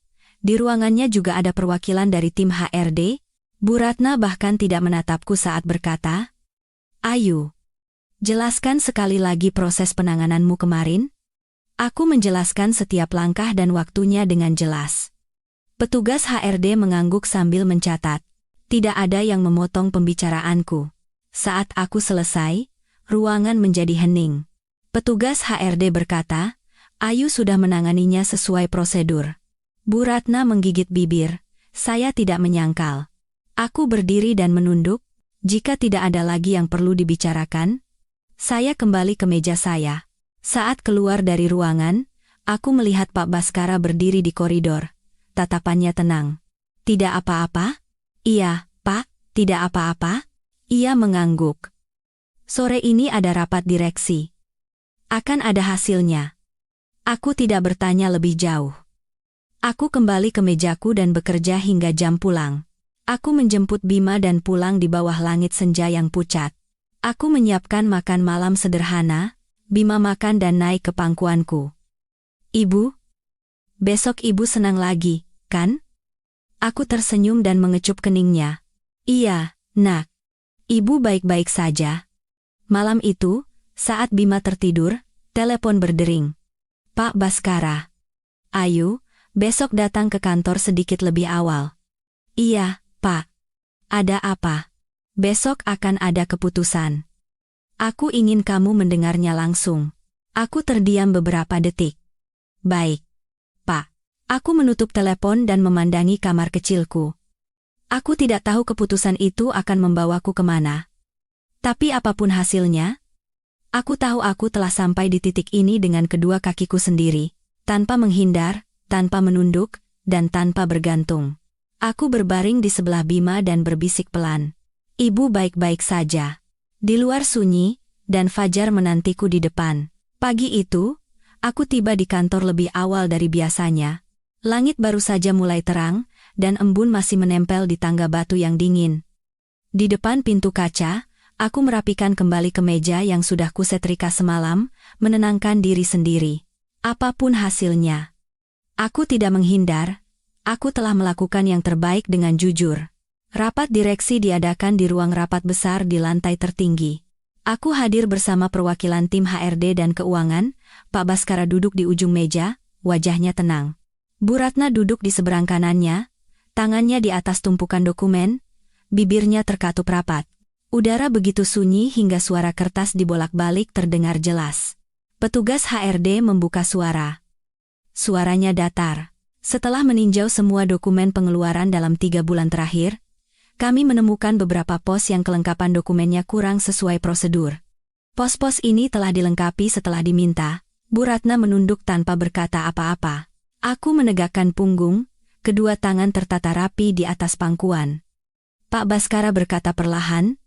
di ruangannya juga ada perwakilan dari tim HRD. Bu Ratna bahkan tidak menatapku saat berkata, Ayu, jelaskan sekali lagi proses penangananmu kemarin. Aku menjelaskan setiap langkah dan waktunya dengan jelas. Petugas HRD mengangguk sambil mencatat. Tidak ada yang memotong pembicaraanku. Saat aku selesai, ruangan menjadi hening. Petugas HRD berkata, Ayu sudah menanganinya sesuai prosedur. Bu Ratna menggigit bibir. Saya tidak menyangkal. Aku berdiri dan menunduk. Jika tidak ada lagi yang perlu dibicarakan, saya kembali ke meja saya. Saat keluar dari ruangan, aku melihat Pak Baskara berdiri di koridor. Tatapannya tenang. Tidak apa-apa? Iya, Pak, tidak apa-apa? Ia mengangguk. Sore ini ada rapat direksi. Akan ada hasilnya. Aku tidak bertanya lebih jauh. Aku kembali ke mejaku dan bekerja hingga jam pulang. Aku menjemput Bima dan pulang di bawah langit senja yang pucat. Aku menyiapkan makan malam sederhana, Bima makan dan naik ke pangkuanku. Ibu? Besok ibu senang lagi, kan? Aku tersenyum dan mengecup keningnya. Iya, nak. Ibu baik-baik saja. Malam itu, saat Bima tertidur, telepon berdering. Pak Baskara. Ayu, besok datang ke kantor sedikit lebih awal. Iya, Pak. Ada apa? Besok akan ada keputusan. Aku ingin kamu mendengarnya langsung. Aku terdiam beberapa detik. Baik, Pak. Aku menutup telepon dan memandangi kamar kecilku. Aku tidak tahu keputusan itu akan membawaku kemana. Tapi apapun hasilnya, aku tahu aku telah sampai di titik ini dengan kedua kakiku sendiri, tanpa menghindar, tanpa menunduk, dan tanpa bergantung. Aku berbaring di sebelah Bima dan berbisik pelan. Ibu baik-baik saja. Di luar sunyi, dan Fajar menantiku di depan. Pagi itu, aku tiba di kantor lebih awal dari biasanya. Langit baru saja mulai terang, dan embun masih menempel di tangga batu yang dingin. Di depan pintu kaca, aku merapikan kembali kemeja yang sudah kusetrika semalam, menenangkan diri sendiri. Apapun hasilnya, aku tidak menghindar. Aku telah melakukan yang terbaik dengan jujur. Rapat direksi diadakan di ruang rapat besar di lantai tertinggi. Aku hadir bersama perwakilan tim HRD dan keuangan. Pak Baskara duduk di ujung meja, wajahnya tenang. Bu Ratna duduk di seberang kanannya, tangannya di atas tumpukan dokumen, bibirnya terkatup rapat. Udara begitu sunyi hingga suara kertas dibolak-balik terdengar jelas. Petugas HRD membuka suara. Suaranya datar. Setelah meninjau semua dokumen pengeluaran dalam 3 bulan terakhir, kami menemukan beberapa pos yang kelengkapan dokumennya kurang sesuai prosedur. Pos-pos ini telah dilengkapi setelah diminta. Bu Ratna menunduk tanpa berkata apa-apa. Aku menegakkan punggung, kedua tangan tertata rapi di atas pangkuan. Pak Baskara berkata perlahan,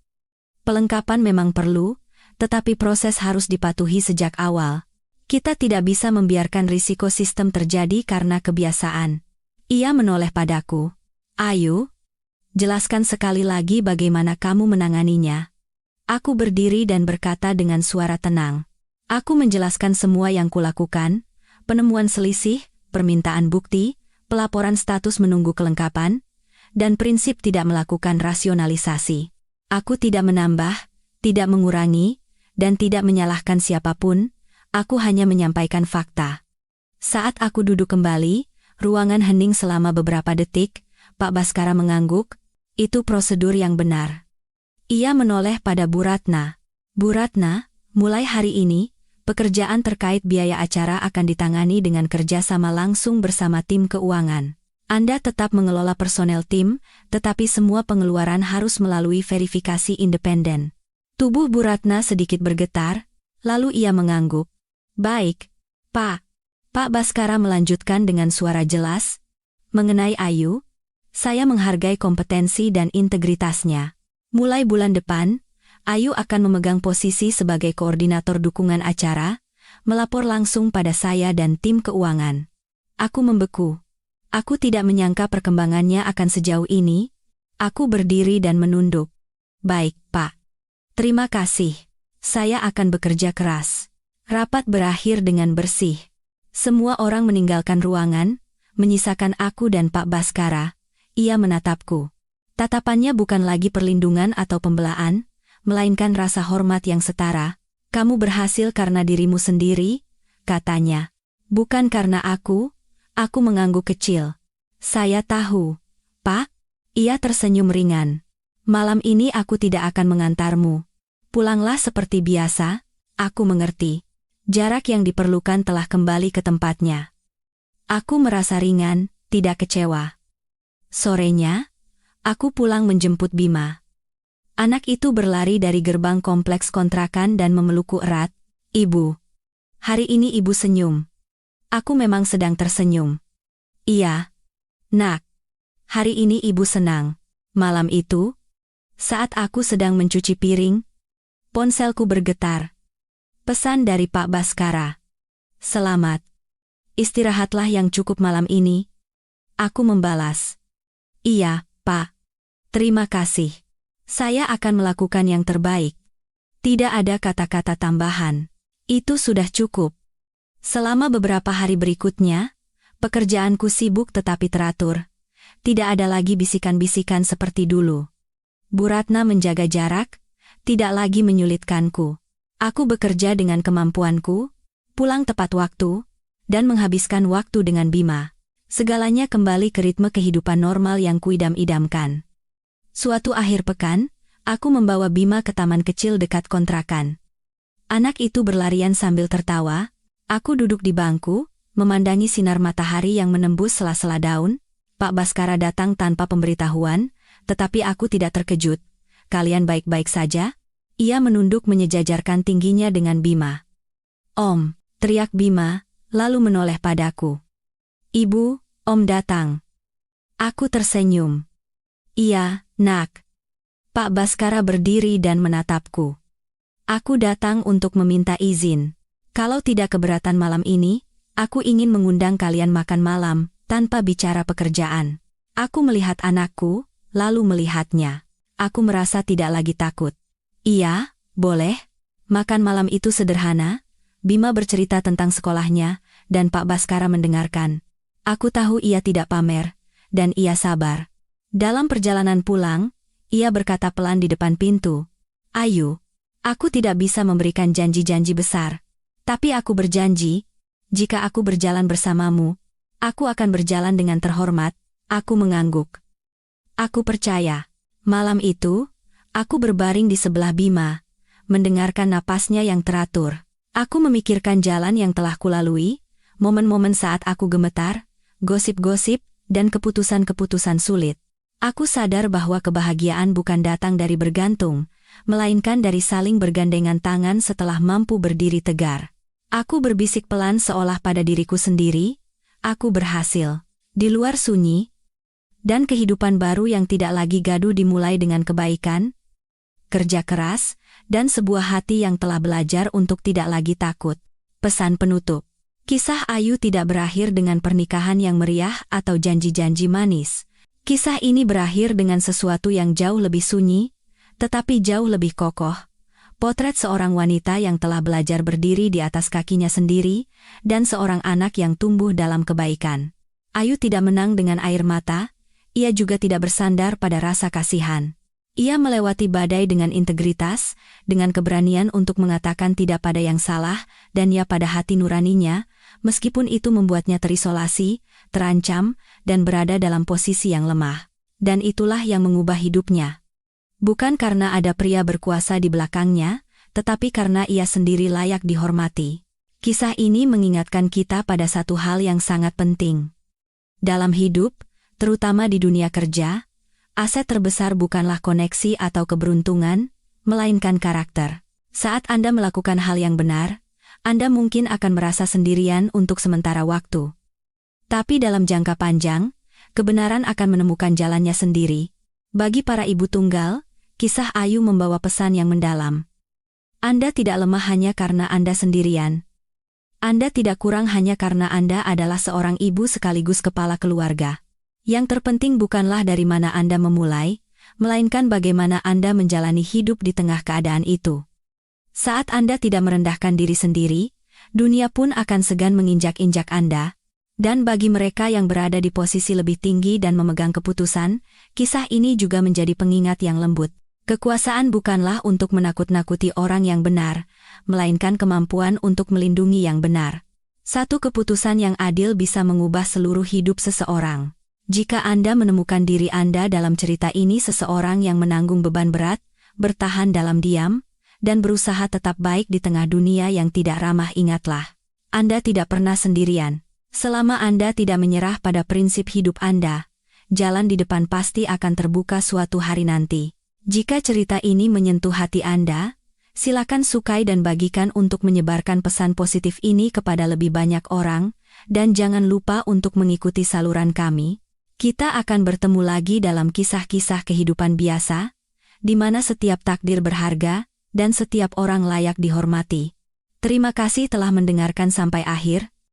pelengkapan memang perlu, tetapi proses harus dipatuhi sejak awal. Kita tidak bisa membiarkan risiko sistem terjadi karena kebiasaan. Ia menoleh padaku. Ayu, jelaskan sekali lagi bagaimana kamu menanganinya. Aku berdiri dan berkata dengan suara tenang. Aku menjelaskan semua yang kulakukan, penemuan selisih, permintaan bukti, pelaporan status menunggu kelengkapan, dan prinsip tidak melakukan rasionalisasi. Aku tidak menambah, tidak mengurangi, dan tidak menyalahkan siapapun. Aku hanya menyampaikan fakta. Saat aku duduk kembali, ruangan hening selama beberapa detik. Pak Baskara mengangguk, itu prosedur yang benar. Ia menoleh pada Bu Ratna. Bu Ratna, mulai hari ini, pekerjaan terkait biaya acara akan ditangani dengan kerjasama langsung bersama tim keuangan. Anda tetap mengelola personel tim, tetapi semua pengeluaran harus melalui verifikasi independen. Tubuh Bu Ratna sedikit bergetar, lalu ia mengangguk. Baik, Pak. Pak Baskara melanjutkan dengan suara jelas. Mengenai Ayu, saya menghargai kompetensi dan integritasnya. Mulai bulan depan, Ayu akan memegang posisi sebagai koordinator dukungan acara, melapor langsung pada saya dan tim keuangan. Aku membeku. Aku tidak menyangka perkembangannya akan sejauh ini. Aku berdiri dan menunduk. Baik, Pak. Terima kasih. Saya akan bekerja keras. Rapat berakhir dengan bersih. Semua orang meninggalkan ruangan, menyisakan aku dan Pak Baskara. Ia menatapku. Tatapannya bukan lagi perlindungan atau pembelaan, melainkan rasa hormat yang setara. Kamu berhasil karena dirimu sendiri, katanya. Bukan karena aku mengangguk kecil. Saya tahu, Pak. Ia tersenyum ringan. Malam ini aku tidak akan mengantarmu. Pulanglah seperti biasa, aku mengerti. Jarak yang diperlukan telah kembali ke tempatnya. Aku merasa ringan, tidak kecewa. Sorenya, aku pulang menjemput Bima. Anak itu berlari dari gerbang kompleks kontrakan dan memelukku erat. Ibu. Hari ini ibu senyum. Aku memang sedang tersenyum. Iya. Nak. Hari ini ibu senang. Malam itu, saat aku sedang mencuci piring, ponselku bergetar. Pesan dari Pak Baskara. Selamat. Istirahatlah yang cukup malam ini. Aku membalas. Iya, Pak. Terima kasih. Saya akan melakukan yang terbaik. Tidak ada kata-kata tambahan. Itu sudah cukup. Selama beberapa hari berikutnya, pekerjaanku sibuk tetapi teratur. Tidak ada lagi bisikan-bisikan seperti dulu. Bu Ratna menjaga jarak, tidak lagi menyulitkanku. Aku bekerja dengan kemampuanku, pulang tepat waktu, dan menghabiskan waktu dengan Bima. Segalanya kembali ke ritme kehidupan normal yang kuidam-idamkan. Suatu akhir pekan, aku membawa Bima ke taman kecil dekat kontrakan. Anak itu berlarian sambil tertawa. Aku duduk di bangku, memandangi sinar matahari yang menembus sela-sela daun. Pak Baskara datang tanpa pemberitahuan, tetapi aku tidak terkejut. Kalian baik-baik saja? Ia menunduk menyejajarkan tingginya dengan Bima. Om, teriak Bima, lalu menoleh padaku. Ibu, Om datang. Aku tersenyum. Iya, Nak. Pak Baskara berdiri dan menatapku. Aku datang untuk meminta izin. Kalau tidak keberatan malam ini, aku ingin mengundang kalian makan malam, tanpa bicara pekerjaan. Aku melihat anakku, lalu melihatnya. Aku merasa tidak lagi takut. Iya, boleh. Makan malam itu sederhana. Bima bercerita tentang sekolahnya, dan Pak Baskara mendengarkan. Aku tahu ia tidak pamer, dan ia sabar. Dalam perjalanan pulang, ia berkata pelan di depan pintu. Ayu, aku tidak bisa memberikan janji-janji besar. Tapi aku berjanji, Jika aku berjalan bersamamu, aku akan berjalan dengan terhormat. Aku mengangguk. Aku percaya. Malam itu, aku berbaring di sebelah Bima, mendengarkan napasnya yang teratur. Aku memikirkan jalan yang telah kulalui, momen-momen saat aku gemetar, gosip-gosip, dan keputusan-keputusan sulit. Aku sadar bahwa kebahagiaan bukan datang dari bergantung, melainkan dari saling bergandengan tangan setelah mampu berdiri tegar. Aku berbisik pelan seolah pada diriku sendiri, aku berhasil. Di luar sunyi, dan kehidupan baru yang tidak lagi gaduh dimulai dengan kebaikan, kerja keras, dan sebuah hati yang telah belajar untuk tidak lagi takut. Pesan penutup. Kisah Ayu tidak berakhir dengan pernikahan yang meriah atau janji-janji manis. Kisah ini berakhir dengan sesuatu yang jauh lebih sunyi, tetapi jauh lebih kokoh. Potret seorang wanita yang telah belajar berdiri di atas kakinya sendiri, dan seorang anak yang tumbuh dalam kebaikan. Ayu tidak menang dengan air mata, ia juga tidak bersandar pada rasa kasihan. Ia melewati badai dengan integritas, dengan keberanian untuk mengatakan tidak pada yang salah, dan ya pada hati nuraninya, meskipun itu membuatnya terisolasi, terancam, dan berada dalam posisi yang lemah. Dan itulah yang mengubah hidupnya. Bukan karena ada pria berkuasa di belakangnya, tetapi karena ia sendiri layak dihormati. Kisah ini mengingatkan kita pada satu hal yang sangat penting. Dalam hidup, terutama di dunia kerja, aset terbesar bukanlah koneksi atau keberuntungan, melainkan karakter. Saat Anda melakukan hal yang benar, Anda mungkin akan merasa sendirian untuk sementara waktu. Tapi dalam jangka panjang, kebenaran akan menemukan jalannya sendiri. Bagi para ibu tunggal, kisah Ayu membawa pesan yang mendalam. Anda tidak lemah hanya karena Anda sendirian. Anda tidak kurang hanya karena Anda adalah seorang ibu sekaligus kepala keluarga. Yang terpenting bukanlah dari mana Anda memulai, melainkan bagaimana Anda menjalani hidup di tengah keadaan itu. Saat Anda tidak merendahkan diri sendiri, dunia pun akan segan menginjak-injak Anda. Dan bagi mereka yang berada di posisi lebih tinggi dan memegang keputusan, kisah ini juga menjadi pengingat yang lembut. Kekuasaan bukanlah untuk menakut-nakuti orang yang benar, melainkan kemampuan untuk melindungi yang benar. Satu keputusan yang adil bisa mengubah seluruh hidup seseorang. Jika Anda menemukan diri Anda dalam cerita ini seseorang yang menanggung beban berat, bertahan dalam diam, dan berusaha tetap baik di tengah dunia yang tidak ramah, ingatlah. Anda tidak pernah sendirian. Selama Anda tidak menyerah pada prinsip hidup Anda, jalan di depan pasti akan terbuka suatu hari nanti. Jika cerita ini menyentuh hati Anda, silakan sukai dan bagikan untuk menyebarkan pesan positif ini kepada lebih banyak orang, dan jangan lupa untuk mengikuti saluran kami. Kita akan bertemu lagi dalam kisah-kisah kehidupan biasa, di mana setiap takdir berharga, dan setiap orang layak dihormati. Terima kasih telah mendengarkan sampai akhir.